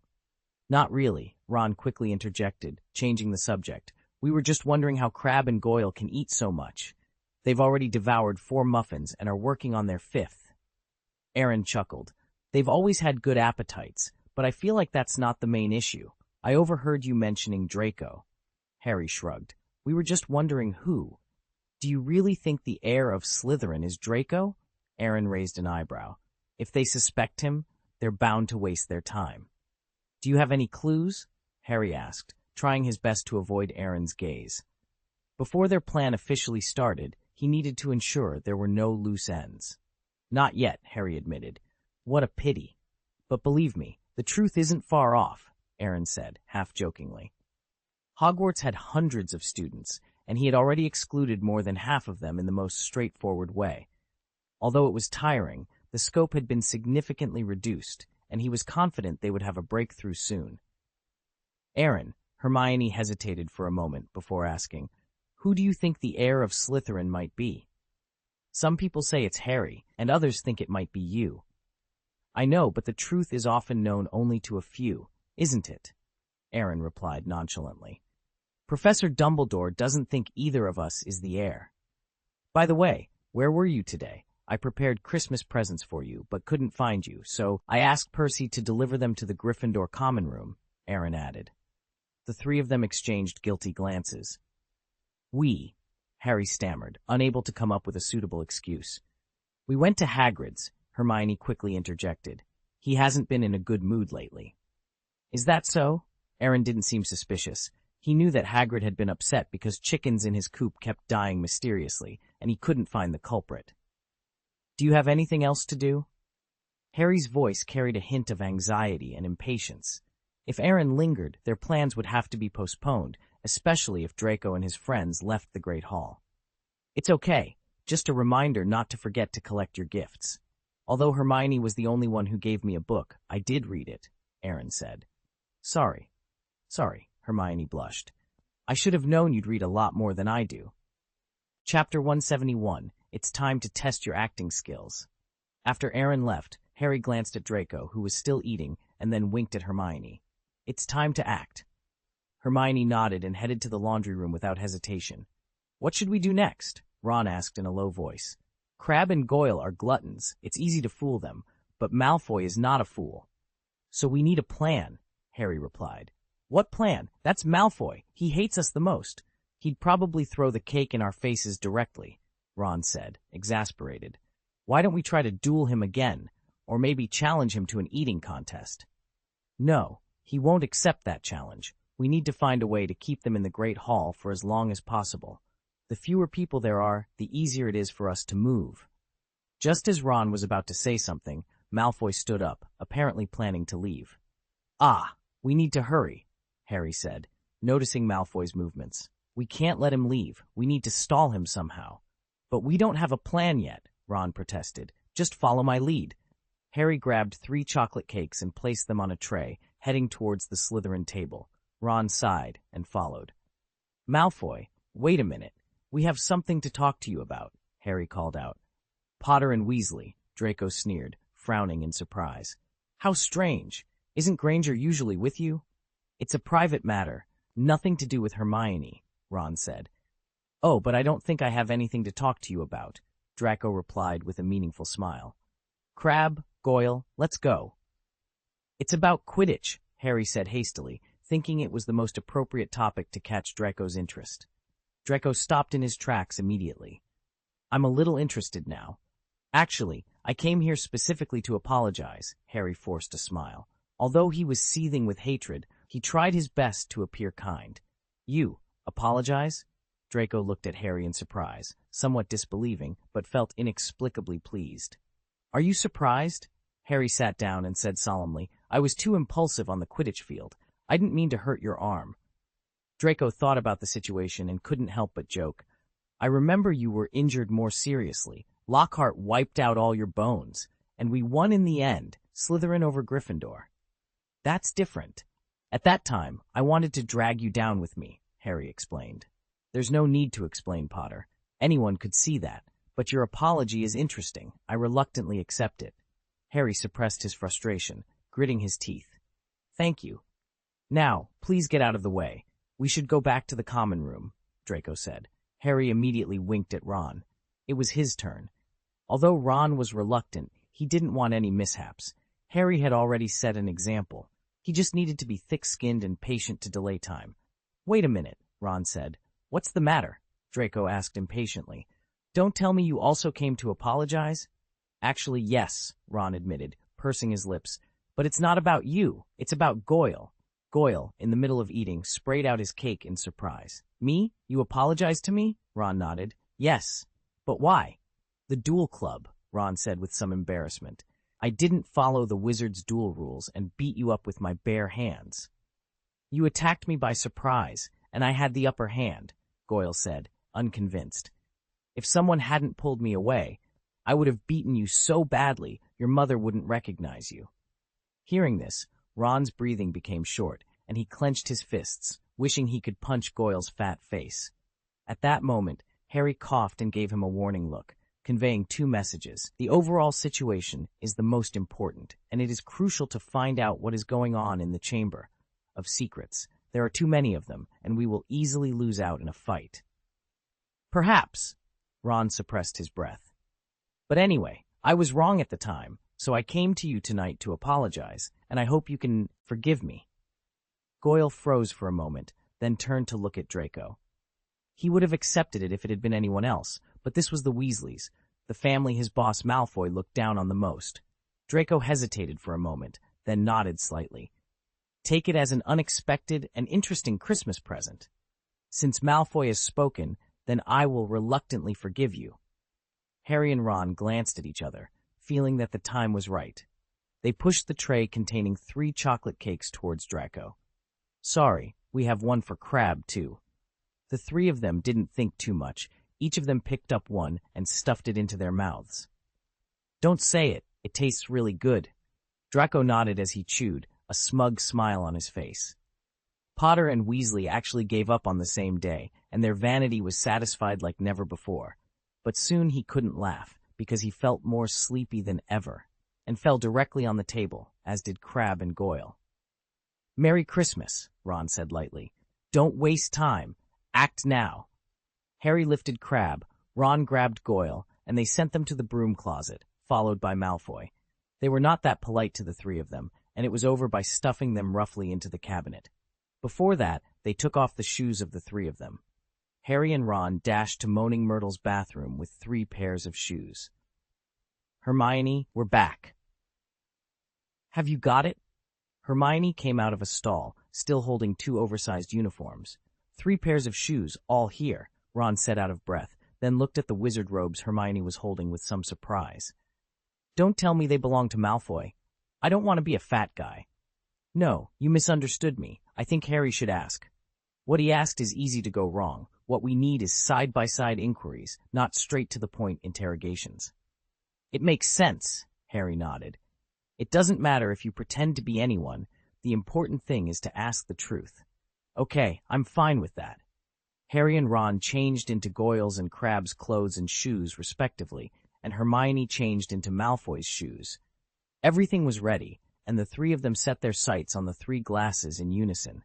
Not really, Ron quickly interjected, changing the subject. We were just wondering how Crabbe and Goyle can eat so much. They've already devoured 4 muffins and are working on their 5th. Aaron chuckled. They've always had good appetites, but I feel like that's not the main issue. I overheard you mentioning Draco. Harry shrugged. We were just wondering who. Do you really think the heir of Slytherin is Draco? Aaron raised an eyebrow. If they suspect him, they're bound to waste their time. Do you have any clues? Harry asked, trying his best to avoid Aaron's gaze. Before their plan officially started, he needed to ensure there were no loose ends. Not yet, Harry admitted. What a pity. But believe me, the truth isn't far off, Aaron said, half-jokingly. Hogwarts had hundreds of students, and he had already excluded more than half of them in the most straightforward way. Although it was tiring, the scope had been significantly reduced, and he was confident they would have a breakthrough soon. Aaron, Hermione hesitated for a moment before asking, who do you think the heir of Slytherin might be? Some people say it's Harry, and others think it might be you. I know, but the truth is often known only to a few, isn't it? Aaron replied nonchalantly. Professor Dumbledore doesn't think either of us is the heir. By the way, where were you today? I prepared Christmas presents for you, but couldn't find you, so I asked Percy to deliver them to the Gryffindor common room, Aaron added. The 3 of them exchanged guilty glances. Harry stammered, unable to come up with a suitable excuse. We went to Hagrid's, Hermione quickly interjected. He hasn't been in a good mood lately. Is that so? Aaron didn't seem suspicious. He knew that Hagrid had been upset because chickens in his coop kept dying mysteriously, and he couldn't find the culprit. Do you have anything else to do? Harry's voice carried a hint of anxiety and impatience. If Aaron lingered, their plans would have to be postponed, especially if Draco and his friends left the Great Hall. It's okay, just a reminder not to forget to collect your gifts. Although Hermione was the only one who gave me a book, I did read it, Aaron said. Sorry, Hermione blushed. I should have known you'd read a lot more than I do. Chapter 171, It's time to test your acting skills. After Aaron left, Harry glanced at Draco, who was still eating, and then winked at Hermione. It's time to act. Hermione nodded and headed to the laundry room without hesitation. What should we do next? Ron asked in a low voice. Crabbe and Goyle are gluttons. It's easy to fool them, but Malfoy is not a fool. So we need a plan, Harry replied. What plan? That's Malfoy. He hates us the most. He'd probably throw the cake in our faces directly, Ron said, exasperated. Why don't we try to duel him again, or maybe challenge him to an eating contest? No, he won't accept that challenge. We need to find a way to keep them in the Great Hall for as long as possible. The fewer people there are, the easier it is for us to move. Just as Ron was about to say something, Malfoy stood up, apparently planning to leave. Ah, we need to hurry, Harry said, noticing Malfoy's movements. We can't let him leave. We need to stall him somehow. But we don't have a plan yet, Ron protested. Just follow my lead. Harry grabbed 3 chocolate cakes and placed them on a tray, heading towards the Slytherin table. Ron sighed and followed. Malfoy, wait a minute. We have something to talk to you about, Harry called out. Potter and Weasley, Draco sneered, frowning in surprise. How strange. Isn't Granger usually with you? It's a private matter, nothing to do with Hermione, Ron said. Oh, but I don't think I have anything to talk to you about, Draco replied with a meaningful smile. Crabbe, Goyle, let's go. It's about Quidditch, Harry said hastily, thinking it was the most appropriate topic to catch Draco's interest. Draco stopped in his tracks immediately. I'm a little interested now. Actually, I came here specifically to apologize, Harry forced a smile. Although he was seething with hatred, he tried his best to appear kind. You, apologize? Draco looked at Harry in surprise, somewhat disbelieving, but felt inexplicably pleased. Are you surprised? Harry sat down and said solemnly, I was too impulsive on the Quidditch field. I didn't mean to hurt your arm. Draco thought about the situation and couldn't help but joke. I remember you were injured more seriously. Lockhart wiped out all your bones, and we won in the end, Slytherin over Gryffindor. That's different. At that time, I wanted to drag you down with me, Harry explained. There's no need to explain, Potter. Anyone could see that, but your apology is interesting. I reluctantly accept it. Harry suppressed his frustration, gritting his teeth. Thank you. Now, please get out of the way. We should go back to the common room, Draco said. Harry immediately winked at Ron. It was his turn. Although Ron was reluctant, he didn't want any mishaps. Harry had already set an example. He just needed to be thick-skinned and patient to delay time. Wait a minute, Ron said. What's the matter? Draco asked impatiently. Don't tell me you also came to apologize? Actually, yes, Ron admitted, pursing his lips. But it's not about you. It's about Goyle. Goyle, in the middle of eating, sprayed out his cake in surprise. Me? You apologize to me? Ron nodded. Yes. But why? The duel club, Ron said with some embarrassment. I didn't follow the wizard's duel rules and beat you up with my bare hands. You attacked me by surprise, and I had the upper hand, Goyle said, unconvinced. If someone hadn't pulled me away, I would have beaten you so badly your mother wouldn't recognize you. Hearing this, Ron's breathing became short, and he clenched his fists, wishing he could punch Goyle's fat face. At that moment, Harry coughed and gave him a warning look, conveying two messages. The overall situation is the most important, and it is crucial to find out what is going on in the Chamber of Secrets. There are too many of them, and we will easily lose out in a fight. Perhaps, Ron suppressed his breath. But anyway, I was wrong at the time, so I came to you tonight to apologize, and I hope you can forgive me. Goyle froze for a moment, then turned to look at Draco. He would have accepted it if it had been anyone else, but this was the Weasleys, the family his boss Malfoy looked down on the most. Draco hesitated for a moment, then nodded slightly. Take it as an unexpected and interesting Christmas present. Since Malfoy has spoken, then I will reluctantly forgive you. Harry and Ron glanced at each other, feeling that the time was right. They pushed the tray containing 3 chocolate cakes towards Draco. Sorry, we have one for Crabbe, too. The 3 of them didn't think too much. Each of them picked up one and stuffed it into their mouths. Don't say it. It tastes really good. Draco nodded as he chewed, a smug smile on his face. Potter and Weasley actually gave up on the same day, and their vanity was satisfied like never before. But soon he couldn't laugh, because he felt more sleepy than ever, and fell directly on the table, as did Crabbe and Goyle. Merry Christmas, Ron said lightly. Don't waste time. Act now. Harry lifted Crabbe, Ron grabbed Goyle, and they sent them to the broom closet, followed by Malfoy. They were not that polite to the 3 of them, and it was over by stuffing them roughly into the cabinet. Before that, they took off the shoes of the 3 of them. Harry and Ron dashed to Moaning Myrtle's bathroom with 3 pairs of shoes. Hermione, we're back. Have you got it? Hermione came out of a stall, still holding 2 oversized uniforms. 3 pairs of shoes, all here, Ron said out of breath, then looked at the wizard robes Hermione was holding with some surprise. Don't tell me they belong to Malfoy. I don't want to be a fat guy. No, you misunderstood me. I think Harry should ask. What he asked is easy to go wrong. What we need is side-by-side inquiries, not straight-to-the-point interrogations. It makes sense, Harry nodded. It doesn't matter if you pretend to be anyone. The important thing is to ask the truth. Okay, I'm fine with that. Harry and Ron changed into Goyle's and Crabbe's clothes and shoes, respectively, and Hermione changed into Malfoy's shoes. Everything was ready, and the 3 of them set their sights on the 3 glasses in unison.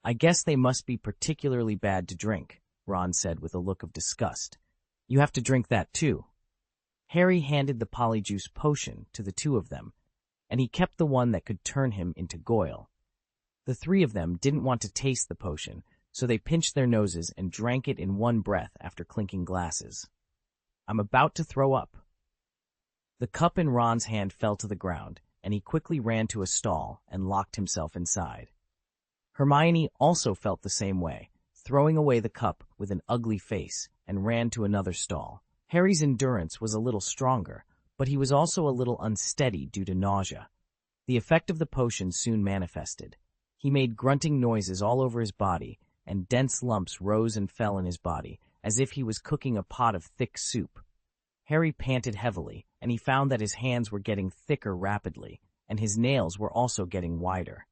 I guess they must be particularly bad to drink, Ron said with a look of disgust. You have to drink that too. Harry handed the polyjuice potion to the 2 of them, and he kept the one that could turn him into Goyle. The 3 of them didn't want to taste the potion, so they pinched their noses and drank it in one breath after clinking glasses. I'm about to throw up. The cup in Ron's hand fell to the ground, and he quickly ran to a stall and locked himself inside. Hermione also felt the same way, throwing away the cup with an ugly face, and ran to another stall. Harry's endurance was a little stronger, but he was also a little unsteady due to nausea. The effect of the potion soon manifested. He made grunting noises all over his body, and dense lumps rose and fell in his body, as if he was cooking a pot of thick soup. Harry panted heavily, and he found that his hands were getting thicker rapidly, and his nails were also getting wider.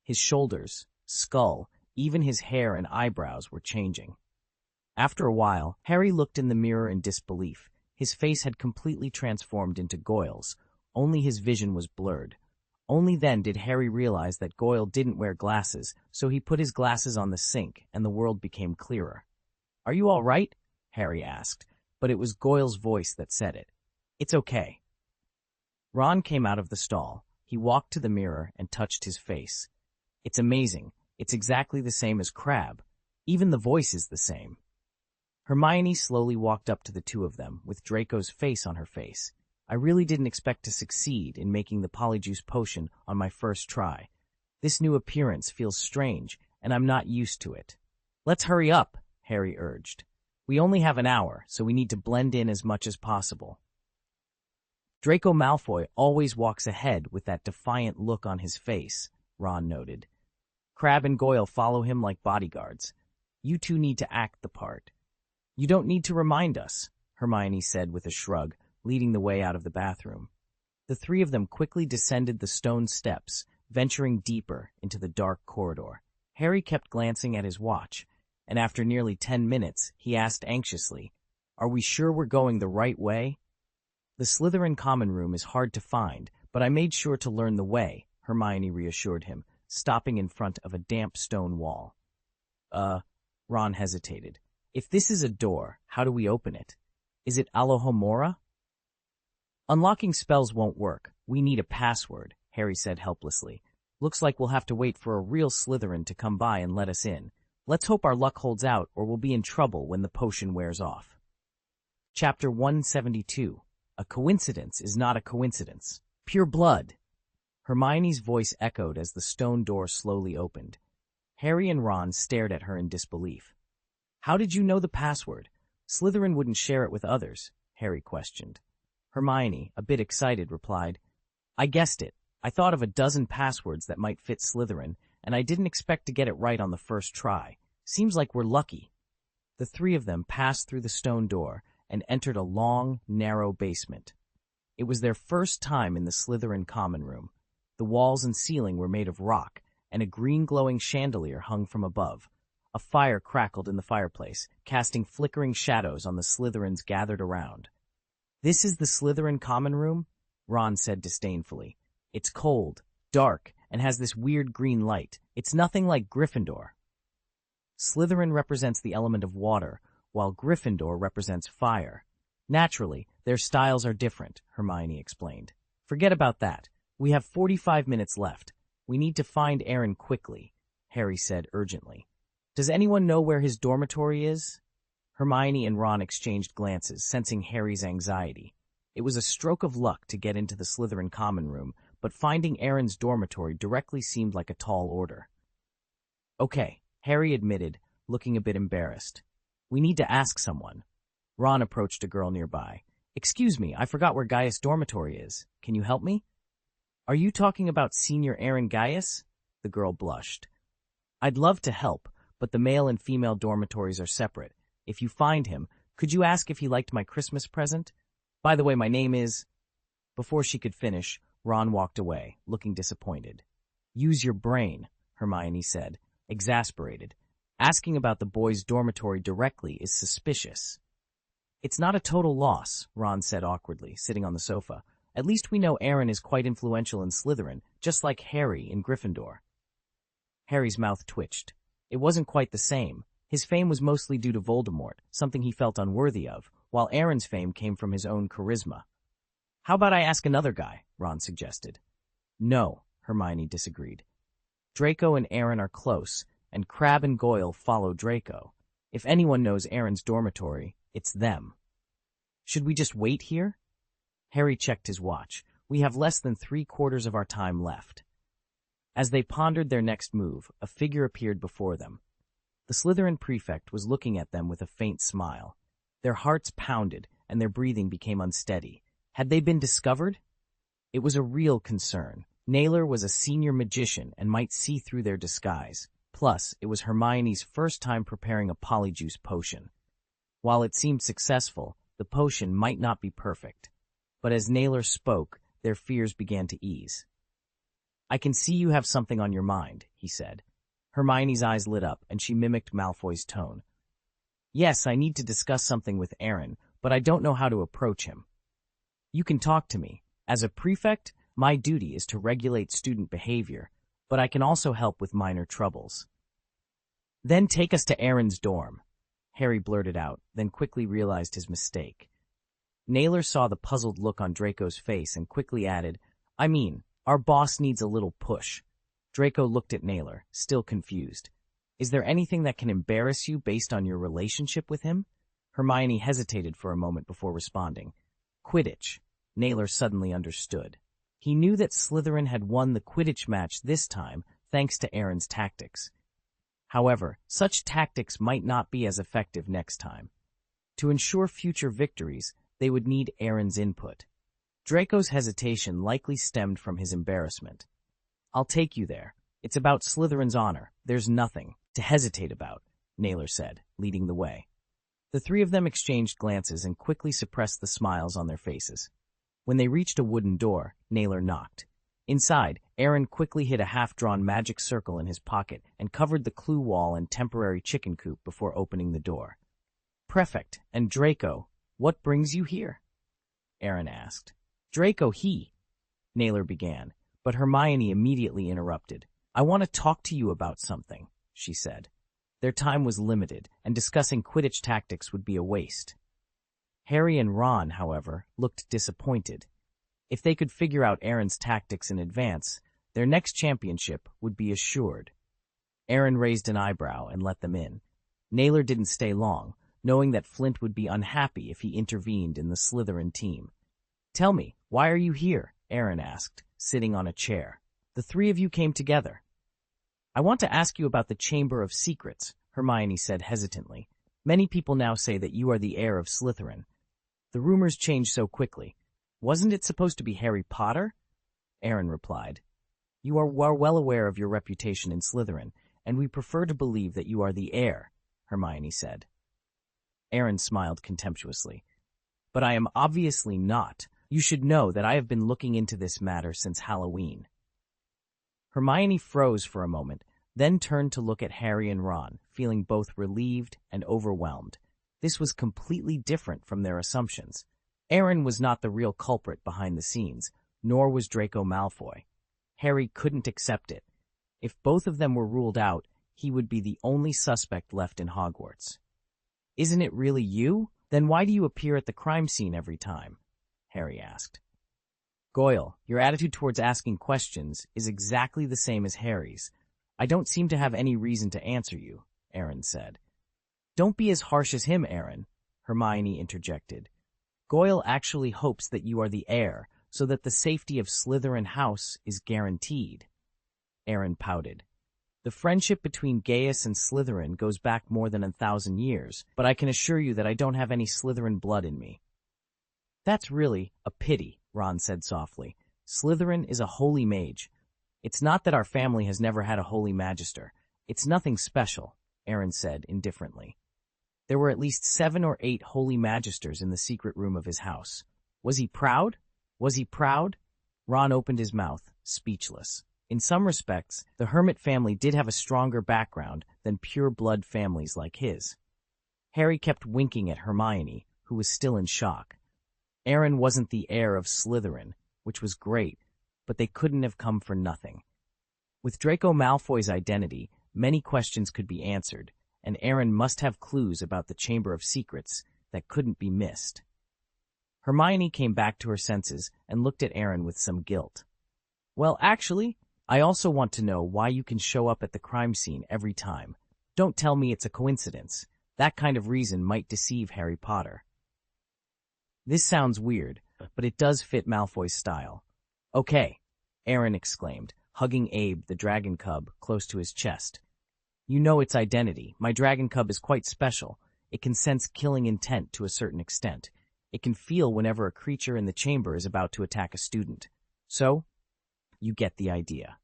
His shoulders, skull, even his hair and eyebrows were changing. After a while, Harry looked in the mirror in disbelief. His face had completely transformed into Goyle's, only his vision was blurred. Only then did Harry realize that Goyle didn't wear glasses, so he put his glasses on the sink, and the world became clearer. "Are you all right?" Harry asked, but it was Goyle's voice that said it. "It's okay." Ron came out of the stall. He walked to the mirror and touched his face. "It's amazing. It's exactly the same as Crabbe. Even the voice is the same." Hermione slowly walked up to the two of them, with Draco's face on her face. "I really didn't expect to succeed in making the polyjuice potion on my first try. This new appearance feels strange, and I'm not used to it." "Let's hurry up," Harry urged. "We only have an hour, so we need to blend in as much as possible." "Draco Malfoy always walks ahead with that defiant look on his face," Ron noted. "Crabbe and Goyle follow him like bodyguards. You two need to act the part." "You don't need to remind us," Hermione said with a shrug, leading the way out of the bathroom. The three of them quickly descended the stone steps, venturing deeper into the dark corridor. Harry kept glancing at his watch, and after nearly 10 minutes, he asked anxiously, "Are we sure we're going the right way?" "The Slytherin common room is hard to find, but I made sure to learn the way," Hermione reassured him, stopping in front of a damp stone wall. Ron hesitated. "If this is a door, how do we open it? Is it Alohomora?" "Unlocking spells won't work. We need a password," Harry said helplessly. "Looks like we'll have to wait for a real Slytherin to come by and let us in. Let's hope our luck holds out, or we'll be in trouble when the potion wears off." Chapter 172. A coincidence is not a coincidence. Pure blood. Hermione's voice echoed as the stone door slowly opened. Harry and Ron stared at her in disbelief. "How did you know the password? Slytherin wouldn't share it with others," Harry questioned. Hermione, a bit excited, replied, "I guessed it. I thought of a dozen passwords that might fit Slytherin, and I didn't expect to get it right on the first try. Seems like we're lucky." The three of them passed through the stone door and entered a long, narrow basement. It was their first time in the Slytherin common room. The walls and ceiling were made of rock, and a green glowing chandelier hung from above. A fire crackled in the fireplace, casting flickering shadows on the Slytherins gathered around. "This is the Slytherin common room?" Ron said disdainfully. "It's cold, dark, and has this weird green light. It's nothing like Gryffindor." Slytherin represents the element of water, while Gryffindor represents fire. "Naturally, their styles are different," Hermione explained. "Forget about that. We have 45 minutes left. We need to find Aaron quickly," Harry said urgently. "Does anyone know where his dormitory is?" Hermione and Ron exchanged glances, sensing Harry's anxiety. It was a stroke of luck to get into the Slytherin common room, but finding Aaron's dormitory directly seemed like a tall order. "Okay," Harry admitted, looking a bit embarrassed. "We need to ask someone." Ron approached a girl nearby. "Excuse me, I forgot where Gaius' dormitory is. Can you help me?" "Are you talking about Senior Aaron Gaius?" The girl blushed. "I'd love to help, but the male and female dormitories are separate. If you find him, could you ask if he liked my Christmas present? By the way, my name is—" Before she could finish, Ron walked away, looking disappointed. "Use your brain," Hermione said, exasperated. "Asking about the boys' dormitory directly is suspicious." "It's not a total loss," Ron said awkwardly, sitting on the sofa. "At least we know Aaron is quite influential in Slytherin, just like Harry in Gryffindor." Harry's mouth twitched. It wasn't quite the same. His fame was mostly due to Voldemort, something he felt unworthy of, while Aaron's fame came from his own charisma. "How about I ask another guy?" Ron suggested. "No," Hermione disagreed. "Draco and Aaron are close, and Crabbe and Goyle follow Draco. If anyone knows Aaron's dormitory, it's them." "Should we just wait here?" Harry checked his watch. "We have less than 3/4 of our time left." As they pondered their next move, a figure appeared before them. The Slytherin prefect was looking at them with a faint smile. Their hearts pounded, and their breathing became unsteady. Had they been discovered? It was a real concern. Naylor was a senior magician and might see through their disguise. Plus, it was Hermione's first time preparing a polyjuice potion. While it seemed successful, the potion might not be perfect. But as Naylor spoke, their fears began to ease. "I can see you have something on your mind," he said. Hermione's eyes lit up, and she mimicked Malfoy's tone. "Yes, I need to discuss something with Aaron, but I don't know how to approach him." "You can talk to me. As a prefect, my duty is to regulate student behavior, but I can also help with minor troubles. Then take us to Aaron's dorm, Harry blurted out, then quickly realized his mistake. Naylor saw the puzzled look on Draco's face and quickly added, I mean, our boss needs a little push. Draco looked at Naylor, still confused. Is there anything that can embarrass you based on your relationship with him? Hermione hesitated for a moment before responding. Quidditch. Naylor suddenly understood. He knew that Slytherin had won the Quidditch match this time thanks to Aaron's tactics. However, such tactics might not be as effective next time. To ensure future victories, they would need Aaron's input. Draco's hesitation likely stemmed from his embarrassment. I'll take you there. It's about Slytherin's honor. There's nothing to hesitate about, Naylor said, leading the way. The three of them exchanged glances and quickly suppressed the smiles on their faces. When they reached a wooden door, Naylor knocked. Inside, Aaron quickly hid a half-drawn magic circle in his pocket and covered the clue wall and temporary chicken coop before opening the door. Prefect and Draco, what brings you here? Aaron asked. Draco, Naylor began, but Hermione immediately interrupted. I want to talk to you about something, she said. Their time was limited, and discussing Quidditch tactics would be a waste. Harry and Ron, however, looked disappointed. If they could figure out Aaron's tactics in advance, their next championship would be assured. Aaron raised an eyebrow and let them in. Naylor didn't stay long, knowing that Flint would be unhappy if he intervened in the Slytherin team. Tell me, why are you here? Aaron asked, sitting on a chair. The three of you came together. I want to ask you about the Chamber of Secrets, Hermione said hesitantly. Many people now say that you are the heir of Slytherin. The rumors change so quickly. Wasn't it supposed to be Harry Potter? Aaron replied. You are well aware of your reputation in Slytherin, and we prefer to believe that you are the heir, Hermione said. Aaron smiled contemptuously. But I am obviously not. You should know that I have been looking into this matter since Halloween. Hermione froze for a moment, then turned to look at Harry and Ron, feeling both relieved and overwhelmed. This was completely different from their assumptions. Aaron was not the real culprit behind the scenes, nor was Draco Malfoy. Harry couldn't accept it. If both of them were ruled out, he would be the only suspect left in Hogwarts. Isn't it really you? Then why do you appear at the crime scene every time? Harry asked. Goyle, your attitude towards asking questions is exactly the same as Harry's. I don't seem to have any reason to answer you, Aaron said. Don't be as harsh as him, Aaron, Hermione interjected. Goyle actually hopes that you are the heir, so that the safety of Slytherin House is guaranteed. Aaron pouted. The friendship between Gaius and Slytherin goes back more than 1,000 years, but I can assure you that I don't have any Slytherin blood in me. That's really a pity, Ron said softly. Slytherin is a holy mage. It's not that our family has never had a holy magister. It's nothing special, Aaron said indifferently. There were at least 7 or 8 holy magisters in the secret room of his house. Was he proud? Was he proud? Ron opened his mouth, speechless. In some respects, the Hermit family did have a stronger background than pure-blood families like his. Harry kept winking at Hermione, who was still in shock. Aaron wasn't the heir of Slytherin, which was great, but they couldn't have come for nothing. With Draco Malfoy's identity, many questions could be answered, and Aaron must have clues about the Chamber of Secrets that couldn't be missed. Hermione came back to her senses and looked at Aaron with some guilt. Well, actually, I also want to know why you can show up at the crime scene every time. Don't tell me it's a coincidence. That kind of reason might deceive Harry Potter. This sounds weird, but it does fit Malfoy's style. Okay, Aaron exclaimed, hugging Abe, the dragon cub, close to his chest. You know its identity. My dragon cub is quite special. It can sense killing intent to a certain extent. It can feel whenever a creature in the chamber is about to attack a student. So, you get the idea.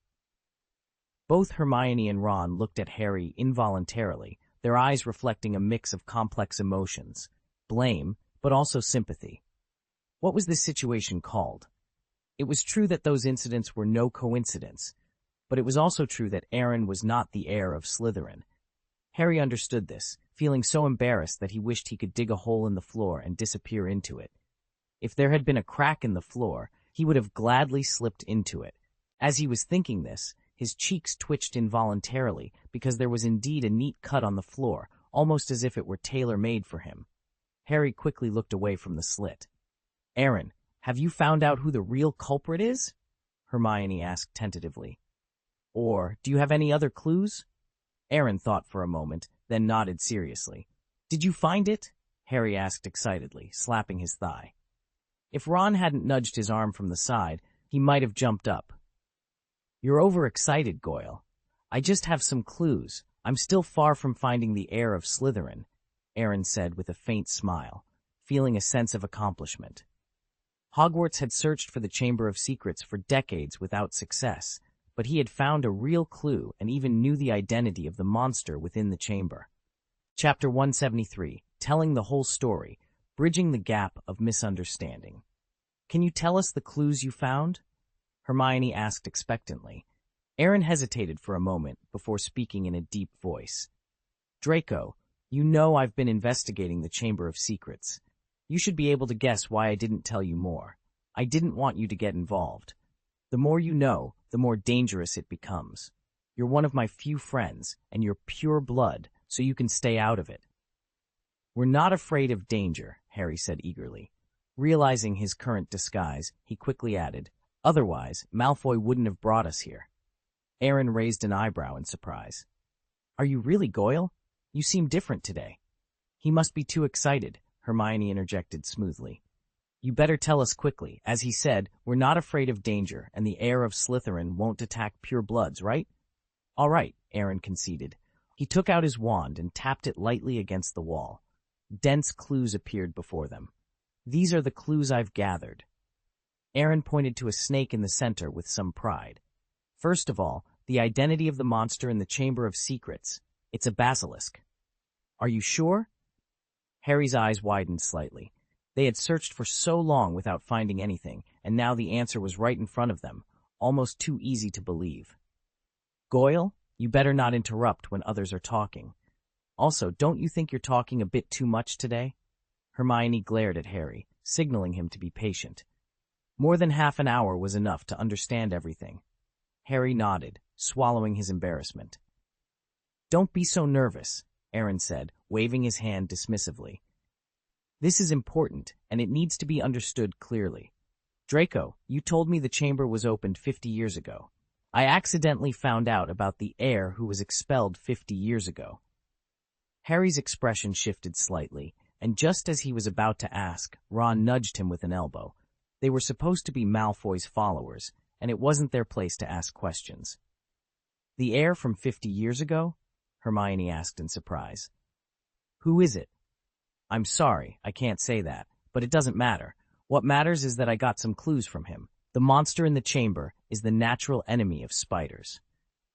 Both Hermione and Ron looked at Harry involuntarily, their eyes reflecting a mix of complex emotions, blame, but also sympathy. What was this situation called? It was true that those incidents were no coincidence, but it was also true that Aaron was not the heir of Slytherin. Harry understood this, feeling so embarrassed that he wished he could dig a hole in the floor and disappear into it. If there had been a crack in the floor, He would have gladly slipped into it. As he was thinking this, his cheeks twitched involuntarily because there was indeed a neat cut on the floor, almost as if it were tailor-made for him. Harry quickly looked away from the slit. "Aaron, have you found out who the real culprit is?" Hermione asked tentatively. "Or do you have any other clues?" Aaron thought for a moment, then nodded seriously. "Did you find it?" Harry asked excitedly, slapping his thigh. If Ron hadn't nudged his arm from the side, he might have jumped up. "You're overexcited, Goyle. I just have some clues. I'm still far from finding the heir of Slytherin," Aaron said with a faint smile, feeling a sense of accomplishment. Hogwarts had searched for the Chamber of Secrets for decades without success, but he had found a real clue and even knew the identity of the monster within the chamber. Chapter 173, Telling the Whole Story, Bridging the Gap of Misunderstanding. "Can you tell us the clues you found?" Hermione asked expectantly. Aaron hesitated for a moment before speaking in a deep voice. "Draco, you know I've been investigating the Chamber of Secrets. You should be able to guess why I didn't tell you more. I didn't want you to get involved. The more you know, the more dangerous it becomes. You're one of my few friends, and you're pure blood, so you can stay out of it." "We're not afraid of danger," Harry said eagerly. Realizing his current disguise, he quickly added, "Otherwise, Malfoy wouldn't have brought us here." Aaron raised an eyebrow in surprise. "Are you really, Goyle? You seem different today." "He must be too excited," Hermione interjected smoothly. "You better tell us quickly. As he said, we're not afraid of danger, and the heir of Slytherin won't attack pure bloods, right?" "All right," Aaron conceded. He took out his wand and tapped it lightly against the wall. Dense clues appeared before them. "These are the clues I've gathered." Aaron pointed to a snake in the center with some pride. "First of all, the identity of the monster in the Chamber of Secrets. It's a basilisk." "Are you sure?" Harry's eyes widened slightly. They had searched for so long without finding anything, and now the answer was right in front of them, almost too easy to believe. "Goyle, you better not interrupt when others are talking. Also, don't you think you're talking a bit too much today?" Hermione glared at Harry, signaling him to be patient. More than half an hour was enough to understand everything. Harry nodded, swallowing his embarrassment. "Don't be so nervous," Aaron said, waving his hand dismissively. "This is important, and it needs to be understood clearly. Draco, you told me the chamber was opened 50 years ago. I accidentally found out about the heir who was expelled 50 years ago." Harry's expression shifted slightly, and just as he was about to ask, Ron nudged him with an elbow. They were supposed to be Malfoy's followers, and it wasn't their place to ask questions. "The heir from 50 years ago?" Hermione asked in surprise. "Who is it?" "I'm sorry, I can't say that, but it doesn't matter. What matters is that I got some clues from him. The monster in the chamber is the natural enemy of spiders."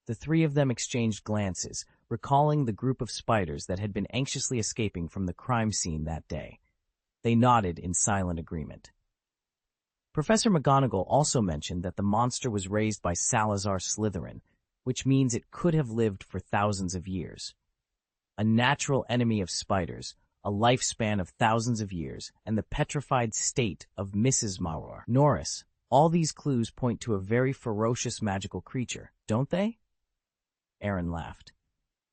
The three of them exchanged glances, recalling the group of spiders that had been anxiously escaping from the crime scene that day. They nodded in silent agreement. Professor McGonagall also mentioned that the monster was raised by Salazar Slytherin, which means it could have lived for thousands of years. A natural enemy of spiders, a lifespan of thousands of years, and the petrified state of Mrs. Maurer Norris. All these clues point to a very ferocious magical creature, don't they? Aaron laughed.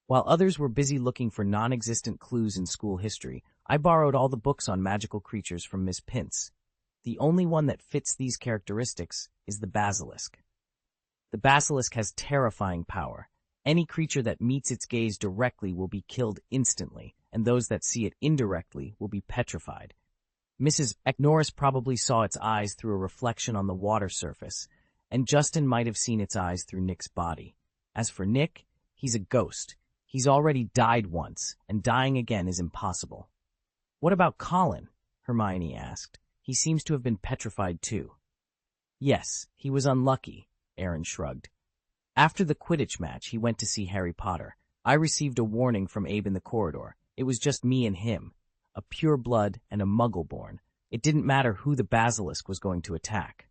While others were busy looking for non-existent clues in school history, I borrowed all the books on magical creatures from Miss Pintz. The only one that fits these characteristics is the basilisk. The basilisk has terrifying power. Any creature that meets its gaze directly will be killed instantly, and those that see it indirectly will be petrified. Mrs. Norris probably saw its eyes through a reflection on the water surface, and Justin might have seen its eyes through Nick's body. As for Nick, he's a ghost. He's already died once, and dying again is impossible. What about Colin? Hermione asked. He seems to have been petrified too. Yes, he was unlucky, Aaron shrugged. After the Quidditch match, he went to see Harry Potter. I received a warning from Abe in the corridor. It was just me and him, a pure blood and a muggle-born. It didn't matter who the basilisk was going to attack.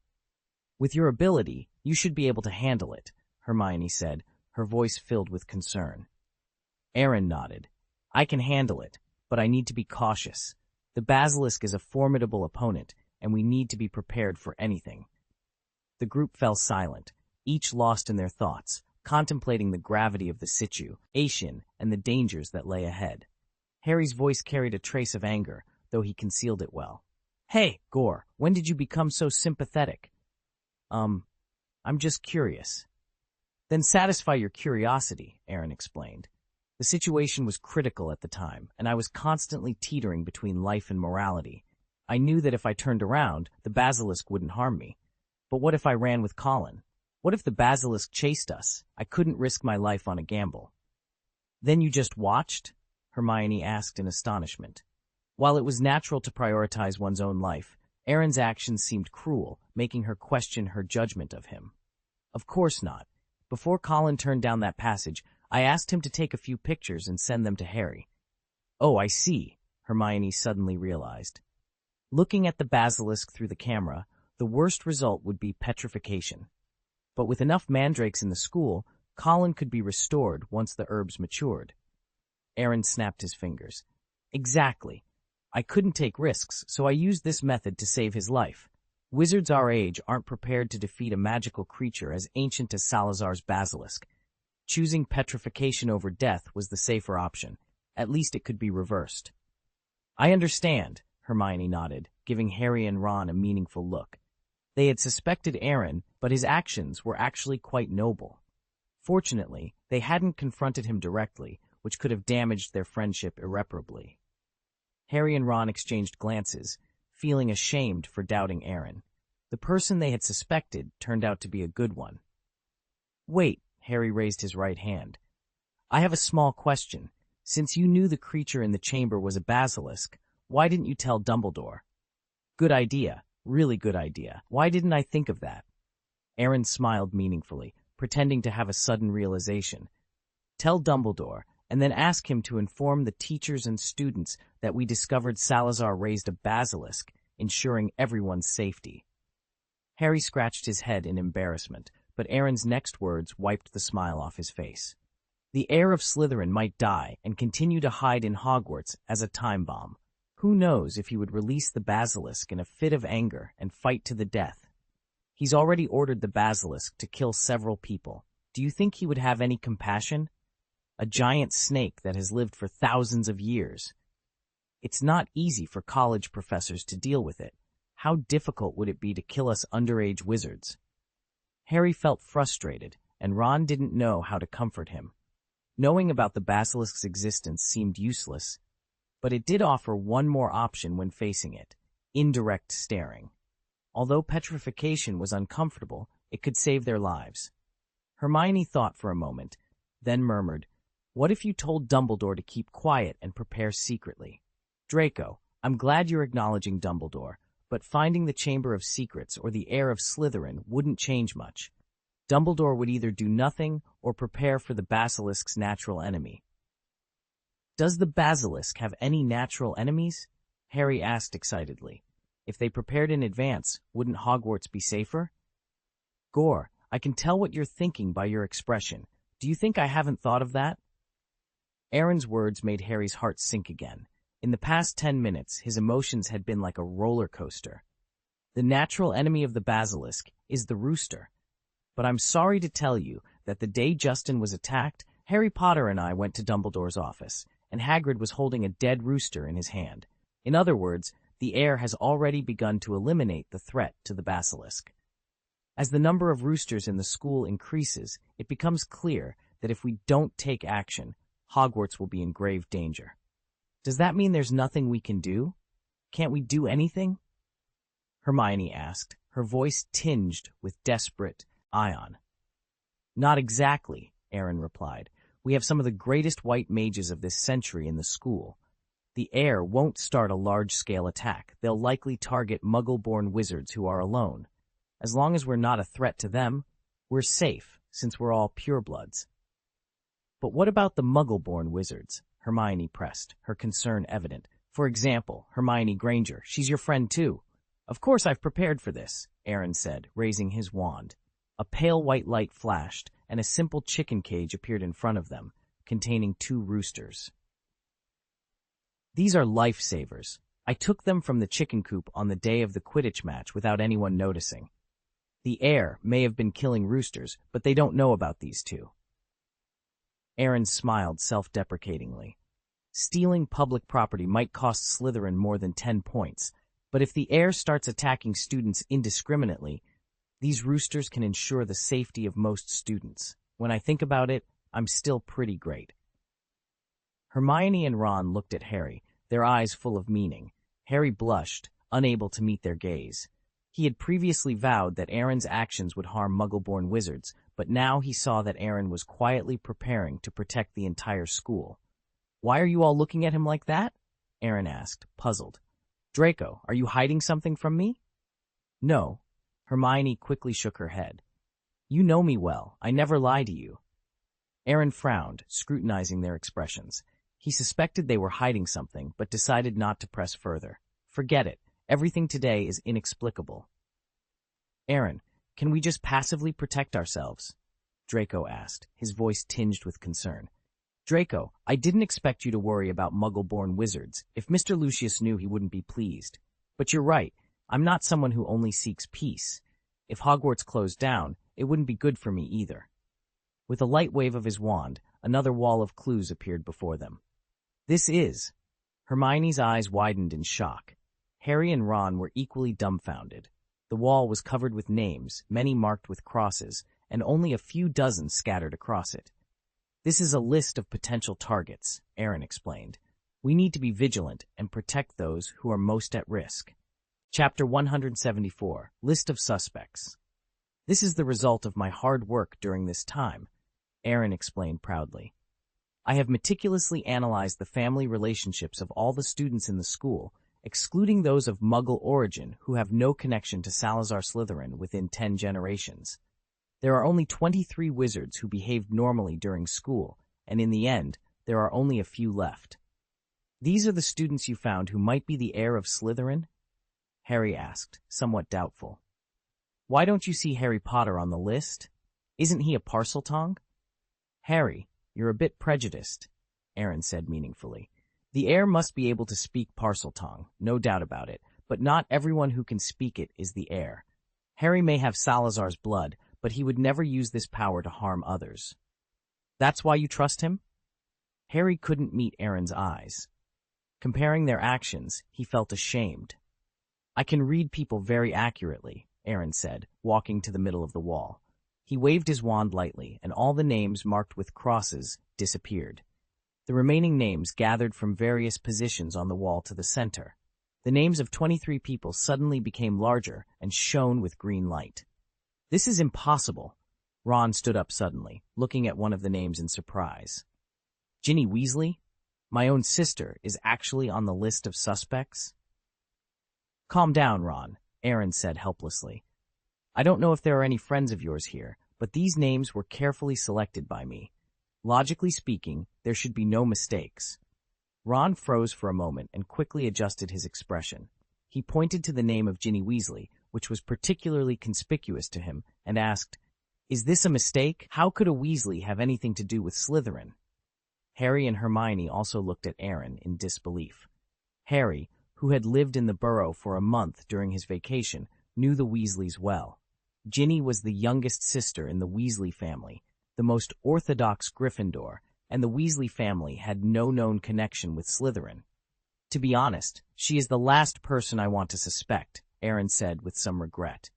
With your ability, you should be able to handle it, Hermione said, her voice filled with concern. Aaron nodded. I can handle it, but I need to be cautious. The basilisk is a formidable opponent, and we need to be prepared for anything. The group fell silent, each lost in their thoughts, contemplating the gravity of the situation and the dangers that lay ahead. Harry's voice carried a trace of anger, though he concealed it well. "Hey, Gore, when did you become so sympathetic?" I'm just curious." "Then satisfy your curiosity," Aaron explained. "The situation was critical at the time, and I was constantly teetering between life and morality. I knew that if I turned around, the basilisk wouldn't harm me. But what if I ran with Colin? What if the basilisk chased us? I couldn't risk my life on a gamble." "Then you just watched?" Hermione asked in astonishment. While it was natural to prioritize one's own life, Aaron's actions seemed cruel, making her question her judgment of him. "Of course not. Before Colin turned down that passage, I asked him to take a few pictures and send them to Harry." "Oh, I see," Hermione suddenly realized. Looking at the basilisk through the camera, the worst result would be petrification. But with enough mandrakes in the school, Colin could be restored once the herbs matured. Aaron snapped his fingers. "Exactly. I couldn't take risks, so I used this method to save his life. Wizards our age aren't prepared to defeat a magical creature as ancient as Salazar's basilisk. Choosing petrification over death was the safer option. At least it could be reversed." "I understand," Hermione nodded, giving Harry and Ron a meaningful look. They had suspected Aaron, but his actions were actually quite noble. Fortunately, they hadn't confronted him directly, which could have damaged their friendship irreparably. Harry and Ron exchanged glances, feeling ashamed for doubting Aaron. The person they had suspected turned out to be a good one. "Wait," Harry raised his right hand. "I have a small question. Since you knew the creature in the chamber was a basilisk, why didn't you tell Dumbledore?" "Good idea. Really good idea. Why didn't I think of that?" Aaron smiled meaningfully, pretending to have a sudden realization. "Tell Dumbledore, and then ask him to inform the teachers and students that we discovered Salazar raised a basilisk, ensuring everyone's safety." Harry scratched his head in embarrassment, but Aaron's next words wiped the smile off his face. The heir of Slytherin might die and continue to hide in Hogwarts as a time bomb. Who knows if he would release the basilisk in a fit of anger and fight to the death? He's already ordered the basilisk to kill several people. Do you think he would have any compassion? A giant snake that has lived for thousands of years. It's not easy for college professors to deal with it. How difficult would it be to kill us underage wizards? Harry felt frustrated, and Ron didn't know how to comfort him. Knowing about the basilisk's existence seemed useless, but it did offer one more option when facing it: indirect staring. Although petrification was uncomfortable, it could save their lives. Hermione thought for a moment, then murmured, "What if you told Dumbledore to keep quiet and prepare secretly?" "Draco, I'm glad you're acknowledging Dumbledore, but finding the Chamber of Secrets or the heir of Slytherin wouldn't change much. Dumbledore would either do nothing or prepare for the basilisk's natural enemy." "Does the basilisk have any natural enemies?" Harry asked excitedly. "If they prepared in advance, wouldn't Hogwarts be safer?" "Gore, I can tell what you're thinking by your expression. Do you think I haven't thought of that?" Aaron's words made Harry's heart sink again. In the past 10 minutes, his emotions had been like a roller coaster. The natural enemy of the basilisk is the rooster. But I'm sorry to tell you that the day Justin was attacked, Harry Potter and I went to Dumbledore's office, and Hagrid was holding a dead rooster in his hand. In other words, the heir has already begun to eliminate the threat to the basilisk. As the number of roosters in the school increases, it becomes clear that if we don't take action, Hogwarts will be in grave danger. Does that mean there's nothing we can do? Can't we do anything? Hermione asked, her voice tinged with desperate ion. Not exactly, Aaron replied. We have some of the greatest white mages of this century in the school. The heir won't start a large-scale attack. They'll likely target Muggle-born wizards who are alone. As long as we're not a threat to them, we're safe, since we're all purebloods. But what about the Muggle-born wizards? Hermione pressed, her concern evident. For example, Hermione Granger, she's your friend too. Of course I've prepared for this, Aaron said, raising his wand. A pale white light flashed, and a simple chicken cage appeared in front of them, containing 2 roosters. These are lifesavers. I took them from the chicken coop on the day of the Quidditch match without anyone noticing. The heir may have been killing roosters, but they don't know about these two. Aaron smiled self-deprecatingly. Stealing public property might cost Slytherin more than 10 points, but if the heir starts attacking students indiscriminately, these roosters can ensure the safety of most students. When I think about it, I'm still pretty great. Hermione and Ron looked at Harry, their eyes full of meaning. Harry blushed, unable to meet their gaze. He had previously vowed that Aaron's actions would harm Muggle-born wizards, but now he saw that Aaron was quietly preparing to protect the entire school. "Why are you all looking at him like that?" Aaron asked, puzzled. "Draco, are you hiding something from me?" "No." Hermione quickly shook her head. "You know me well. I never lie to you." Aaron frowned, scrutinizing their expressions. He suspected they were hiding something, but decided not to press further. Forget it. Everything today is inexplicable. "Aaron, can we just passively protect ourselves?" Draco asked, his voice tinged with concern. "Draco, I didn't expect you to worry about Muggle-born wizards. If Mr. Lucius knew, he wouldn't be pleased. But you're right. I'm not someone who only seeks peace. If Hogwarts closed down, it wouldn't be good for me either." With a light wave of his wand, another wall of clues appeared before them. "This is..." Hermione's eyes widened in shock. Harry and Ron were equally dumbfounded. The wall was covered with names, many marked with crosses, and only a few dozen scattered across it. "This is a list of potential targets," Aaron explained. "We need to be vigilant and protect those who are most at risk." Chapter 174, List of Suspects. "This is the result of my hard work during this time," Aaron explained proudly. "I have meticulously analyzed the family relationships of all the students in the school, excluding those of Muggle origin who have no connection to Salazar Slytherin within 10 generations. There are only 23 wizards who behaved normally during school, and in the end, there are only a few left." "These are the students you found who might be the heir of Slytherin?" Harry asked, somewhat doubtful. "Why don't you see Harry Potter on the list? Isn't he a Parseltongue?" "Harry, you're a bit prejudiced," Aaron said meaningfully. "The heir must be able to speak Parseltongue, no doubt about it, but not everyone who can speak it is the heir. Harry may have Salazar's blood, but he would never use this power to harm others." "That's why you trust him?" Harry couldn't meet Aaron's eyes. Comparing their actions, he felt ashamed. "I can read people very accurately," Aaron said, walking to the middle of the wall. He waved his wand lightly, and all the names marked with crosses disappeared. The remaining names gathered from various positions on the wall to the center. The names of 23 people suddenly became larger and shone with green light. "This is impossible." Ron stood up suddenly, looking at one of the names in surprise. "Ginny Weasley? My own sister is actually on the list of suspects?" "Calm down, Ron," Aaron said helplessly. "I don't know if there are any friends of yours here, but these names were carefully selected by me. Logically speaking, there should be no mistakes." Ron froze for a moment and quickly adjusted his expression. He pointed to the name of Ginny Weasley, which was particularly conspicuous to him, and asked, "Is this a mistake? How could a Weasley have anything to do with Slytherin?" Harry and Hermione also looked at Aaron in disbelief. Harry, who had lived in the Burrow for a month during his vacation, knew the Weasleys well. Ginny was the youngest sister in the Weasley family, the most orthodox Gryffindor, and the Weasley family had no known connection with Slytherin. "To be honest, she is the last person I want to suspect," Aaron said with some regret.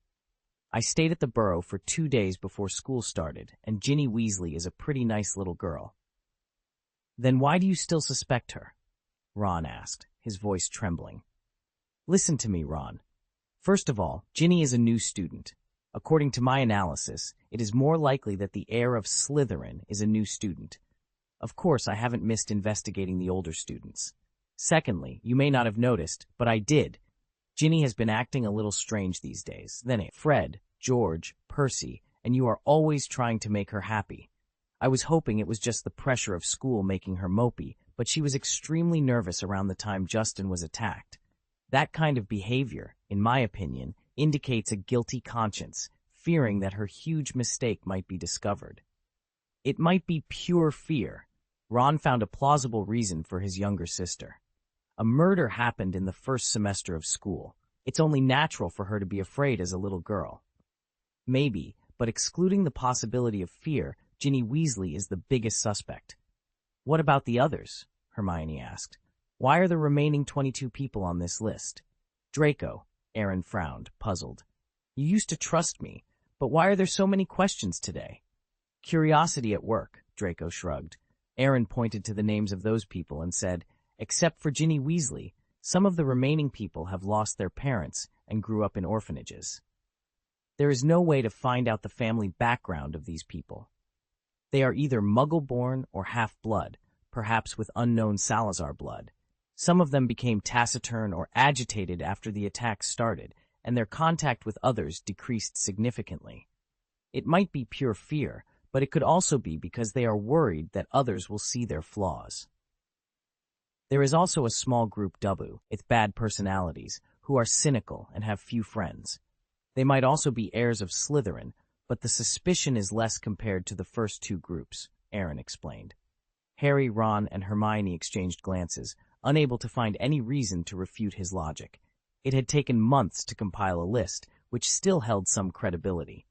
"I stayed at the Burrow for 2 days before school started, and Ginny Weasley is a pretty nice little girl." "Then why do you still suspect her?" Ron asked, his voice trembling. "Listen to me, Ron. First of all, Ginny is a new student. According to my analysis, it is more likely that the heir of Slytherin is a new student. Of course, I haven't missed investigating the older students. Secondly, you may not have noticed, but I did. Ginny has been acting a little strange these days. Then Fred, George, Percy, and you are always trying to make her happy. I was hoping it was just the pressure of school making her mopey, but she was extremely nervous around the time Justin was attacked. That kind of behavior, in my opinion, indicates a guilty conscience, fearing that her huge mistake might be discovered. It might be pure fear." Ron found a plausible reason for his younger sister. "A murder happened in the first semester of school. It's only natural for her to be afraid as a little girl." Maybe, but excluding the possibility of fear, Ginny Weasley is the biggest suspect. What about the others? Hermione asked. Why are the remaining 22 people on this list? Draco, Aaron frowned, puzzled. You used to trust me, but why are there so many questions today? Curiosity at work, Draco shrugged. Aaron pointed to the names of those people and said, except for Ginny Weasley, some of the remaining people have lost their parents and grew up in orphanages. There is no way to find out the family background of these people. They are either Muggle-born or half-blood, perhaps with unknown Salazar blood. Some of them became taciturn or agitated after the attack started, and their contact with others decreased significantly. It might be pure fear, but it could also be because they are worried that others will see their flaws. There is also a small group Dubu, with bad personalities, who are cynical and have few friends. They might also be heirs of Slytherin, but the suspicion is less compared to the first two groups, Aaron explained. Harry, Ron, and Hermione exchanged glances, unable to find any reason to refute his logic. It had taken months to compile a list, which still held some credibility.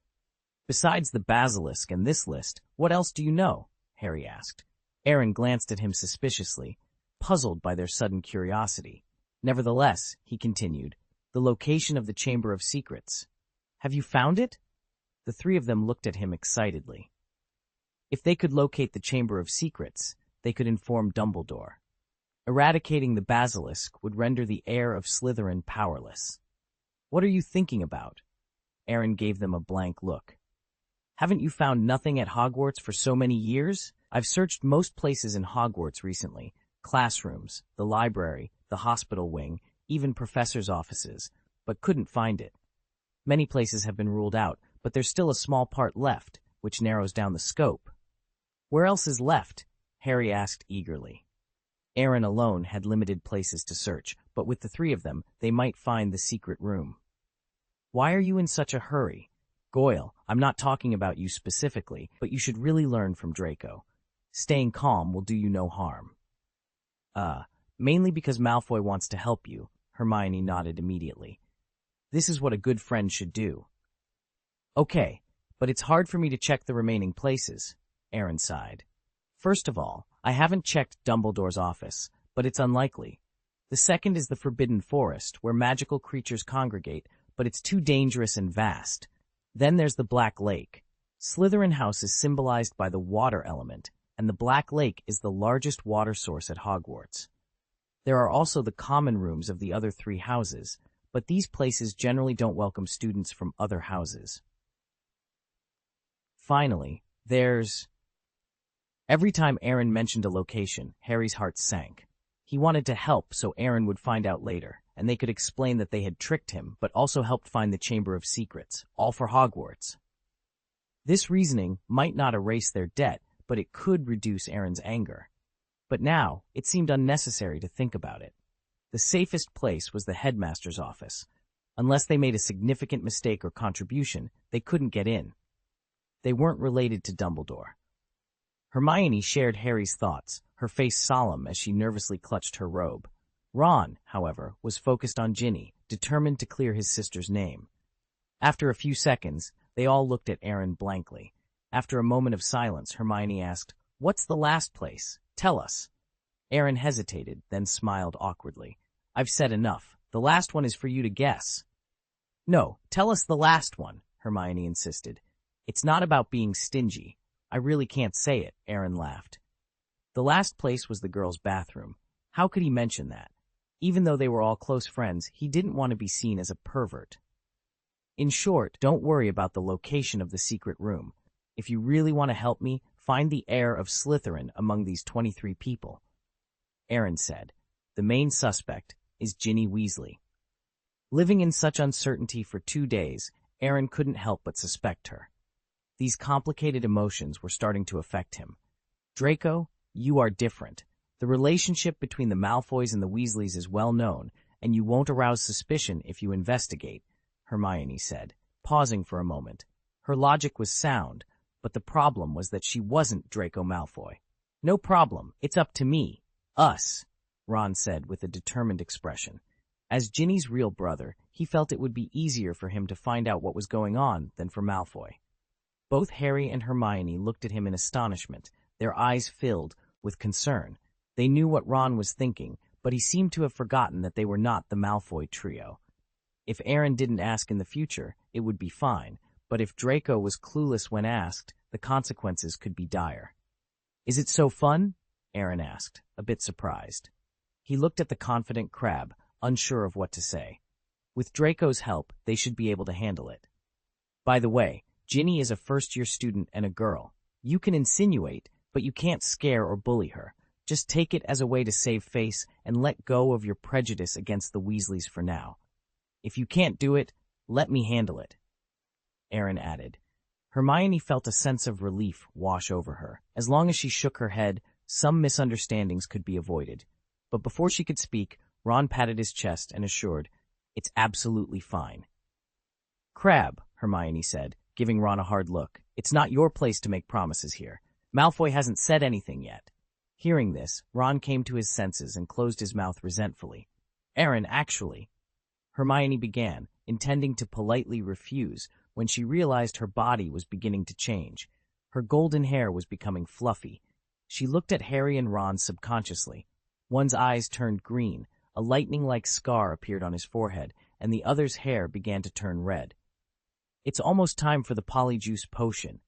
Besides the basilisk and this list, what else do you know? Harry asked. Aaron glanced at him suspiciously, puzzled by their sudden curiosity. Nevertheless, he continued, the location of the Chamber of Secrets. Have you found it? The three of them looked at him excitedly. If they could locate the Chamber of Secrets, they could inform Dumbledore. Eradicating the basilisk would render the heir of Slytherin powerless. What are you thinking about? Aaron gave them a blank look. Haven't you found nothing at Hogwarts for so many years? I've searched most places in Hogwarts recently. Classrooms, the library, the hospital wing, even professors' offices, but couldn't find it. Many places have been ruled out, but there's still a small part left, which narrows down the scope. Where else is left? Harry asked eagerly. Aaron alone had limited places to search, but with the three of them, they might find the secret room. Why are you in such a hurry? Goyle, I'm not talking about you specifically, but you should really learn from Draco. Staying calm will do you no harm. Mainly because Malfoy wants to help you, Hermione nodded immediately. This is what a good friend should do. Okay, but it's hard for me to check the remaining places, Aaron sighed. First of all, I haven't checked Dumbledore's office, but it's unlikely. The second is the Forbidden Forest, where magical creatures congregate, but it's too dangerous and vast. Then there's the Black Lake. Slytherin House is symbolized by the water element, and the Black Lake is the largest water source at Hogwarts. There are also the common rooms of the other three houses, but these places generally don't welcome students from other houses. Finally, there's... Every time Aaron mentioned a location, Harry's heart sank. He wanted to help so Aaron would find out later, and they could explain that they had tricked him, but also helped find the Chamber of Secrets, all for Hogwarts. This reasoning might not erase their debt, but it could reduce Aaron's anger. But now, it seemed unnecessary to think about it. The safest place was the headmaster's office. Unless they made a significant mistake or contribution, they couldn't get in. They weren't related to Dumbledore. Hermione shared Harry's thoughts, her face solemn as she nervously clutched her robe. Ron, however, was focused on Ginny, determined to clear his sister's name. After a few seconds, they all looked at Aaron blankly. After a moment of silence, Hermione asked, "What's the last place? Tell us." Aaron hesitated, then smiled awkwardly. "I've said enough. The last one is for you to guess." "No, tell us the last one," Hermione insisted. "It's not about being stingy. I really can't say it," Aaron laughed. The last place was the girls' bathroom. How could he mention that? Even though they were all close friends, he didn't want to be seen as a pervert. In short, don't worry about the location of the secret room. If you really want to help me, find the heir of Slytherin among these 23 people. Aaron said, "The main suspect is Ginny Weasley." Living in such uncertainty for 2 days, Aaron couldn't help but suspect her. These complicated emotions were starting to affect him. "Draco, you are different. The relationship between the Malfoys and the Weasleys is well known, and you won't arouse suspicion if you investigate," Hermione said, pausing for a moment. Her logic was sound, but the problem was that she wasn't Draco Malfoy. "No problem. It's up to me. Us," Ron said with a determined expression. As Ginny's real brother, He felt it would be easier for him to find out what was going on than for Malfoy. Both Harry and Hermione looked at him in astonishment, their eyes filled with concern. They knew what Ron was thinking, but he seemed to have forgotten that they were not the Malfoy trio. If Aaron didn't ask in the future, it would be fine, but if Draco was clueless when asked, the consequences could be dire. "Is it so fun?" Aaron asked, a bit surprised. He looked at the confident Crabbe, unsure of what to say. With Draco's help, they should be able to handle it. "By the way, Ginny is a first-year student and a girl. You can insinuate, but you can't scare or bully her. Just take it as a way to save face and let go of your prejudice against the Weasleys for now. If you can't do it, let me handle it," Aaron added. Hermione felt a sense of relief wash over her. As long as she shook her head, some misunderstandings could be avoided. But before she could speak, Ron patted his chest and assured, "It's absolutely fine." "Crabbe," Hermione said, giving Ron a hard look, "it's not your place to make promises here. Malfoy hasn't said anything yet." Hearing this, Ron came to his senses and closed his mouth resentfully. "Aaron, actually," Hermione began, intending to politely refuse, when she realized her body was beginning to change. Her golden hair was becoming fluffy. She looked at Harry and Ron subconsciously. One's eyes turned green, a lightning-like scar appeared on his forehead, and the other's hair began to turn red. "It's almost time for the polyjuice potion,"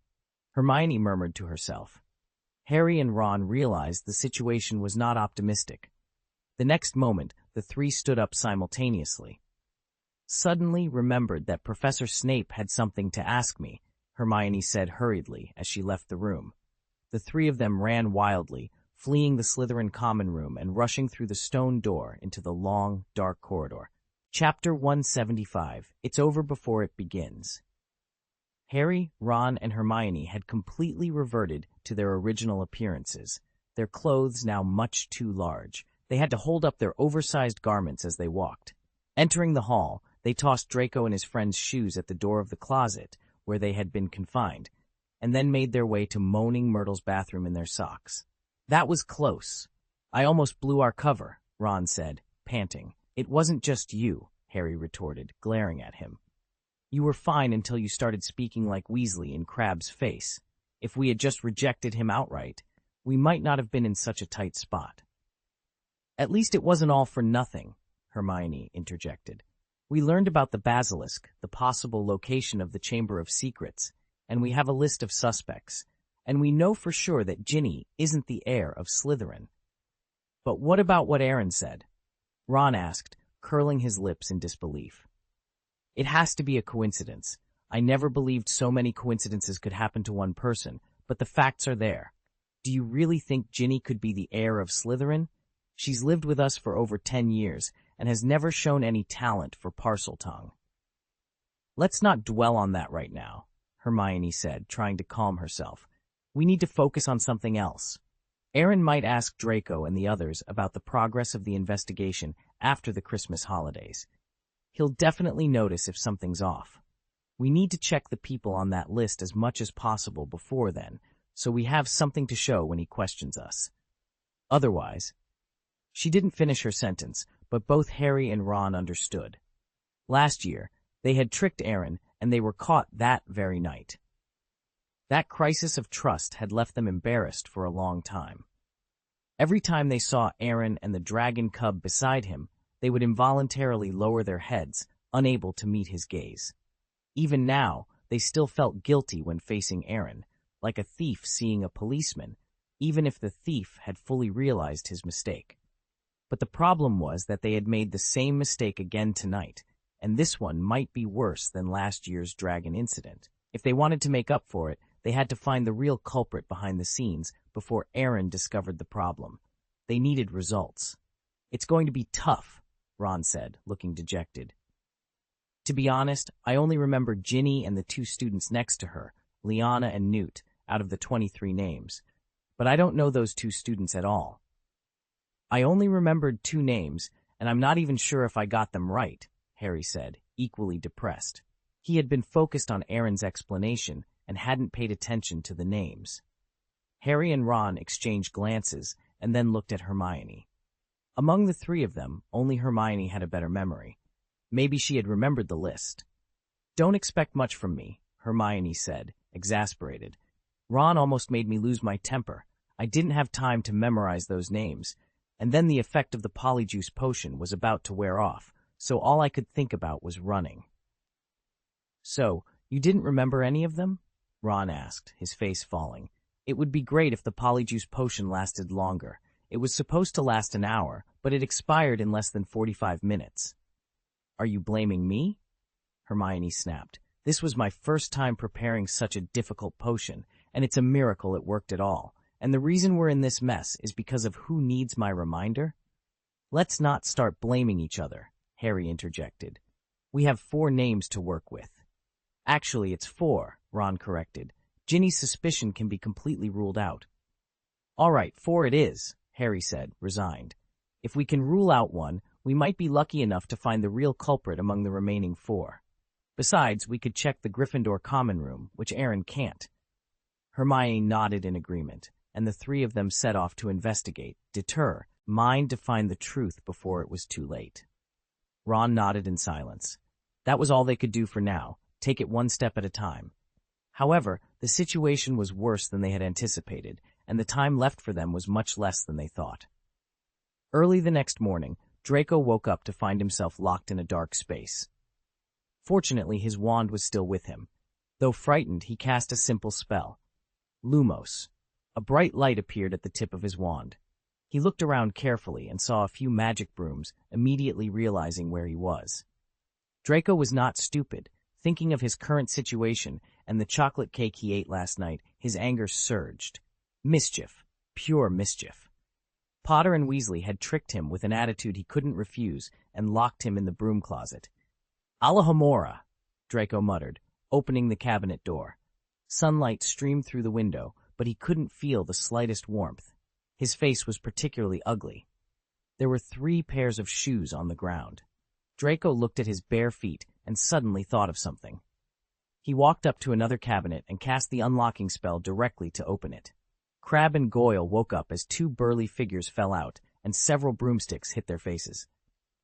Hermione murmured to herself. Harry and Ron realized the situation was not optimistic. The next moment, the three stood up simultaneously. "Suddenly remembered that Professor Snape had something to ask me," Hermione said hurriedly as she left the room. The three of them ran wildly, fleeing the Slytherin common room and rushing through the stone door into the long, dark corridor. Chapter 175. It's over before it begins. Harry, Ron, and Hermione had completely reverted to their original appearances, their clothes now much too large. They had to hold up their oversized garments as they walked. Entering the hall, they tossed Draco and his friend's shoes at the door of the closet where they had been confined, and then made their way to Moaning Myrtle's bathroom in their socks. "That was close. I almost blew our cover," Ron said, panting. "It wasn't just you," Harry retorted, glaring at him. "You were fine until you started speaking like Weasley in Crabbe's face. If we had just rejected him outright, we might not have been in such a tight spot." "At least it wasn't all for nothing," Hermione interjected. "We learned about the basilisk, the possible location of the Chamber of Secrets, and we have a list of suspects, and we know for sure that Ginny isn't the heir of Slytherin." "But what about what Aaron said?" Ron asked, curling his lips in disbelief. "It has to be a coincidence. I never believed so many coincidences could happen to one person, but the facts are there. Do you really think Ginny could be the heir of Slytherin? She's lived with us for over 10 years and has never shown any talent for Parseltongue." "Let's not dwell on that right now," Hermione said, trying to calm herself. "We need to focus on something else. Aaron might ask Draco and the others about the progress of the investigation after the Christmas holidays. He'll definitely notice if something's off. We need to check the people on that list as much as possible before then, so we have something to show when he questions us. Otherwise—" She didn't finish her sentence, but both Harry and Ron understood. Last year, they had tricked Aaron, and they were caught that very night. That crisis of trust had left them embarrassed for a long time. Every time they saw Aaron and the dragon cub beside him, they would involuntarily lower their heads, unable to meet his gaze. Even now, they still felt guilty when facing Aaron, like a thief seeing a policeman, even if the thief had fully realized his mistake. But the problem was that they had made the same mistake again tonight, and this one might be worse than last year's dragon incident. If they wanted to make up for it, they had to find the real culprit behind the scenes before Aaron discovered the problem. They needed results. "It's going to be tough," Ron said, looking dejected. "To be honest, I only remember Ginny and the two students next to her, Liana and Newt, out of the 23 names. But I don't know those two students at all. I only remembered 2 names, and I'm not even sure if I got them right," Harry said, equally depressed. He had been focused on Aaron's explanation and hadn't paid attention to the names. Harry and Ron exchanged glances and then looked at Hermione. Among the 3 of them, only Hermione had a better memory. Maybe she had remembered the list. "Don't expect much from me," Hermione said, exasperated. "Ron almost made me lose my temper. I didn't have time to memorize those names, and then the effect of the polyjuice potion was about to wear off, so all I could think about was running." "So, you didn't remember any of them?" Ron asked, his face falling. "It would be great if the polyjuice potion lasted longer. It was supposed to last an hour, but it expired in less than 45 minutes. "Are you blaming me?" Hermione snapped. "This was my first time preparing such a difficult potion, and it's a miracle it worked at all. And the reason we're in this mess is because of who needs my reminder?" "Let's not start blaming each other," Harry interjected. "We have 4 names to work with." "Actually, it's 4, Ron corrected. "Ginny's suspicion can be completely ruled out." "All right, 4 it is," Harry said, resigned. "If we can rule out one, we might be lucky enough to find the real culprit among the remaining 4. Besides, we could check the Gryffindor common room, which Aaron can't." Hermione nodded in agreement, and the 3 of them set off to investigate, determined to find the truth before it was too late. Ron nodded in silence. That was all they could do for now, take it one step at a time. However, the situation was worse than they had anticipated, and the time left for them was much less than they thought. Early the next morning, Draco woke up to find himself locked in a dark space. Fortunately, his wand was still with him. Though frightened, he cast a simple spell. Lumos. A bright light appeared at the tip of his wand. He looked around carefully and saw a few magic brooms, immediately realizing where he was. Draco was not stupid. Thinking of his current situation and the chocolate cake he ate last night, his anger surged. Mischief. Pure mischief. Potter and Weasley had tricked him with an attitude he couldn't refuse and locked him in the broom closet. "Alahomora," Draco muttered, opening the cabinet door. Sunlight streamed through the window, but he couldn't feel the slightest warmth. His face was particularly ugly. There were 3 pairs of shoes on the ground. Draco looked at his bare feet and suddenly thought of something. He walked up to another cabinet and cast the unlocking spell directly to open it. Crabbe and Goyle woke up as 2 burly figures fell out, and several broomsticks hit their faces.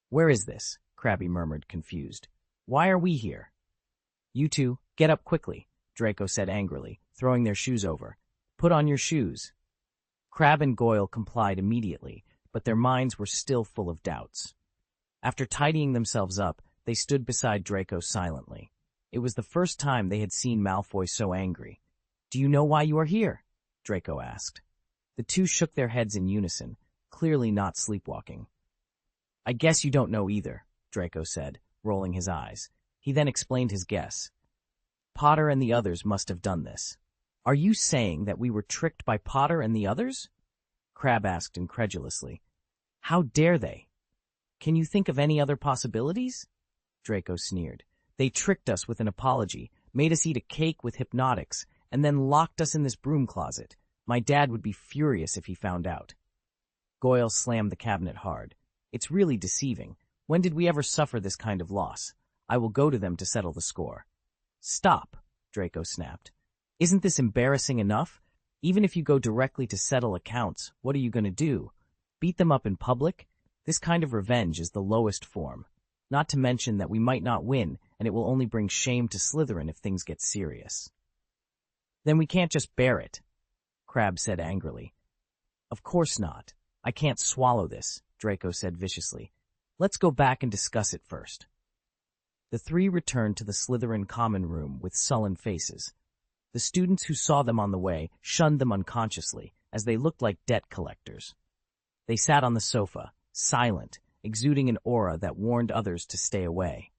"Where is this?" Crabbe murmured, confused. "Why are we here?" "You 2, get up quickly," Draco said angrily, throwing their shoes over. "Put on your shoes." Crabbe and Goyle complied immediately, but their minds were still full of doubts. After tidying themselves up, they stood beside Draco silently. It was the first time they had seen Malfoy so angry. "Do you know why you are here?" Draco asked. The 2 shook their heads in unison, clearly not sleepwalking. "I guess you don't know either," Draco said, rolling his eyes. He then explained his guess. "Potter and the others must have done this." "Are you saying that we were tricked by Potter and the others?" Crabbe asked incredulously. "How dare they? Can you think of any other possibilities?" Draco sneered. "They tricked us with an apology, made us eat a cake with hypnotics, and then locked us in this broom closet. My dad would be furious if he found out." Goyle slammed the cabinet hard. "It's really deceiving. When did we ever suffer this kind of loss? I will go to them to settle the score." "Stop," Draco snapped. "Isn't this embarrassing enough? Even if you go directly to settle accounts, what are you going to do? Beat them up in public? This kind of revenge is the lowest form. Not to mention that we might not win, and it will only bring shame to Slytherin if things get serious." "Then we can't just bear it," Crabbe said angrily. "Of course not. I can't swallow this," Draco said viciously. "Let's go back and discuss it first." The 3 returned to the Slytherin common room with sullen faces. The students who saw them on the way shunned them unconsciously, as they looked like debt collectors. They sat on the sofa, silent, exuding an aura that warned others to stay away.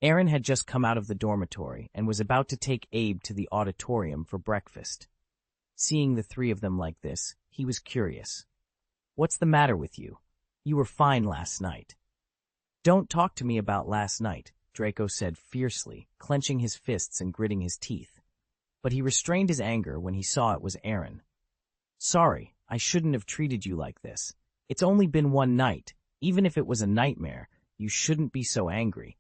Aaron had just come out of the dormitory and was about to take Abe to the auditorium for breakfast. Seeing the 3 of them like this, he was curious. "What's the matter with you? You were fine last night." "Don't talk to me about last night," Draco said fiercely, clenching his fists and gritting his teeth. But he restrained his anger when he saw it was Aaron. "Sorry, I shouldn't have treated you like this. It's only been one night. Even if it was a nightmare, you shouldn't be so angry."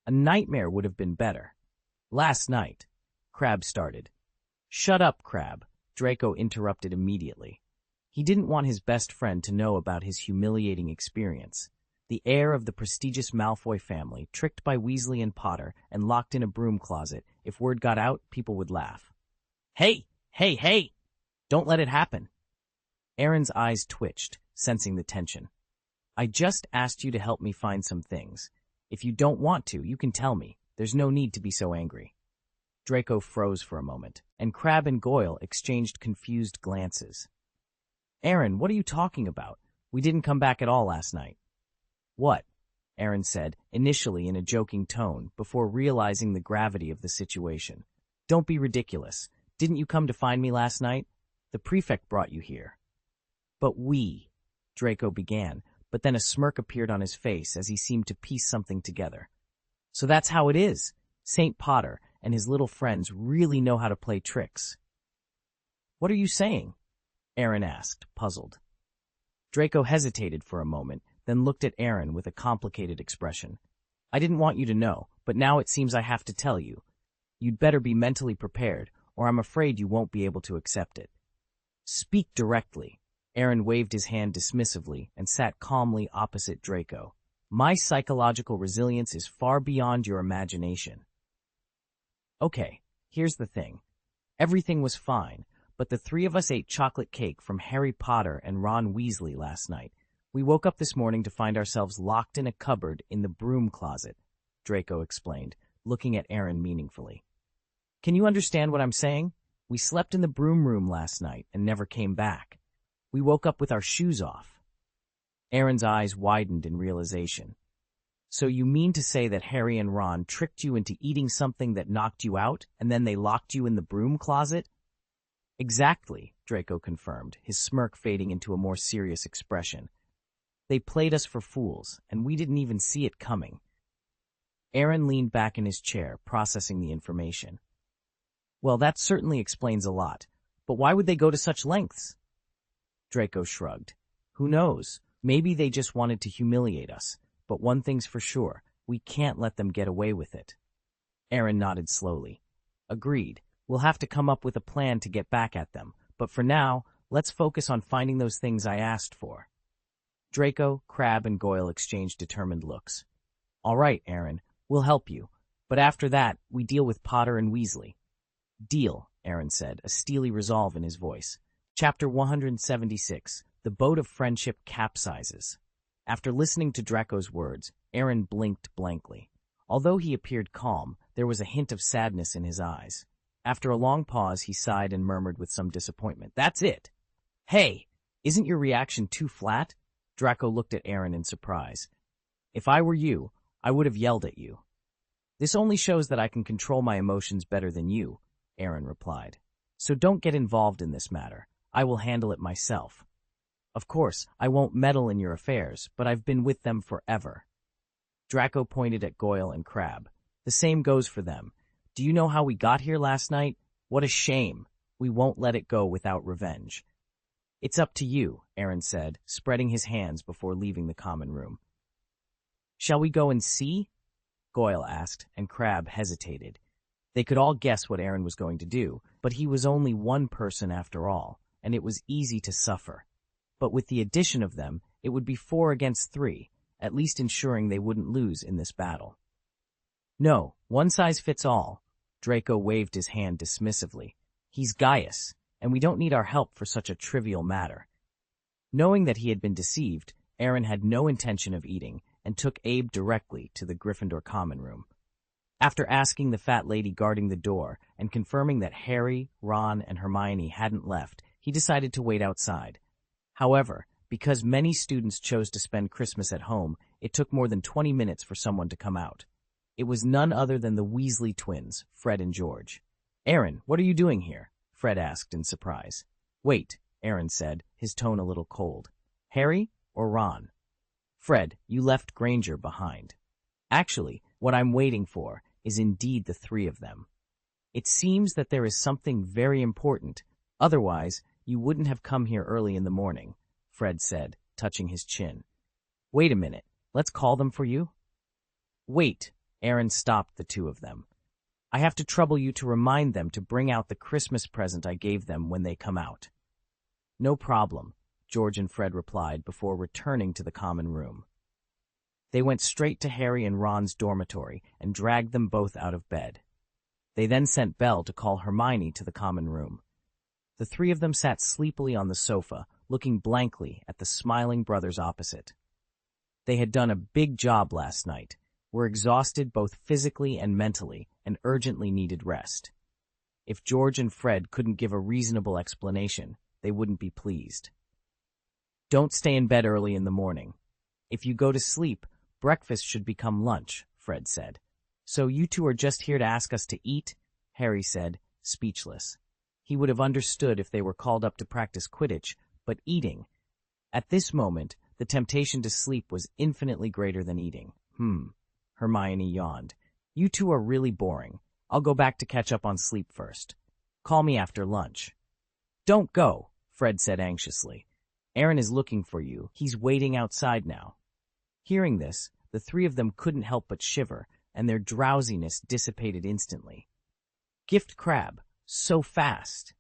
"A nightmare would have been better." "Last night," Crabbe started. "Shut up, Crabbe," Draco interrupted immediately. He didn't want his best friend to know about his humiliating experience. The heir of the prestigious Malfoy family, tricked by Weasley and Potter and locked in a broom closet. If word got out, people would laugh. Hey! Hey! Hey! Don't let it happen! Aaron's eyes twitched, sensing the tension. I just asked you to help me find some things. If you don't want to, you can tell me. There's no need to be so angry. Draco froze for a moment, and Crabbe and Goyle exchanged confused glances. Aaron, what are you talking about? We didn't come back at all last night. What? Aaron said, initially in a joking tone, before realizing the gravity of the situation. Don't be ridiculous. Didn't you come to find me last night? The prefect brought you here. But we, Draco began, but then a smirk appeared on his face as he seemed to piece something together. So that's how it is. St. Potter and his little friends really know how to play tricks. What are you saying? Aaron asked, puzzled. Draco hesitated for a moment, then looked at Aaron with a complicated expression. I didn't want you to know, but now it seems I have to tell you. You'd better be mentally prepared, or I'm afraid you won't be able to accept it. Speak directly. Aaron waved his hand dismissively and sat calmly opposite Draco. My psychological resilience is far beyond your imagination. Okay, here's the thing. Everything was fine, but the three of us ate chocolate cake from Harry Potter and Ron Weasley last night. We woke up this morning to find ourselves locked in a cupboard in the broom closet, Draco explained, looking at Aaron meaningfully. Can you understand what I'm saying? We slept in the broom room last night and never came back. We woke up with our shoes off. Aaron's eyes widened in realization. So you mean to say that Harry and Ron tricked you into eating something that knocked you out, and then they locked you in the broom closet? Exactly, Draco confirmed, his smirk fading into a more serious expression. They played us for fools, and we didn't even see it coming. Aaron leaned back in his chair, processing the information. Well, that certainly explains a lot, but why would they go to such lengths? Draco shrugged. Who knows? Maybe they just wanted to humiliate us, but one thing's for sure, we can't let them get away with it. Aaron nodded slowly. Agreed. We'll have to come up with a plan to get back at them, but for now, let's focus on finding those things I asked for. Draco, Crabbe, and Goyle exchanged determined looks. All right, Aaron, we'll help you, but after that, we deal with Potter and Weasley. Deal, Aaron said, a steely resolve in his voice. Chapter 176, The Boat of Friendship Capsizes. After listening to Draco's words, Aaron blinked blankly. Although he appeared calm, there was a hint of sadness in his eyes. After a long pause, he sighed and murmured with some disappointment. That's it! Hey, isn't your reaction too flat? Draco looked at Aaron in surprise. If I were you, I would have yelled at you. This only shows that I can control my emotions better than you, Aaron replied. So don't get involved in this matter. I will handle it myself. Of course, I won't meddle in your affairs, but I've been with them forever. Draco pointed at Goyle and Crabbe. The same goes for them. Do you know how we got here last night? What a shame. We won't let it go without revenge. It's up to you, Aaron said, spreading his hands before leaving the common room. Shall we go and see? Goyle asked, and Crabbe hesitated. They could all guess what Aaron was going to do, but he was only one person after all, and it was easy to suffer. But with the addition of them, it would be 4 against 3, at least ensuring they wouldn't lose in this battle. No, one size fits all. Draco waved his hand dismissively. He's Gaius, and we don't need our help for such a trivial matter. Knowing that he had been deceived, Aaron had no intention of eating and took Abe directly to the Gryffindor common room. After asking the fat lady guarding the door and confirming that Harry, Ron, and Hermione hadn't left, he decided to wait outside. However, because many students chose to spend Christmas at home, it took more than 20 minutes for someone to come out. It was none other than the Weasley twins, Fred and George. Aaron, what are you doing here? Fred asked in surprise. Wait, Aaron said, his tone a little cold. Harry or Ron? Fred, you left Granger behind. Actually, what I'm waiting for is indeed the 3 of them. It seems that there is something very important. Otherwise, you wouldn't have come here early in the morning, Fred said, touching his chin. Wait a minute, let's call them for you? Wait, Aaron stopped the 2 of them. I have to trouble you to remind them to bring out the Christmas present I gave them when they come out. No problem, George and Fred replied before returning to the common room. They went straight to Harry and Ron's dormitory and dragged them both out of bed. They then sent Belle to call Hermione to the common room. The three of them sat sleepily on the sofa, looking blankly at the smiling brothers opposite. They had done a big job last night, were exhausted both physically and mentally, and urgently needed rest. If George and Fred couldn't give a reasonable explanation, they wouldn't be pleased. Don't stay in bed early in the morning. If you go to sleep, breakfast should become lunch, Fred said. So you two are just here to ask us to eat? Harry said, speechless. He would have understood if they were called up to practice Quidditch, but eating. At this moment, the temptation to sleep was infinitely greater than eating. Hermione yawned. You two are really boring. I'll go back to catch up on sleep first. Call me after lunch. Don't go, Fred said anxiously. Aaron is looking for you. He's waiting outside now. Hearing this, the three of them couldn't help but shiver, and their drowsiness dissipated instantly. Gift crab, so fast.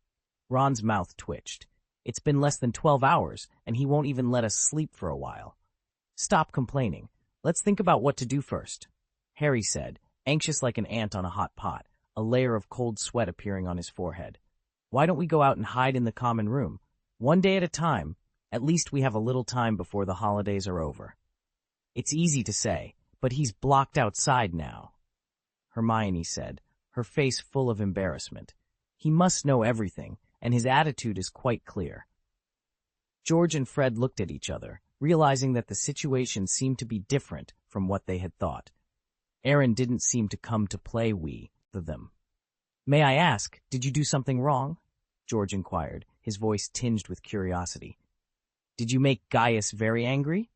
Ron's mouth twitched. It's been less than 12 hours, and he won't even let us sleep for a while. Stop complaining. Let's think about what to do first, Harry said, anxious like an ant on a hot pot, a layer of cold sweat appearing on his forehead. Why don't we go out and hide in the common room? One day at a time. At least we have a little time before the holidays are over. It's easy to say, but he's blocked outside now, Hermione said, her face full of embarrassment. He must know everything, and his attitude is quite clear. George and Fred looked at each other, realizing that the situation seemed to be different from what they had thought. Aaron didn't seem to come to play them. May I ask, did you do something wrong? George inquired, his voice tinged with curiosity. Did you make Gaius very angry?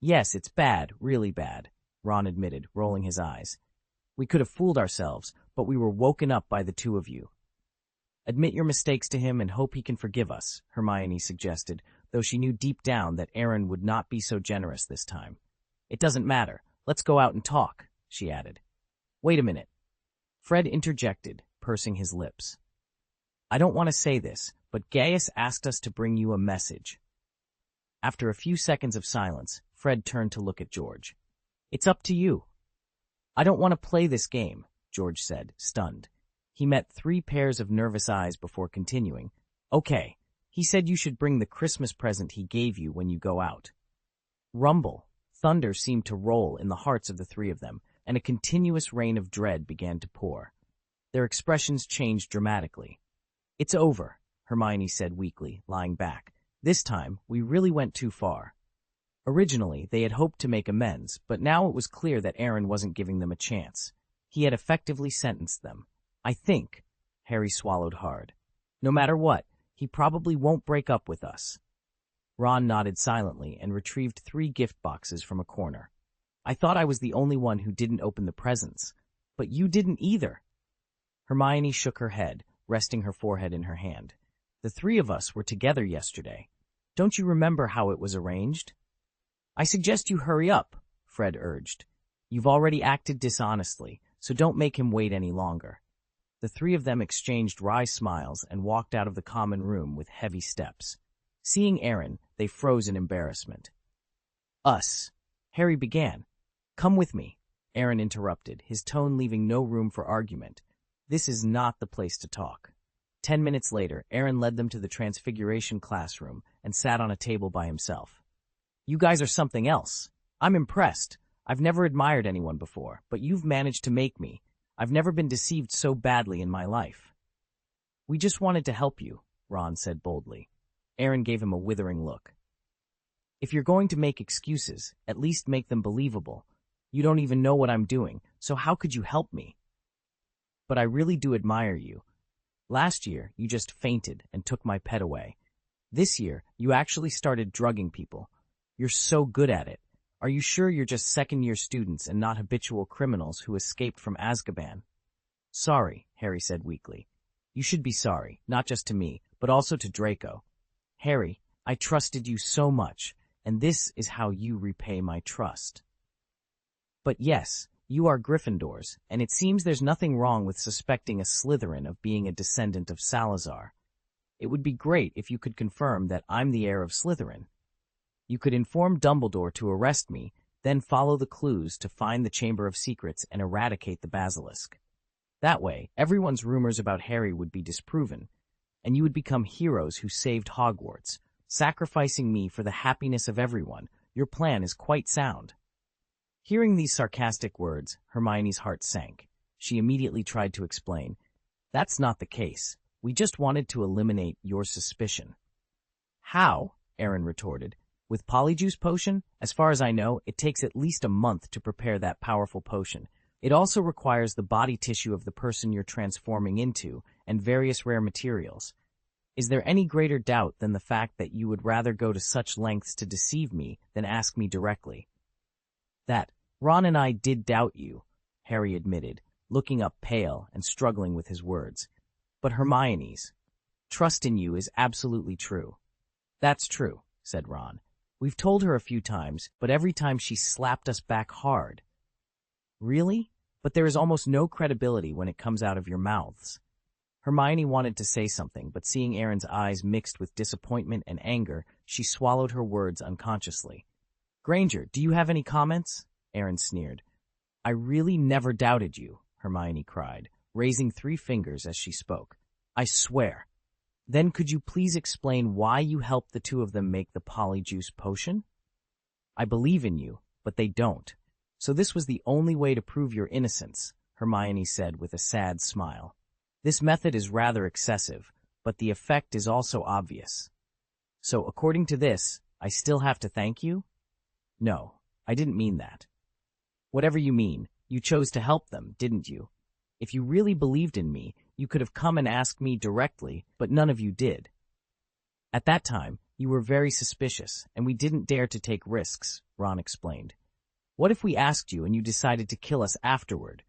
Yes, it's bad, really bad, Ron admitted, rolling his eyes. We could have fooled ourselves, but we were woken up by the two of you. Admit your mistakes to him and hope he can forgive us, Hermione suggested, though she knew deep down that Aaron would not be so generous this time. It doesn't matter. Let's go out and talk, she added. Wait a minute. Fred interjected, pursing his lips. I don't want to say this, but Gaius asked us to bring you a message. After a few seconds of silence, Fred turned to look at George. It's up to you. I don't want to play this game, George said, stunned. He met 3 pairs of nervous eyes before continuing. Okay, he said you should bring the Christmas present he gave you when you go out. Rumble, thunder seemed to roll in the hearts of the 3 of them, and a continuous rain of dread began to pour. Their expressions changed dramatically. It's over, Hermione said weakly, lying back. This time, we really went too far. Originally, they had hoped to make amends, but now it was clear that Aaron wasn't giving them a chance. He had effectively sentenced them. I think, Harry swallowed hard. No matter what, he probably won't break up with us. Ron nodded silently and retrieved 3 gift boxes from a corner. I thought I was the only one who didn't open the presents, but you didn't either. Hermione shook her head, resting her forehead in her hand. The 3 of us were together yesterday. Don't you remember how it was arranged? I suggest you hurry up, Fred urged. You've already acted dishonestly, so don't make him wait any longer. The 3 of them exchanged wry smiles and walked out of the common room with heavy steps. Seeing Aaron, they froze in embarrassment. Us, Harry began. Come with me, Aaron interrupted, his tone leaving no room for argument. This is not the place to talk. 10 minutes later, Aaron led them to the Transfiguration classroom and sat on a table by himself. You guys are something else. I'm impressed. I've never admired anyone before, but you've managed to make me. I've never been deceived so badly in my life. We just wanted to help you, Ron said boldly. Aaron gave him a withering look. If you're going to make excuses, at least make them believable. You don't even know what I'm doing, so how could you help me? But I really do admire you. Last year, you just fainted and took my pet away. This year, you actually started drugging people. You're so good at it. Are you sure you're just second-year students and not habitual criminals who escaped from Azkaban? Sorry, Harry said weakly. You should be sorry, not just to me, but also to Draco. Harry, I trusted you so much, and this is how you repay my trust. But yes, you are Gryffindors, and it seems there's nothing wrong with suspecting a Slytherin of being a descendant of Salazar. It would be great if you could confirm that I'm the heir of Slytherin. You could inform Dumbledore to arrest me, Then follow the clues to find the Chamber of Secrets and eradicate the basilisk. That way, everyone's rumors about Harry would be disproven, and you would become heroes who saved Hogwarts, sacrificing me for the happiness of everyone. Your plan is quite sound." Hearing these sarcastic words, Hermione's heart sank. She immediately tried to explain, "That's not the case. We just wanted to eliminate your suspicion." "How?" Aaron retorted. "With Polyjuice Potion? As far as I know, it takes at least a month to prepare that powerful potion. It also requires the body tissue of the person you're transforming into, and various rare materials. Is there any greater doubt than the fact that you would rather go to such lengths to deceive me than ask me directly?" "That Ron and I did doubt you," Harry admitted, looking up pale and struggling with his words. "But Hermione's trust in you is absolutely true." "That's true," said Ron. "We've told her a few times, but every time she slapped us back hard." "Really? But there is almost no credibility when it comes out of your mouths." Hermione wanted to say something, but seeing Aaron's eyes mixed with disappointment and anger, she swallowed her words unconsciously. "Granger, do you have any comments?" Aaron sneered. "I really never doubted you," Hermione cried, raising 3 fingers as she spoke. "I swear." "Then could you please explain why you helped the 2 of them make the Polyjuice Potion?" "I believe in you, but they don't. So this was the only way to prove your innocence," Hermione said with a sad smile. "This method is rather excessive, but the effect is also obvious. So according to this, I still have to thank you?" "No, I didn't mean that." "Whatever you mean, you chose to help them, didn't you? If you really believed in me, you could have come and asked me directly, but none of you did. At that time, you were very suspicious, and we didn't dare to take risks," Ron explained. "What if we asked you and you decided to kill us afterward?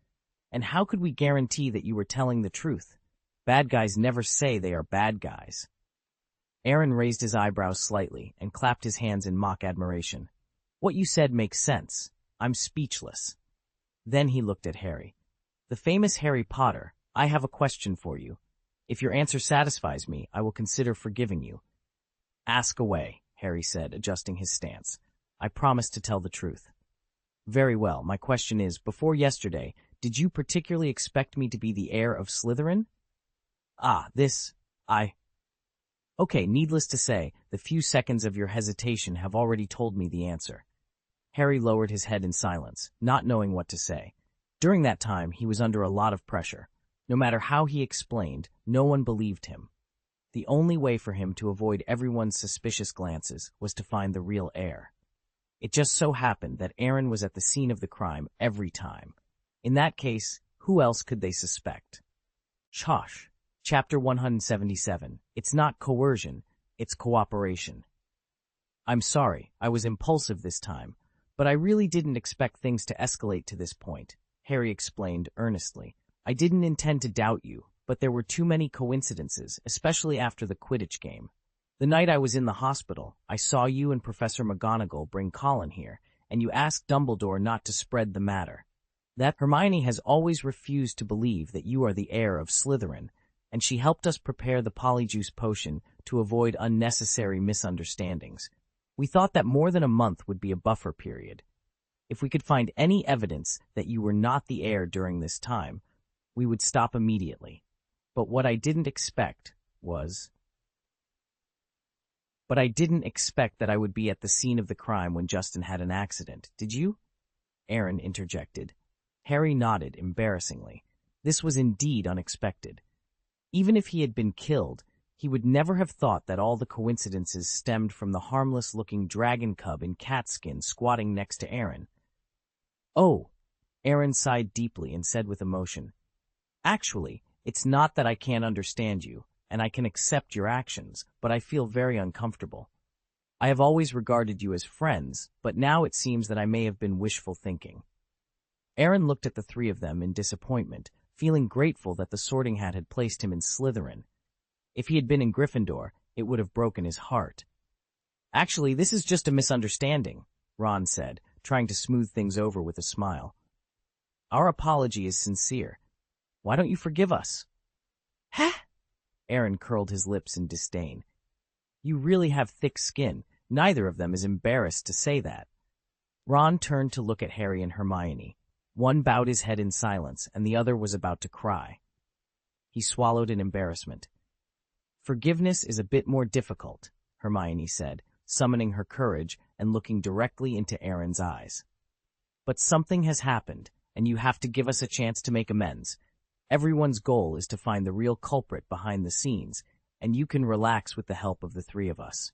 And how could we guarantee that you were telling the truth? Bad guys never say they are bad guys." Aaron raised his eyebrows slightly and clapped his hands in mock admiration. "What you said makes sense. I'm speechless." Then he looked at Harry. "The famous Harry Potter, I have a question for you. If your answer satisfies me, I will consider forgiving you." "Ask away," Harry said, adjusting his stance. "I promise to tell the truth." "Very well, my question is, before yesterday, did you particularly expect me to be the heir of Slytherin?" Okay, needless to say, the few seconds of your hesitation have already told me the answer." Harry lowered his head in silence, not knowing what to say. During that time, he was under a lot of pressure. No matter how he explained, no one believed him. The only way for him to avoid everyone's suspicious glances was to find the real heir. It just so happened that Aaron was at the scene of the crime every time. In that case, who else could they suspect? Chosh. Chapter 177. It's not coercion, it's cooperation. "I'm sorry, I was impulsive this time, but I really didn't expect things to escalate to this point," Harry explained earnestly. "I didn't intend to doubt you, but there were too many coincidences, especially after the Quidditch game. The night I was in the hospital, I saw you and Professor McGonagall bring Colin here, and you asked Dumbledore not to spread the matter. That Hermione has always refused to believe that you are the heir of Slytherin, and she helped us prepare the Polyjuice Potion to avoid unnecessary misunderstandings. We thought that more than a month would be a buffer period. If we could find any evidence that you were not the heir during this time, we would stop immediately. But what I didn't expect that I would be at the scene of the crime when Justin had an accident, did you?" Aaron interjected. Harry nodded embarrassingly. This was indeed unexpected. Even if he had been killed, he would never have thought that all the coincidences stemmed from the harmless-looking dragon cub in catskin squatting next to Aaron. "Oh," Aaron sighed deeply and said with emotion, "Actually, it's not that I can't understand you, and I can accept your actions, but I feel very uncomfortable. I have always regarded you as friends, but now it seems that I may have been wishful thinking." Aaron looked at the 3 of them in disappointment, feeling grateful that the Sorting Hat had placed him in Slytherin. If he had been in Gryffindor, it would have broken his heart. "Actually, this is just a misunderstanding," Ron said, trying to smooth things over with a smile. "Our apology is sincere. Why don't you forgive us?" "Heh!" Aaron curled his lips in disdain. "You really have thick skin. Neither of them is embarrassed to say that." Ron turned to look at Harry and Hermione. One bowed his head in silence, and the other was about to cry. He swallowed in embarrassment. Forgiveness is a bit more difficult, Hermione said, summoning her courage and looking directly into Aaron's eyes. But something has happened, and you have to give us a chance to make amends. Everyone's goal is to find the real culprit behind the scenes, and you can relax with the help of the three of us.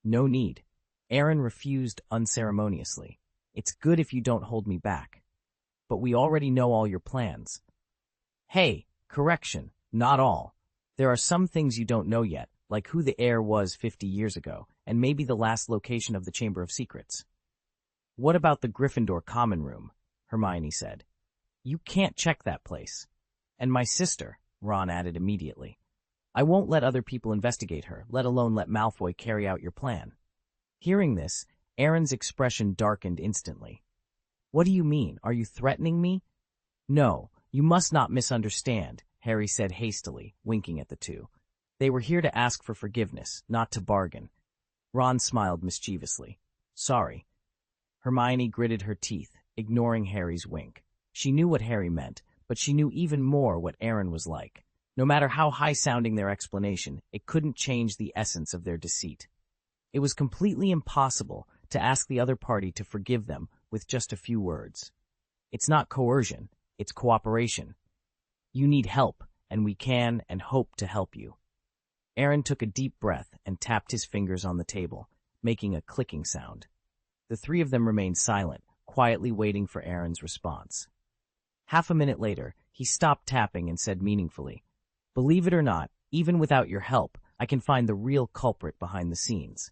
No need. Aaron refused unceremoniously. It's good if you don't hold me back. But we already know all your plans. Hey, correction, not all. There are some things you don't know yet, like who the heir was 50 years ago, and maybe the last location of the Chamber of Secrets. What about the Gryffindor common room? Hermione said. You can't check that place. And my sister, Ron added immediately. I won't let other people investigate her, let alone let Malfoy carry out your plan. Hearing this, Aaron's expression darkened instantly. What do you mean? Are you threatening me? No, you must not misunderstand, Harry said hastily, winking at the two. They were here to ask for forgiveness, not to bargain. Ron smiled mischievously. Sorry. Hermione gritted her teeth, ignoring Harry's wink. She knew what Harry meant, but she knew even more what Aaron was like. No matter how high-sounding their explanation, it couldn't change the essence of their deceit. It was completely impossible to ask the other party to forgive them with just a few words. It's not coercion, it's cooperation. You need help, and we can and hope to help you. Aaron took a deep breath and tapped his fingers on the table, making a clicking sound. The three of them remained silent, quietly waiting for Aaron's response. Half a minute later, he stopped tapping and said meaningfully, Believe it or not, even without your help, I can find the real culprit behind the scenes.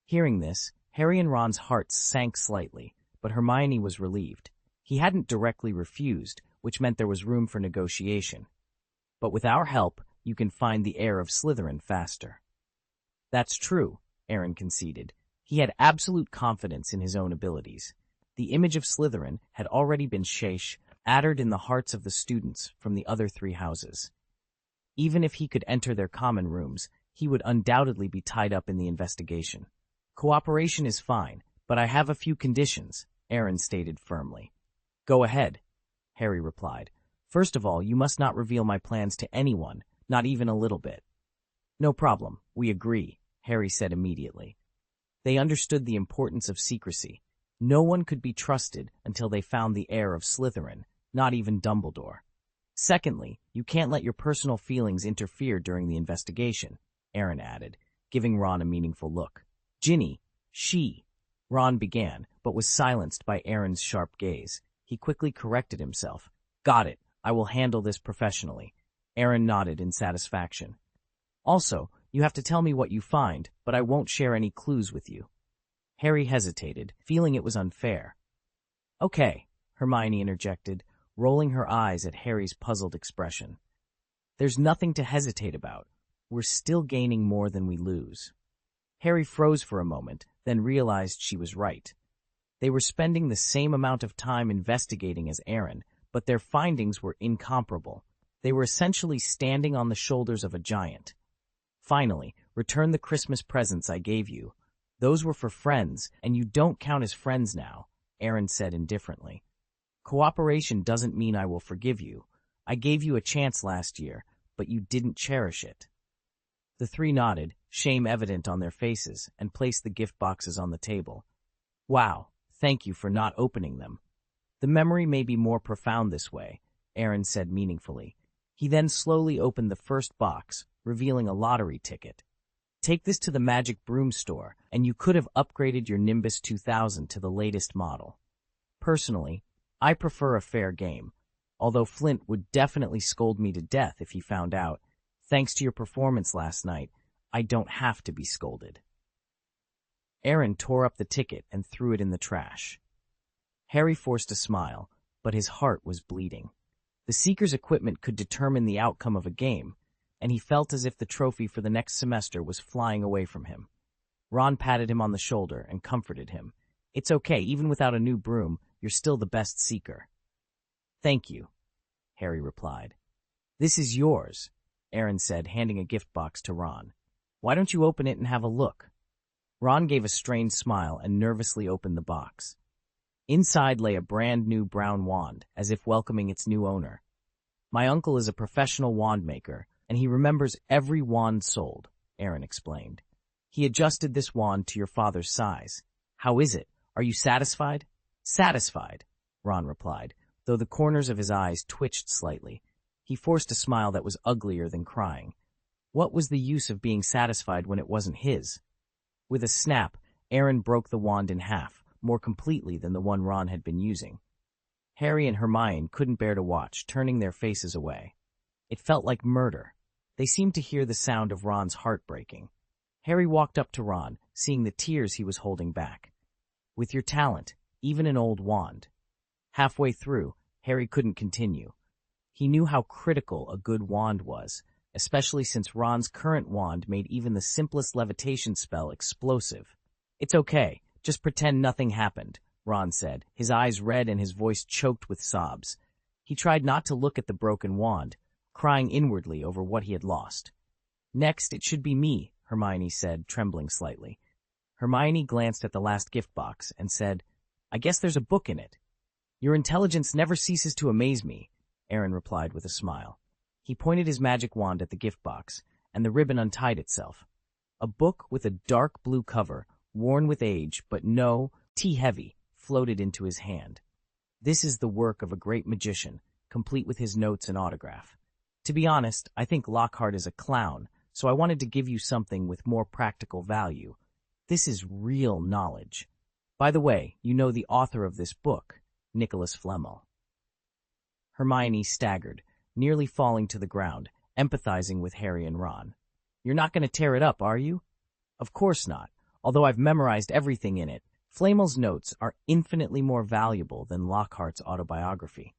Hearing this, Harry and Ron's hearts sank slightly, but Hermione was relieved. He hadn't directly refused, which meant there was room for negotiation. But with our help, you can find the heir of Slytherin faster. That's true, Aaron conceded. He had absolute confidence in his own abilities. The image of Slytherin had already been shattered in the hearts of the students from the other three houses. Even if he could enter their common rooms, he would undoubtedly be tied up in the investigation. Cooperation is fine, but I have a few conditions, Aaron stated firmly. Go ahead, Harry replied. First of all, you must not reveal my plans to anyone, not even a little bit. No problem, we agree, Harry said immediately. They understood the importance of secrecy. No one could be trusted until they found the heir of Slytherin, not even Dumbledore. Secondly, you can't let your personal feelings interfere during the investigation, Aaron added, giving Ron a meaningful look. Ginny, Ron began, but was silenced by Aaron's sharp gaze. He quickly corrected himself. Got it, I will handle this professionally. Aaron nodded in satisfaction. Also, you have to tell me what you find, but I won't share any clues with you. Harry hesitated, feeling it was unfair. Okay, Hermione interjected, rolling her eyes at Harry's puzzled expression. There's nothing to hesitate about. We're still gaining more than we lose. Harry froze for a moment, then realized she was right. They were spending the same amount of time investigating as Aaron, but their findings were incomparable. They were essentially standing on the shoulders of a giant. Finally, return the Christmas presents I gave you. Those were for friends, and you don't count as friends now, Aaron said indifferently. Cooperation doesn't mean I will forgive you. I gave you a chance last year, but you didn't cherish it. The three nodded, shame evident on their faces, and placed the gift boxes on the table. Wow, thank you for not opening them. The memory may be more profound this way, Aaron said meaningfully. He then slowly opened the first box, revealing a lottery ticket. Take this to the Magic Broom store, and you could have upgraded your Nimbus 2000 to the latest model. Personally, I prefer a fair game, although Flint would definitely scold me to death if he found out. Thanks to your performance last night, I don't have to be scolded. Aaron tore up the ticket and threw it in the trash. Harry forced a smile, but his heart was bleeding. The Seeker's equipment could determine the outcome of a game, and he felt as if the trophy for the next semester was flying away from him. Ron patted him on the shoulder and comforted him. It's okay, even without a new broom, you're still the best Seeker. Thank you, Harry replied. This is yours, Aaron said, handing a gift box to Ron. Why don't you open it and have a look? Ron gave a strained smile and nervously opened the box. Inside lay a brand new brown wand, as if welcoming its new owner. My uncle is a professional wand maker, and he remembers every wand sold, Aaron explained. He adjusted this wand to your father's size. How is it? Are you satisfied? Satisfied, Ron replied, though the corners of his eyes twitched slightly. He forced a smile that was uglier than crying. What was the use of being satisfied when it wasn't his? With a snap, Aaron broke the wand in half, more completely than the one Ron had been using. Harry and Hermione couldn't bear to watch, turning their faces away. It felt like murder. They seemed to hear the sound of Ron's heart breaking. Harry walked up to Ron, seeing the tears he was holding back. With your talent, even an old wand. Halfway through, Harry couldn't continue. He knew how critical a good wand was, especially since Ron's current wand made even the simplest levitation spell explosive. It's okay, just pretend nothing happened, Ron said, his eyes red and his voice choked with sobs. He tried not to look at the broken wand, crying inwardly over what he had lost. Next, it should be me, Hermione said, trembling slightly. Hermione glanced at the last gift box and said, I guess there's a book in it. Your intelligence never ceases to amaze me, Aaron replied with a smile. He pointed his magic wand at the gift box, and the ribbon untied itself. A book with a dark blue cover, worn with age, but no, tea-heavy, floated into his hand. This is the work of a great magician, complete with his notes and autograph. To be honest, I think Lockhart is a clown, so I wanted to give you something with more practical value. This is real knowledge. By the way, you know the author of this book, Nicholas Flamel. Hermione staggered, nearly falling to the ground, empathizing with Harry and Ron. You're not going to tear it up, are you? Of course not. Although I've memorized everything in it, Flamel's notes are infinitely more valuable than Lockhart's autobiography.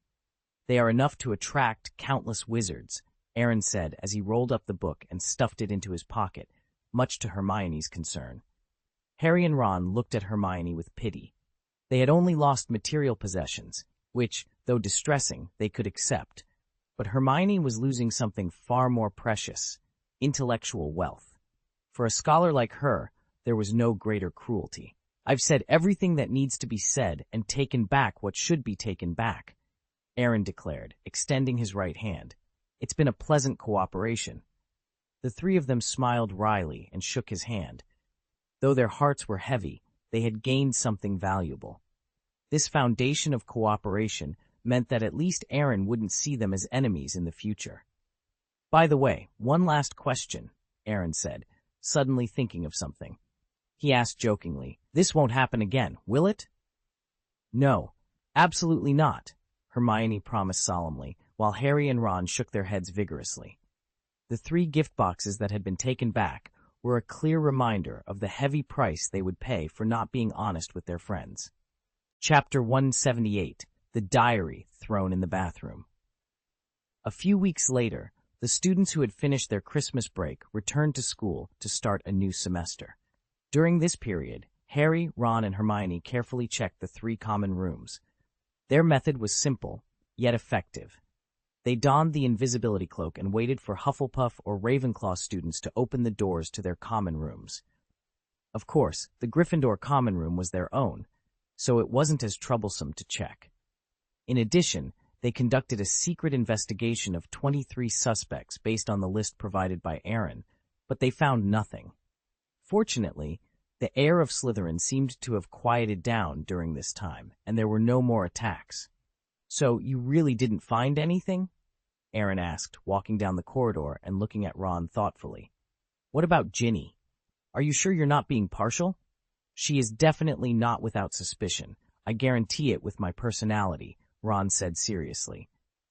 They are enough to attract countless wizards, Aaron said as he rolled up the book and stuffed it into his pocket, much to Hermione's concern. Harry and Ron looked at Hermione with pity. They had only lost material possessions, which, though distressing, they could accept. But Hermione was losing something far more precious, intellectual wealth. For a scholar like her, there was no greater cruelty. I've said everything that needs to be said and taken back what should be taken back, Aaron declared, extending his right hand. It's been a pleasant cooperation. The three of them smiled wryly and shook his hand. Though their hearts were heavy, they had gained something valuable. This foundation of cooperation meant that at least Aaron wouldn't see them as enemies in the future. By the way, one last question, Aaron said, suddenly thinking of something. He asked jokingly, this won't happen again, will it? No, absolutely not, Hermione promised solemnly, while Harry and Ron shook their heads vigorously. The 3 gift boxes that had been taken back were a clear reminder of the heavy price they would pay for not being honest with their friends. Chapter 178, The Diary Thrown in the Bathroom. A few weeks later, the students who had finished their Christmas break returned to school to start a new semester. During this period, Harry, Ron, and Hermione carefully checked the 3 common rooms. Their method was simple, yet effective. They donned the invisibility cloak and waited for Hufflepuff or Ravenclaw students to open the doors to their common rooms. Of course, the Gryffindor common room was their own, so it wasn't as troublesome to check. In addition, they conducted a secret investigation of 23 suspects based on the list provided by Aaron, but they found nothing. Fortunately, the air of Slytherin seemed to have quieted down during this time, and there were no more attacks. So, you really didn't find anything? Aaron asked, walking down the corridor and looking at Ron thoughtfully. What about Ginny? Are you sure you're not being partial? She is definitely not without suspicion. I guarantee it with my personality, Ron said seriously.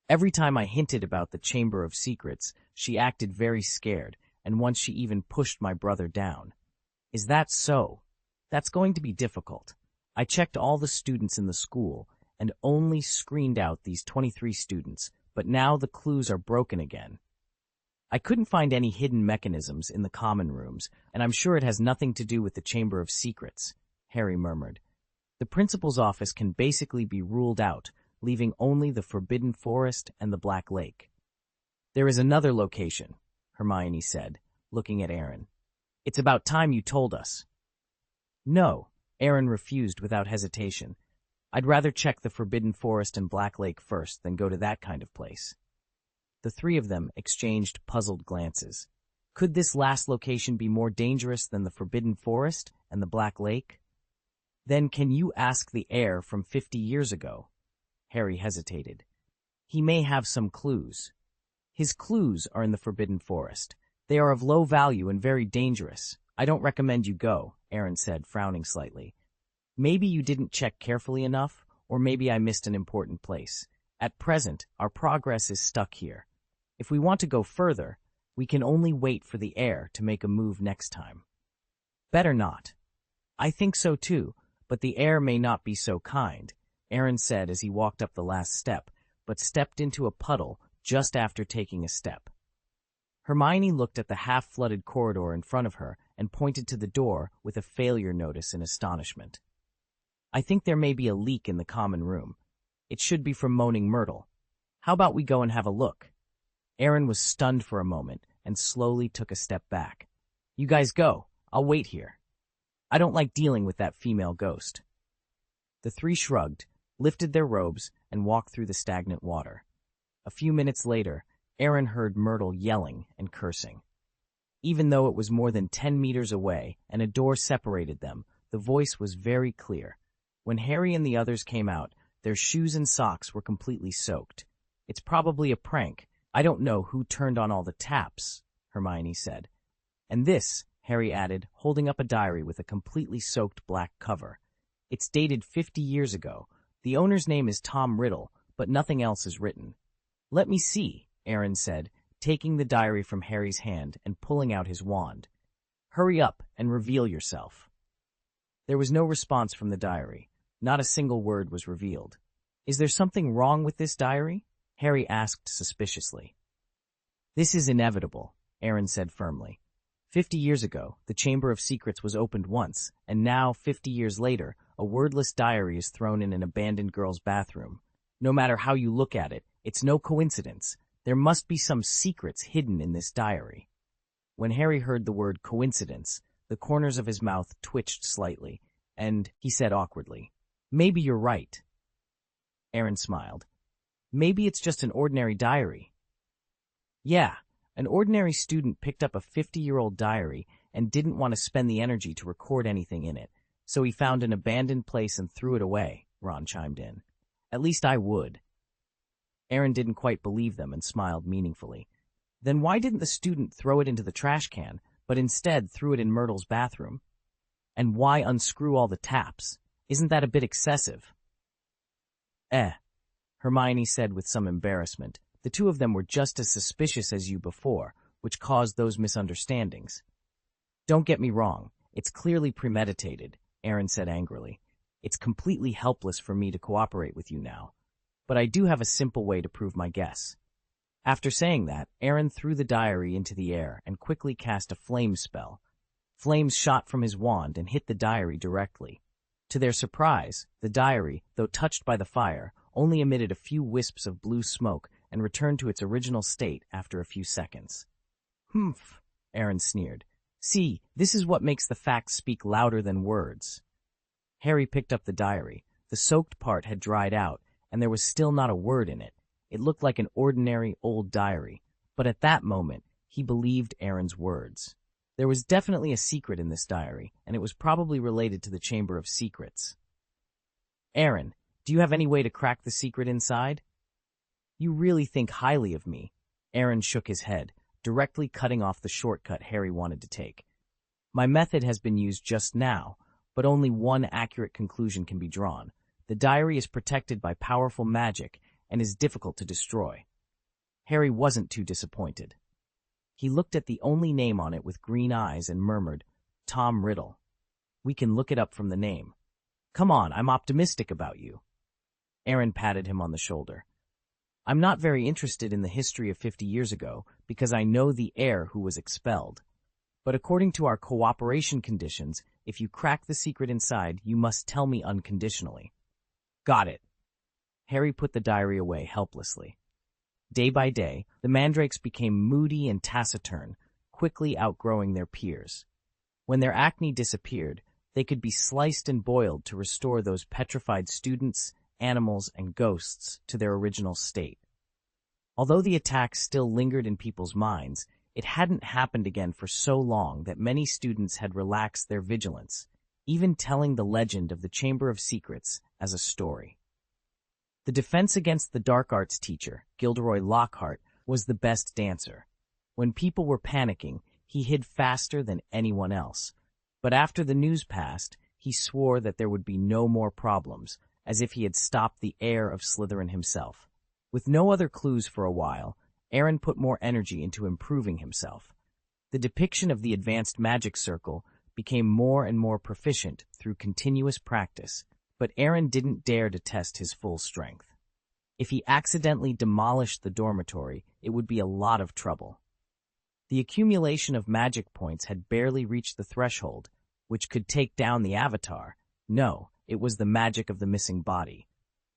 Every time I hinted about the Chamber of Secrets, she acted very scared, and once she even pushed my brother down. Is that so? That's going to be difficult. I checked all the students in the school and only screened out these 23 students, but now the clues are broken again. I couldn't find any hidden mechanisms in the common rooms, and I'm sure it has nothing to do with the Chamber of Secrets, Harry murmured. The principal's office can basically be ruled out, leaving only the Forbidden Forest and the Black Lake. There is another location, Hermione said, looking at Aaron. It's about time you told us. No, Aaron refused without hesitation. I'd rather check the Forbidden Forest and Black Lake first than go to that kind of place. The three of them exchanged puzzled glances. Could this last location be more dangerous than the Forbidden Forest and the Black Lake? Then can you ask the heir from 50 years ago? Harry hesitated. He may have some clues. His clues are in the Forbidden Forest. They are of low value and very dangerous. I don't recommend you go, Aaron said, frowning slightly. Maybe you didn't check carefully enough, or maybe I missed an important place. At present, our progress is stuck here. If we want to go further, we can only wait for the heir to make a move next time. Better not. I think so too, but the heir may not be so kind, Aaron said as he walked up the last step, but stepped into a puddle just after taking a step. Hermione looked at the half-flooded corridor in front of her and pointed to the door with a failure notice in astonishment. I think there may be a leak in the common room. It should be from Moaning Myrtle. How about we go and have a look? Aaron was stunned for a moment and slowly took a step back. You guys go. I'll wait here. I don't like dealing with that female ghost. The three shrugged, lifted their robes, and walked through the stagnant water. A few minutes later, Aaron heard Myrtle yelling and cursing. Even though it was more than 10 meters away and a door separated them, the voice was very clear. When Harry and the others came out, their shoes and socks were completely soaked. It's probably a prank. I don't know who turned on all the taps, Hermione said. And this, Harry added, holding up a diary with a completely soaked black cover. It's dated 50 years ago. The owner's name is Tom Riddle, but nothing else is written. Let me see, Aaron said, taking the diary from Harry's hand and pulling out his wand. Hurry up and reveal yourself. There was no response from the diary. Not a single word was revealed. Is there something wrong with this diary? Harry asked suspiciously. This is inevitable, Aaron said firmly. 50 years ago, the Chamber of Secrets was opened once, and now, 50 years later, a wordless diary is thrown in an abandoned girl's bathroom. No matter how you look at it, it's no coincidence. There must be some secrets hidden in this diary. When Harry heard the word coincidence, the corners of his mouth twitched slightly, and he said awkwardly, Maybe you're right. Aaron smiled. Maybe it's just an ordinary diary. Yeah, an ordinary student picked up a 50-year-old diary and didn't want to spend the energy to record anything in it, so he found an abandoned place and threw it away, Ron chimed in. At least I would. Aaron didn't quite believe them and smiled meaningfully. Then why didn't the student throw it into the trash can, but instead threw it in Myrtle's bathroom? And why unscrew all the taps? Isn't that a bit excessive? Hermione said with some embarrassment. The two of them were just as suspicious as you before, which caused those misunderstandings. Don't get me wrong, it's clearly premeditated, Aaron said angrily. It's completely helpless for me to cooperate with you now. But I do have a simple way to prove my guess. After saying that, Aaron threw the diary into the air and quickly cast a flame spell. Flames shot from his wand and hit the diary directly. To their surprise, the diary, though touched by the fire, only emitted a few wisps of blue smoke and returned to its original state after a few seconds. Humph, Aaron sneered. See, this is what makes the facts speak louder than words. Harry picked up the diary. The soaked part had dried out, and there was still not a word in it. It looked like an ordinary old diary, but at that moment, he believed Aaron's words. There was definitely a secret in this diary, and it was probably related to the Chamber of Secrets. Aaron, do you have any way to crack the secret inside? You really think highly of me. Aaron shook his head, directly cutting off the shortcut Harry wanted to take. My method has been used just now, but only one accurate conclusion can be drawn. The diary is protected by powerful magic and is difficult to destroy. Harry wasn't too disappointed. He looked at the only name on it with green eyes and murmured, Tom Riddle. We can look it up from the name. Come on, I'm optimistic about you. Aaron patted him on the shoulder. I'm not very interested in the history of 50 years ago because I know the heir who was expelled. But according to our cooperation conditions, if you crack the secret inside, you must tell me unconditionally. Got it. Harry put the diary away helplessly. Day by day, the mandrakes became moody and taciturn, quickly outgrowing their peers. When their acne disappeared, They could be sliced and boiled to restore those petrified students, animals, and ghosts to their original state. Although the attack still lingered in people's minds, it hadn't happened again for so long that many students had relaxed their vigilance, even telling the legend of the Chamber of Secrets as a story. The defense against the dark arts teacher, Gilderoy Lockhart, was the best dancer. When people were panicking, he hid faster than anyone else. But after the news passed, he swore that there would be no more problems, as if he had stopped the heir of Slytherin himself. With no other clues for a while, Aaron put more energy into improving himself. The depiction of the advanced magic circle became more and more proficient through continuous practice, but Aaron didn't dare to test his full strength. If he accidentally demolished the dormitory, it would be a lot of trouble. The accumulation of magic points had barely reached the threshold, which could take down the Avatar. No, it was the magic of the missing body.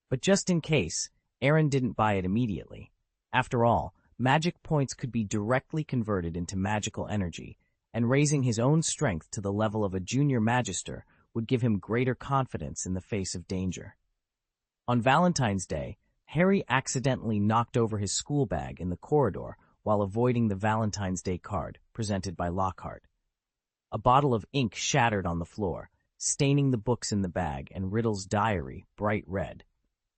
But just in case, Aaron didn't buy it immediately. After all, magic points could be directly converted into magical energy, and raising his own strength to the level of a junior magister would give him greater confidence in the face of danger. On Valentine's Day, Harry accidentally knocked over his school bag in the corridor while avoiding the Valentine's Day card presented by Lockhart. A bottle of ink shattered on the floor, staining the books in the bag and Riddle's diary bright red.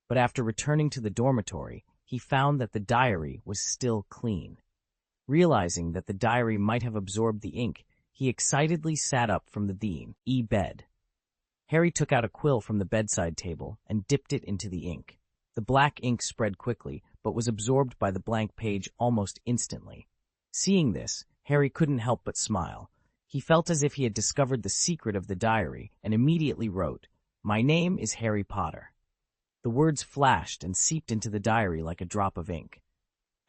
But after returning to the dormitory, he found that the diary was still clean. Realizing that the diary might have absorbed the ink, he excitedly sat up from the bed. Harry took out a quill from the bedside table and dipped it into the ink. The black ink spread quickly, but was absorbed by the blank page almost instantly. Seeing this, Harry couldn't help but smile. He felt as if he had discovered the secret of the diary and immediately wrote, "My name is Harry Potter." The words flashed and seeped into the diary like a drop of ink.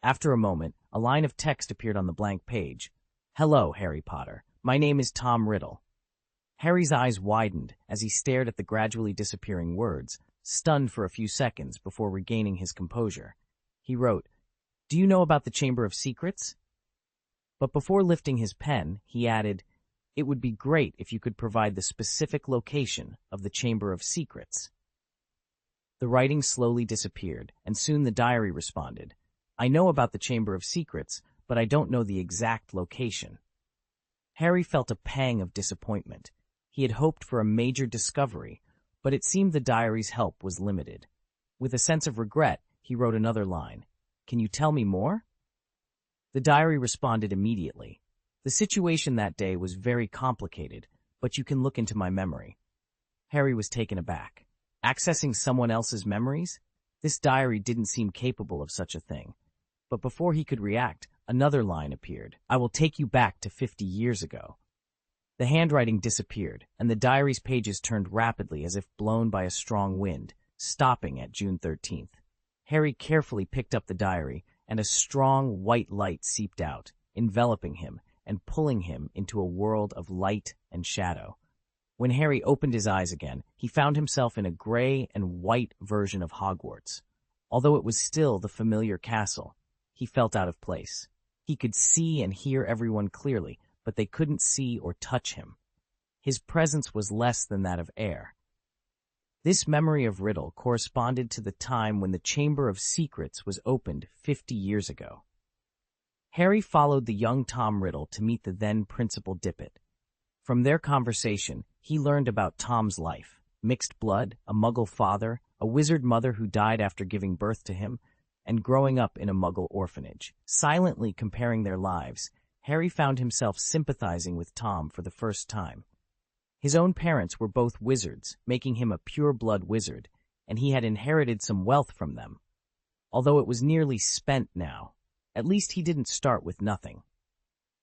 After a moment, a line of text appeared on the blank page. "Hello, Harry Potter. My name is Tom Riddle." Harry's eyes widened as he stared at the gradually disappearing words, stunned for a few seconds before regaining his composure. He wrote, "Do you know about the Chamber of Secrets?" But before lifting his pen, he added, "It would be great if you could provide the specific location of the Chamber of Secrets." The writing slowly disappeared, and soon the diary responded, "I know about the Chamber of Secrets, but I don't know the exact location." Harry felt a pang of disappointment. He had hoped for a major discovery, but it seemed the diary's help was limited. With a sense of regret, he wrote another line, "Can you tell me more?" The diary responded immediately. "The situation that day was very complicated, but you can look into my memory." Harry was taken aback. Accessing someone else's memories? This diary didn't seem capable of such a thing. But before he could react, another line appeared. "I will take you back to 50 years ago." The handwriting disappeared, and the diary's pages turned rapidly as if blown by a strong wind, stopping at June 13th. Harry carefully picked up the diary, and a strong white light seeped out, enveloping him and pulling him into a world of light and shadow. When Harry opened his eyes again, he found himself in a gray and white version of Hogwarts. Although it was still the familiar castle, he felt out of place. He could see and hear everyone clearly, but they couldn't see or touch him. His presence was less than that of air. This memory of Riddle corresponded to the time when the Chamber of Secrets was opened 50 years ago. Harry followed the young Tom Riddle to meet the then Principal Dippet. From their conversation, he learned about Tom's life: mixed blood, a Muggle father, a wizard mother who died after giving birth to him, and growing up in a Muggle orphanage. Silently comparing their lives, Harry found himself sympathizing with Tom for the first time. His own parents were both wizards, making him a pure-blood wizard, and he had inherited some wealth from them. Although it was nearly spent now, at least he didn't start with nothing.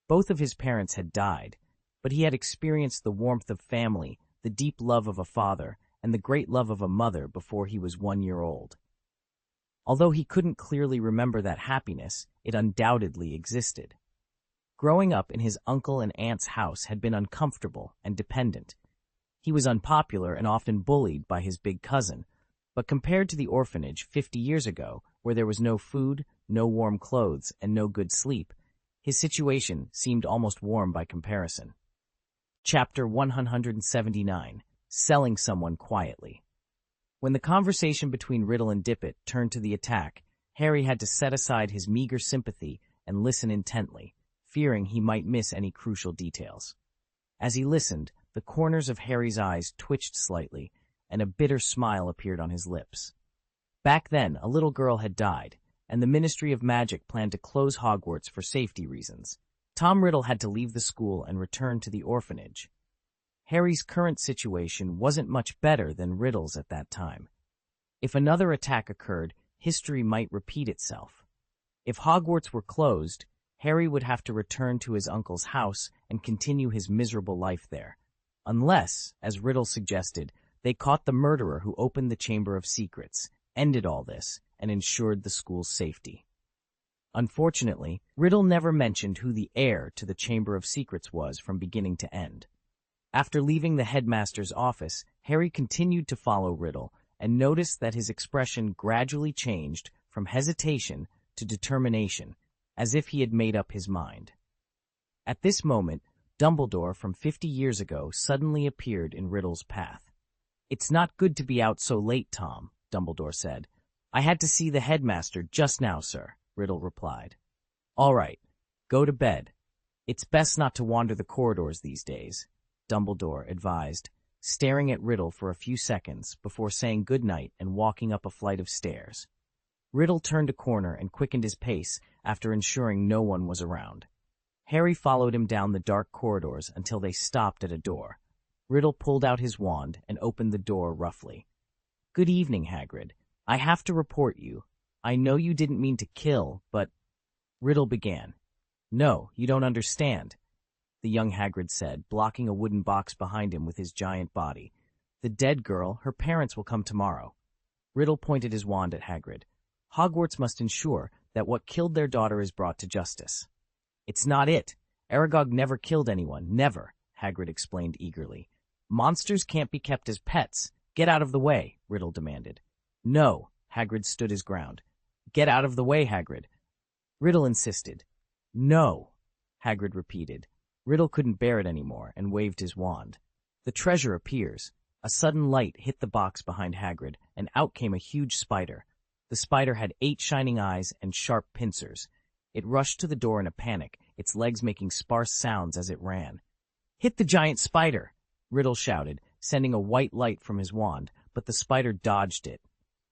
Both of his parents had died, but he had experienced the warmth of family, the deep love of a father, and the great love of a mother before he was 1 year old. Although he couldn't clearly remember that happiness, it undoubtedly existed. Growing up in his uncle and aunt's house had been uncomfortable and dependent. He was unpopular and often bullied by his big cousin, but compared to the orphanage 50 years ago, where there was no food, no warm clothes, and no good sleep, his situation seemed almost warm by comparison. Chapter 179, Selling Someone Quietly. When the conversation between Riddle and Dippet turned to the attack, Harry had to set aside his meager sympathy and listen intently, fearing he might miss any crucial details. As he listened, the corners of Harry's eyes twitched slightly, and a bitter smile appeared on his lips. Back then, a little girl had died, and the Ministry of Magic planned to close Hogwarts for safety reasons. Tom Riddle had to leave the school and return to the orphanage. Harry's current situation wasn't much better than Riddle's at that time. If another attack occurred, history might repeat itself. If Hogwarts were closed, Harry would have to return to his uncle's house and continue his miserable life there. Unless, as Riddle suggested, they caught the murderer who opened the Chamber of Secrets, ended all this, and ensured the school's safety. Unfortunately, Riddle never mentioned who the heir to the Chamber of Secrets was from beginning to end. After leaving the headmaster's office, Harry continued to follow Riddle and noticed that his expression gradually changed from hesitation to determination, as if he had made up his mind. At this moment, Dumbledore from 50 years ago suddenly appeared in Riddle's path. "It's not good to be out so late, Tom," Dumbledore said. "I had to see the headmaster just now, sir," Riddle replied. "All right, go to bed. It's best not to wander the corridors these days," Dumbledore advised, staring at Riddle for a few seconds before saying goodnight and walking up a flight of stairs. Riddle turned a corner and quickened his pace after ensuring no one was around. Harry followed him down the dark corridors until they stopped at a door. Riddle pulled out his wand and opened the door roughly. "Good evening, Hagrid. I have to report you. I know you didn't mean to kill, but—" Riddle began. "No, you don't understand," the young Hagrid said, blocking a wooden box behind him with his giant body. "The dead girl, her parents will come tomorrow." Riddle pointed his wand at Hagrid. "Hogwarts must ensure that what killed their daughter is brought to justice." "It's not it. Aragog never killed anyone, never," Hagrid explained eagerly. "Monsters can't be kept as pets. Get out of the way," Riddle demanded. "No," Hagrid stood his ground. "Get out of the way, Hagrid." Riddle insisted. "No," Hagrid repeated. Riddle couldn't bear it anymore and waved his wand. The treasure appears. A sudden light hit the box behind Hagrid, and out came a huge spider. The spider had 8 shining eyes and sharp pincers. It rushed to the door in a panic, its legs making sparse sounds as it ran. "Hit the giant spider!" Riddle shouted, sending a white light from his wand, but the spider dodged it.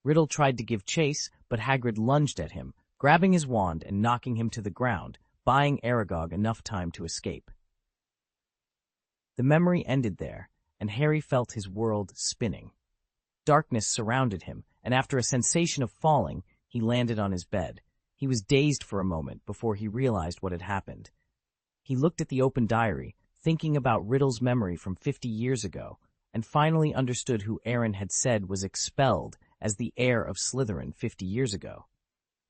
Riddle tried to give chase, but Hagrid lunged at him, grabbing his wand and knocking him to the ground, buying Aragog enough time to escape. The memory ended there, and Harry felt his world spinning. Darkness surrounded him, and after a sensation of falling, he landed on his bed. He was dazed for a moment before he realized what had happened. He looked at the open diary, thinking about Riddle's memory from 50 years ago, and finally understood who Aaron had said was expelled as the heir of Slytherin 50 years ago.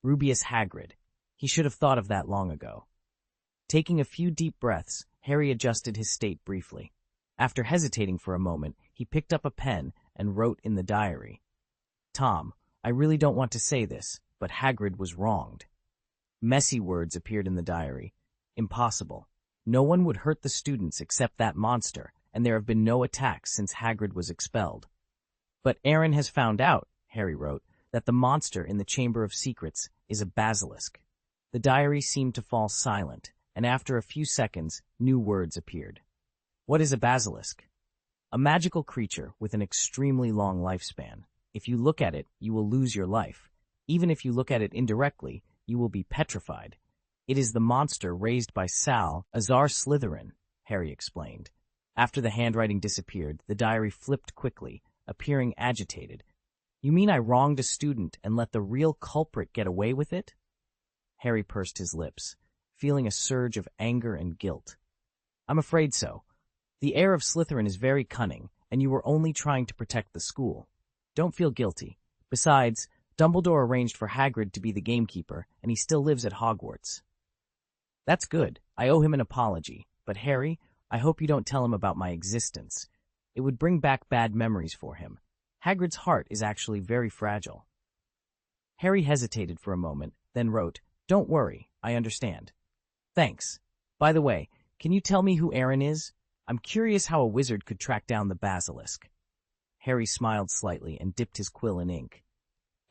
Rubeus Hagrid. He should have thought of that long ago. Taking a few deep breaths, Harry adjusted his state briefly. After hesitating for a moment, he picked up a pen and wrote in the diary. "Tom, I really don't want to say this, but Hagrid was wronged." Messy words appeared in the diary. "Impossible. No one would hurt the students except that monster, and there have been no attacks since Hagrid was expelled." "But Aaron has found out," Harry wrote, "that the monster in the Chamber of Secrets is a basilisk." The diary seemed to fall silent, and after a few seconds, new words appeared. "What is a basilisk?" "A magical creature with an extremely long lifespan. If you look at it, you will lose your life. Even if you look at it indirectly, you will be petrified. It is the monster raised by Sal Azar Slytherin," Harry explained. After the handwriting disappeared, the diary flipped quickly, appearing agitated. "You mean I wronged a student and let the real culprit get away with it?" Harry pursed his lips, feeling a surge of anger and guilt. "I'm afraid so. The heir of Slytherin is very cunning, and you were only trying to protect the school. Don't feel guilty. Besides, Dumbledore arranged for Hagrid to be the gamekeeper, and he still lives at Hogwarts." "That's good. I owe him an apology. But Harry, I hope you don't tell him about my existence. It would bring back bad memories for him. Hagrid's heart is actually very fragile." Harry hesitated for a moment, then wrote, "Don't worry, I understand. Thanks. By the way, can you tell me who Aaron is? I'm curious how a wizard could track down the basilisk. Harry smiled slightly and dipped his quill in ink.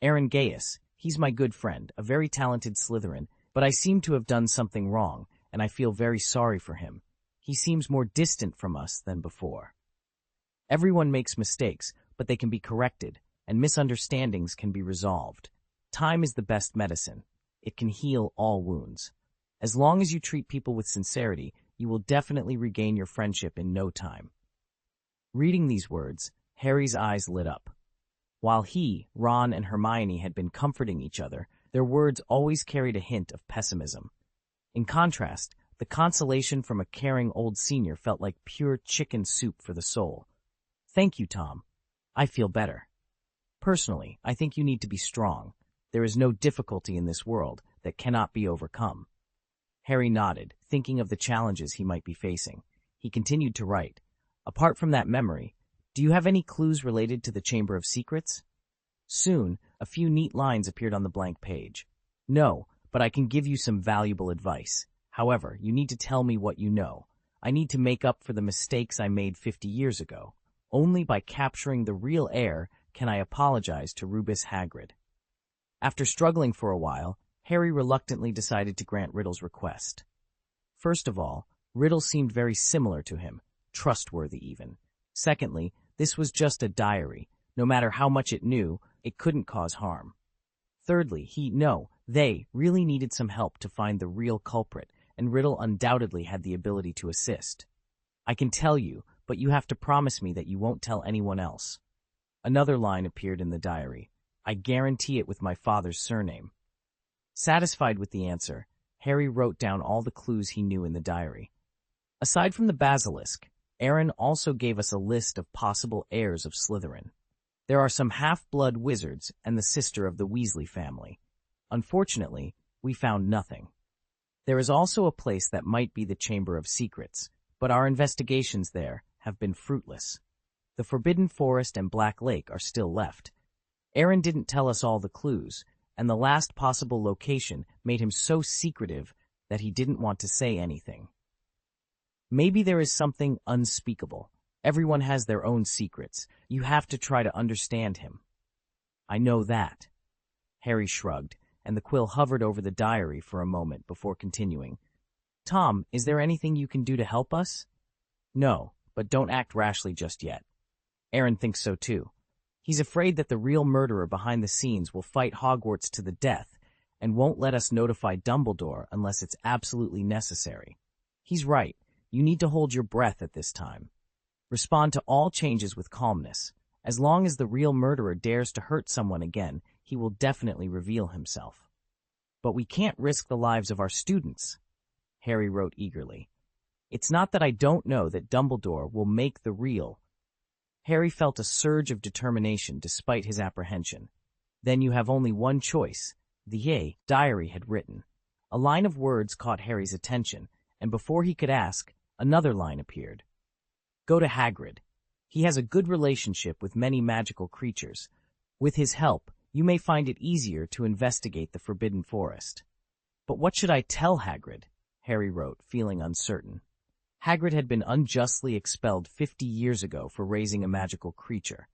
Aaron Gaius, he's my good friend, a very talented Slytherin, but I seem to have done something wrong, and I feel very sorry for him. He seems more distant from us than before. Everyone makes mistakes, but they can be corrected, and misunderstandings can be resolved. Time is the best medicine. It can heal all wounds. As long as you treat people with sincerity, you will definitely regain your friendship in no time. Reading these words, Harry's eyes lit up. While he, Ron, and Hermione had been comforting each other, their words always carried a hint of pessimism. In contrast, the consolation from a caring old senior felt like pure chicken soup for the soul. Thank you, Tom. I feel better. Personally, I think you need to be strong. There is no difficulty in this world that cannot be overcome. Harry nodded, thinking of the challenges he might be facing. He continued to write. Apart from that memory, do you have any clues related to the Chamber of Secrets? Soon, a few neat lines appeared on the blank page. No, but I can give you some valuable advice. However, you need to tell me what you know. I need to make up for the mistakes I made 50 years ago. Only by capturing the real heir can I apologize to Rubus Hagrid. After struggling for a while, Harry reluctantly decided to grant Riddle's request. First of all, Riddle seemed very similar to him, trustworthy even. Secondly, this was just a diary. No matter how much it knew, it couldn't cause harm. Thirdly, they really needed some help to find the real culprit, and Riddle undoubtedly had the ability to assist. I can tell you, but you have to promise me that you won't tell anyone else. Another line appeared in the diary. I guarantee it with my father's surname. Satisfied with the answer, Harry wrote down all the clues he knew in the diary. Aside from the basilisk, Aaron also gave us a list of possible heirs of Slytherin. There are some half-blood wizards and the sister of the Weasley family. Unfortunately, we found nothing. There is also a place that might be the Chamber of Secrets, but our investigations there have been fruitless. The Forbidden Forest and Black Lake are still left. Aaron didn't tell us all the clues, and the last possible location made him so secretive that he didn't want to say anything. Maybe there is something unspeakable. Everyone has their own secrets. You have to try to understand him. I know that. Harry shrugged, and the quill hovered over the diary for a moment before continuing. Tom, is there anything you can do to help us? No, but don't act rashly just yet. Aaron thinks so too. He's afraid that the real murderer behind the scenes will fight Hogwarts to the death and won't let us notify Dumbledore unless it's absolutely necessary. He's right. You need to hold your breath at this time. Respond to all changes with calmness. As long as the real murderer dares to hurt someone again, he will definitely reveal himself. But we can't risk the lives of our students, Harry wrote eagerly. It's not that I don't know that Dumbledore will make the real. Harry felt a surge of determination despite his apprehension. Then you have only one choice, the diary had written. A line of words caught Harry's attention, and before he could ask, another line appeared. Go to Hagrid. He has a good relationship with many magical creatures. With his help, you may find it easier to investigate the Forbidden Forest. But what should I tell Hagrid? Harry wrote, feeling uncertain. Hagrid had been unjustly expelled 50 years ago for raising a magical creature.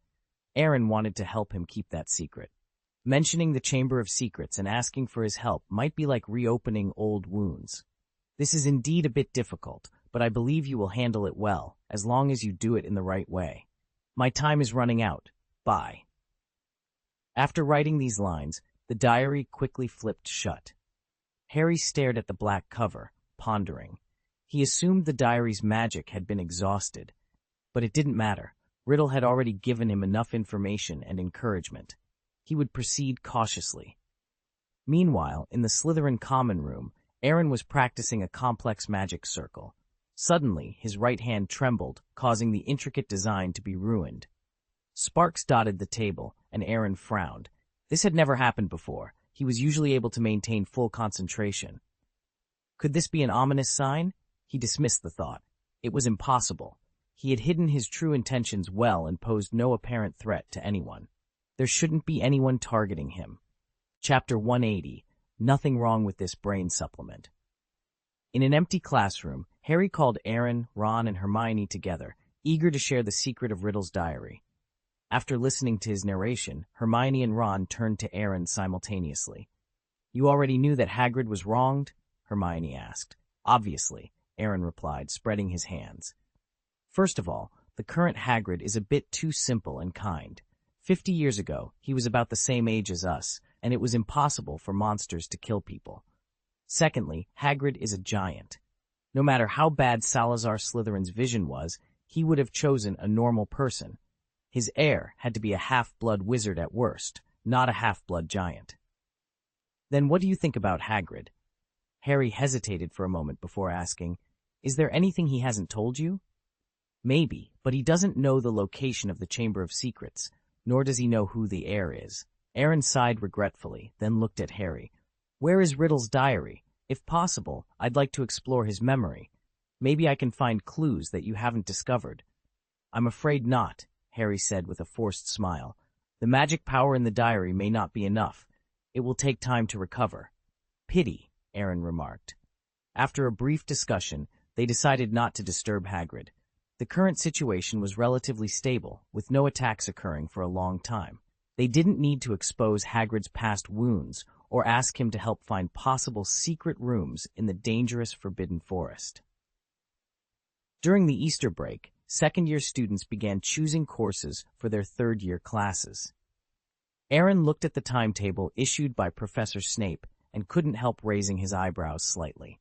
Aaron wanted to help him keep that secret. Mentioning the Chamber of Secrets and asking for his help might be like reopening old wounds. This is indeed a bit difficult, but I believe you will handle it well, as long as you do it in the right way. My time is running out. Bye. After writing these lines, the diary quickly flipped shut. Harry stared at the black cover, pondering. He assumed the diary's magic had been exhausted, but it didn't matter. Riddle had already given him enough information and encouragement. He would proceed cautiously. Meanwhile, in the Slytherin common room, Aaron was practicing a complex magic circle. Suddenly, his right hand trembled, causing the intricate design to be ruined. Sparks dotted the table, and Aaron frowned. This had never happened before. He was usually able to maintain full concentration. Could this be an ominous sign? He dismissed the thought. It was impossible. He had hidden his true intentions well and posed no apparent threat to anyone. There shouldn't be anyone targeting him. Chapter 180. Nothing wrong with this brain supplement. In an empty classroom, Harry called Aaron, Ron, and Hermione together, eager to share the secret of Riddle's diary. After listening to his narration, Hermione and Ron turned to Aaron simultaneously. "You already knew that Hagrid was wronged?" Hermione asked. "Obviously," Aaron replied, spreading his hands. "First of all, the current Hagrid is a bit too simple and kind. 50 years ago, he was about the same age as us, and it was impossible for monsters to kill people. Secondly, Hagrid is a giant. No matter how bad Salazar Slytherin's vision was, he would have chosen a normal person. His heir had to be a half-blood wizard at worst, not a half-blood giant." "Then what do you think about Hagrid?" Harry hesitated for a moment before asking, "Is there anything he hasn't told you?" "Maybe, but he doesn't know the location of the Chamber of Secrets, nor does he know who the heir is." Aaron sighed regretfully, then looked at Harry. "Where is Riddle's diary? If possible, I'd like to explore his memory. Maybe I can find clues that you haven't discovered." "I'm afraid not," Harry said with a forced smile. "The magic power in the diary may not be enough. It will take time to recover." "Pity," Aaron remarked. After a brief discussion, they decided not to disturb Hagrid. The current situation was relatively stable, with no attacks occurring for a long time. They didn't need to expose Hagrid's past wounds or ask him to help find possible secret rooms in the dangerous Forbidden Forest. During the Easter break, second-year students began choosing courses for their third-year classes. Aaron looked at the timetable issued by Professor Snape and couldn't help raising his eyebrows slightly.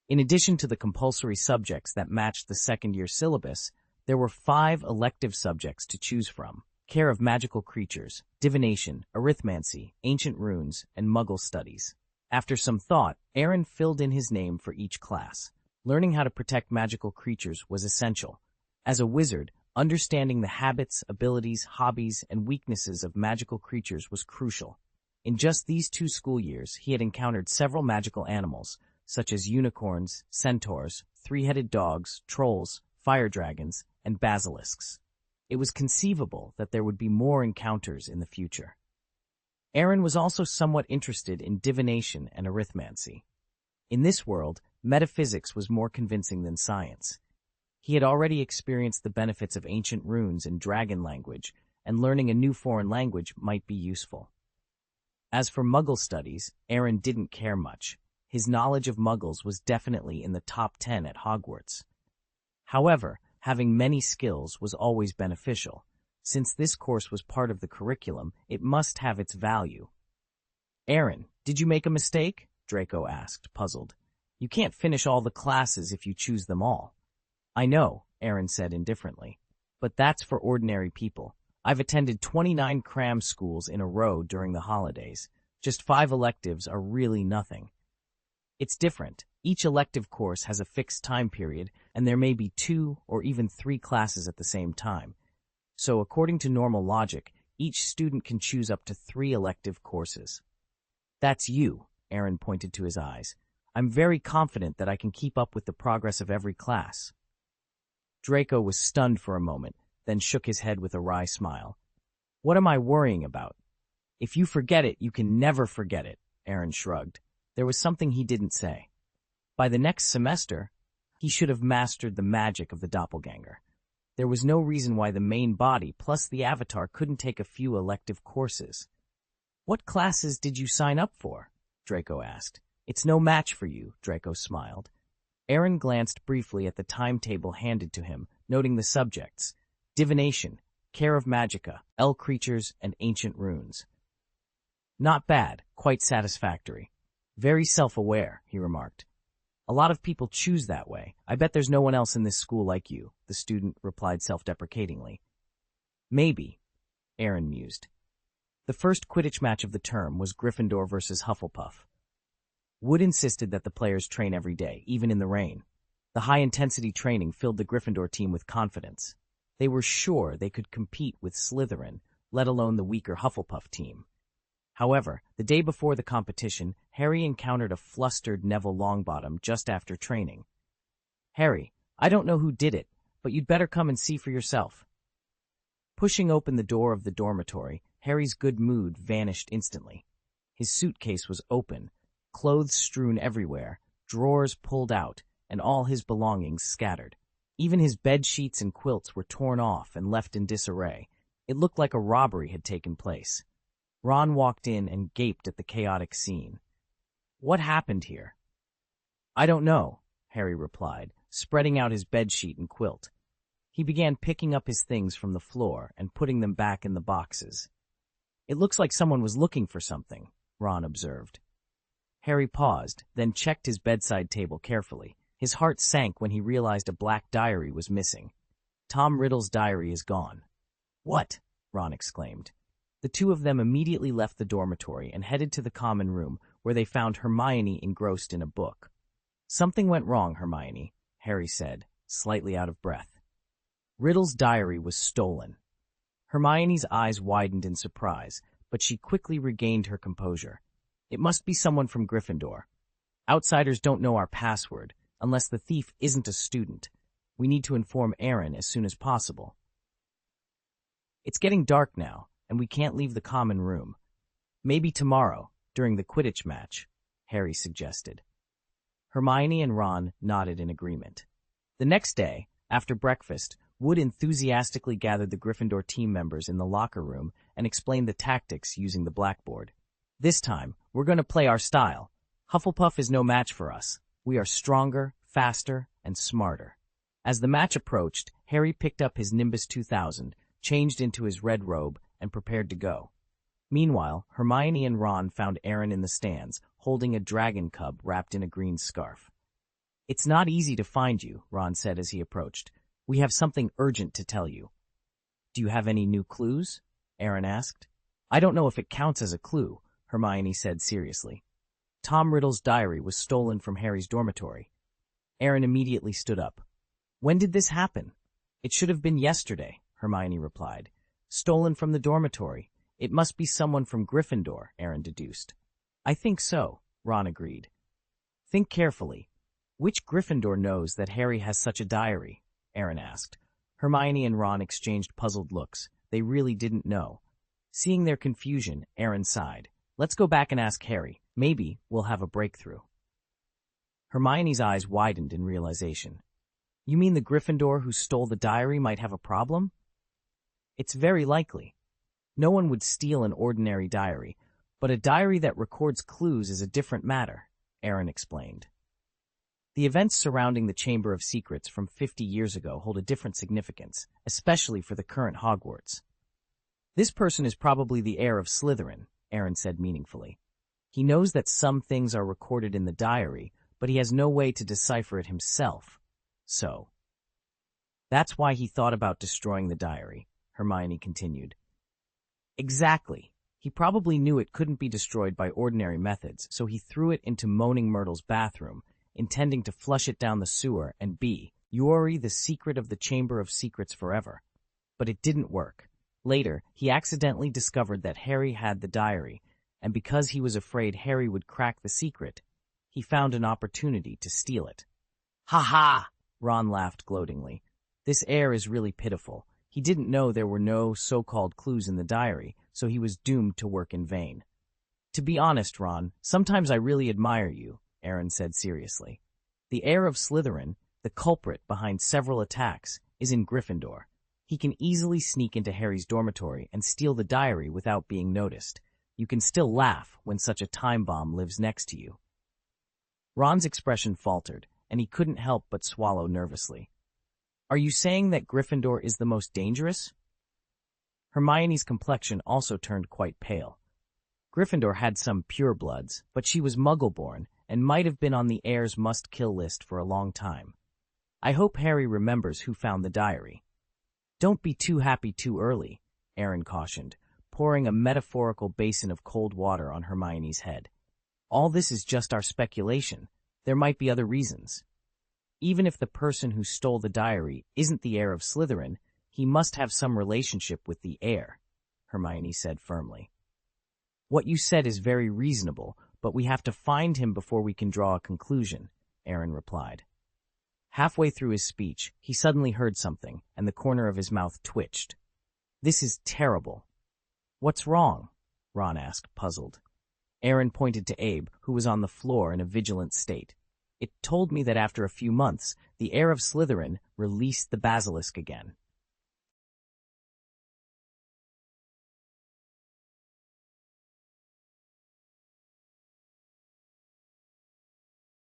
In addition to the compulsory subjects that matched the second-year syllabus, there were 5 elective subjects to choose from: care of magical creatures, divination, arithmancy, ancient runes, and Muggle studies. After some thought, Aaron filled in his name for each class. Learning how to protect magical creatures was essential. As a wizard, understanding the habits, abilities, hobbies, and weaknesses of magical creatures was crucial. In just these 2 school years, he had encountered several magical animals, such as unicorns, centaurs, 3-headed dogs, trolls, fire dragons, and basilisks. It was conceivable that there would be more encounters in the future. Aaron was also somewhat interested in divination and arithmancy. In this world, metaphysics was more convincing than science. He had already experienced the benefits of ancient runes and dragon language, and learning a new foreign language might be useful. As for Muggle studies, Aaron didn't care much. His knowledge of Muggles was definitely in the top 10 at Hogwarts. However, having many skills was always beneficial. Since this course was part of the curriculum, it must have its value. "Aaron, did you make a mistake?" Draco asked, puzzled. "You can't finish all the classes if you choose them all." "I know," Aaron said indifferently, "but that's for ordinary people. I've attended 29 cram schools in a row during the holidays. Just 5 electives are really nothing." "It's different. Each elective course has a fixed time period, and there may be 2 or even 3 classes at the same time. So according to normal logic, each student can choose up to 3 elective courses." "That's you," Aaron pointed to his eyes. "I'm very confident that I can keep up with the progress of every class." Draco was stunned for a moment, then shook his head with a wry smile. "What am I worrying about? If you forget it, you can never forget it," Aaron shrugged. There was something he didn't say. By the next semester, he should have mastered the magic of the doppelganger. There was no reason why the main body plus the avatar couldn't take a few elective courses. "What classes did you sign up for?" Draco asked. "It's no match for you," Draco smiled. Aaron glanced briefly at the timetable handed to him, noting the subjects: divination, care of magica, el creatures, and ancient runes. "Not bad, quite satisfactory. Very self-aware," he remarked. "A lot of people choose that way. I bet there's no one else in this school like you," the student replied self-deprecatingly. "Maybe," Aaron mused. The first Quidditch match of the term was Gryffindor versus Hufflepuff. Wood insisted that the players train every day, even in the rain. The high-intensity training filled the Gryffindor team with confidence. They were sure they could compete with Slytherin, let alone the weaker Hufflepuff team. However, the day before the competition, Harry encountered a flustered Neville Longbottom just after training. "Harry, I don't know who did it, but you'd better come and see for yourself." Pushing open the door of the dormitory, Harry's good mood vanished instantly. His suitcase was open, clothes strewn everywhere, drawers pulled out, and all his belongings scattered. Even his bed sheets and quilts were torn off and left in disarray. It looked like a robbery had taken place. Ron walked in and gaped at the chaotic scene. What happened here? I don't know, Harry replied, spreading out his bedsheet and quilt. He began picking up his things from the floor and putting them back in the boxes. It looks like someone was looking for something, Ron observed. Harry paused, then checked his bedside table carefully. His heart sank when he realized a black diary was missing. Tom Riddle's diary is gone. What? Ron exclaimed. The two of them immediately left the dormitory and headed to the common room, where they found Hermione engrossed in a book. Something went wrong, Hermione, Harry said, slightly out of breath. Riddle's diary was stolen. Hermione's eyes widened in surprise, but she quickly regained her composure. It must be someone from Gryffindor. Outsiders don't know our password, unless the thief isn't a student. We need to inform Aaron as soon as possible. It's getting dark now, and we can't leave the common room. Maybe tomorrow, during the Quidditch match, Harry suggested. Hermione and Ron nodded in agreement. The next day, after breakfast, Wood enthusiastically gathered the Gryffindor team members in the locker room and explained the tactics using the blackboard. This time, we're going to play our style. Hufflepuff is no match for us. We are stronger, faster, and smarter. As the match approached, Harry picked up his Nimbus 2000, changed into his red robe, and prepared to go. Meanwhile, Hermione and Ron found Aaron in the stands, holding a dragon cub wrapped in a green scarf. It's not easy to find you, Ron said as he approached. We have something urgent to tell you. Do you have any new clues? Aaron asked. I don't know if it counts as a clue, Hermione said seriously. Tom Riddle's diary was stolen from Harry's dormitory. Aaron immediately stood up. When did this happen? It should have been yesterday, Hermione replied. Stolen from the dormitory. It must be someone from Gryffindor, Aaron deduced. I think so, Ron agreed. Think carefully. Which Gryffindor knows that Harry has such a diary? Aaron asked. Hermione and Ron exchanged puzzled looks. They really didn't know. Seeing their confusion, Aaron sighed. Let's go back and ask Harry. Maybe we'll have a breakthrough. Hermione's eyes widened in realization. You mean the Gryffindor who stole the diary might have a problem? It's very likely. No one would steal an ordinary diary, but a diary that records clues is a different matter, Aaron explained. The events surrounding the Chamber of Secrets from 50 years ago hold a different significance, especially for the current Hogwarts. This person is probably the heir of Slytherin, Aaron said meaningfully. He knows that some things are recorded in the diary, but he has no way to decipher it himself. So, that's why he thought about destroying the diary, Hermione continued. Exactly. He probably knew it couldn't be destroyed by ordinary methods, so he threw it into Moaning Myrtle's bathroom, intending to flush it down the sewer and bury the secret of the Chamber of Secrets forever. But it didn't work. Later, he accidentally discovered that Harry had the diary, and because he was afraid Harry would crack the secret, he found an opportunity to steal it. Ha ha! Ron laughed gloatingly. This heir is really pitiful. He didn't know there were no so-called clues in the diary, so he was doomed to work in vain. To be honest, Ron, sometimes I really admire you, Aaron said seriously. The heir of Slytherin, the culprit behind several attacks, is in Gryffindor. He can easily sneak into Harry's dormitory and steal the diary without being noticed. You can still laugh when such a time bomb lives next to you. Ron's expression faltered, and he couldn't help but swallow nervously. Are you saying that Gryffindor is the most dangerous? Hermione's complexion also turned quite pale. Gryffindor had some purebloods, but she was Muggle-born and might have been on the heir's must-kill list for a long time. I hope Harry remembers who found the diary. Don't be too happy too early, Aaron cautioned, pouring a metaphorical basin of cold water on Hermione's head. All this is just our speculation. There might be other reasons. Even if the person who stole the diary isn't the heir of Slytherin, he must have some relationship with the heir, Hermione said firmly. What you said is very reasonable, but we have to find him before we can draw a conclusion, Aaron replied. Halfway through his speech, he suddenly heard something, and the corner of his mouth twitched. This is terrible. What's wrong? Ron asked, puzzled. Aaron pointed to Abe, who was on the floor in a vigilant state. It told me that after a few months, the heir of Slytherin released the basilisk again.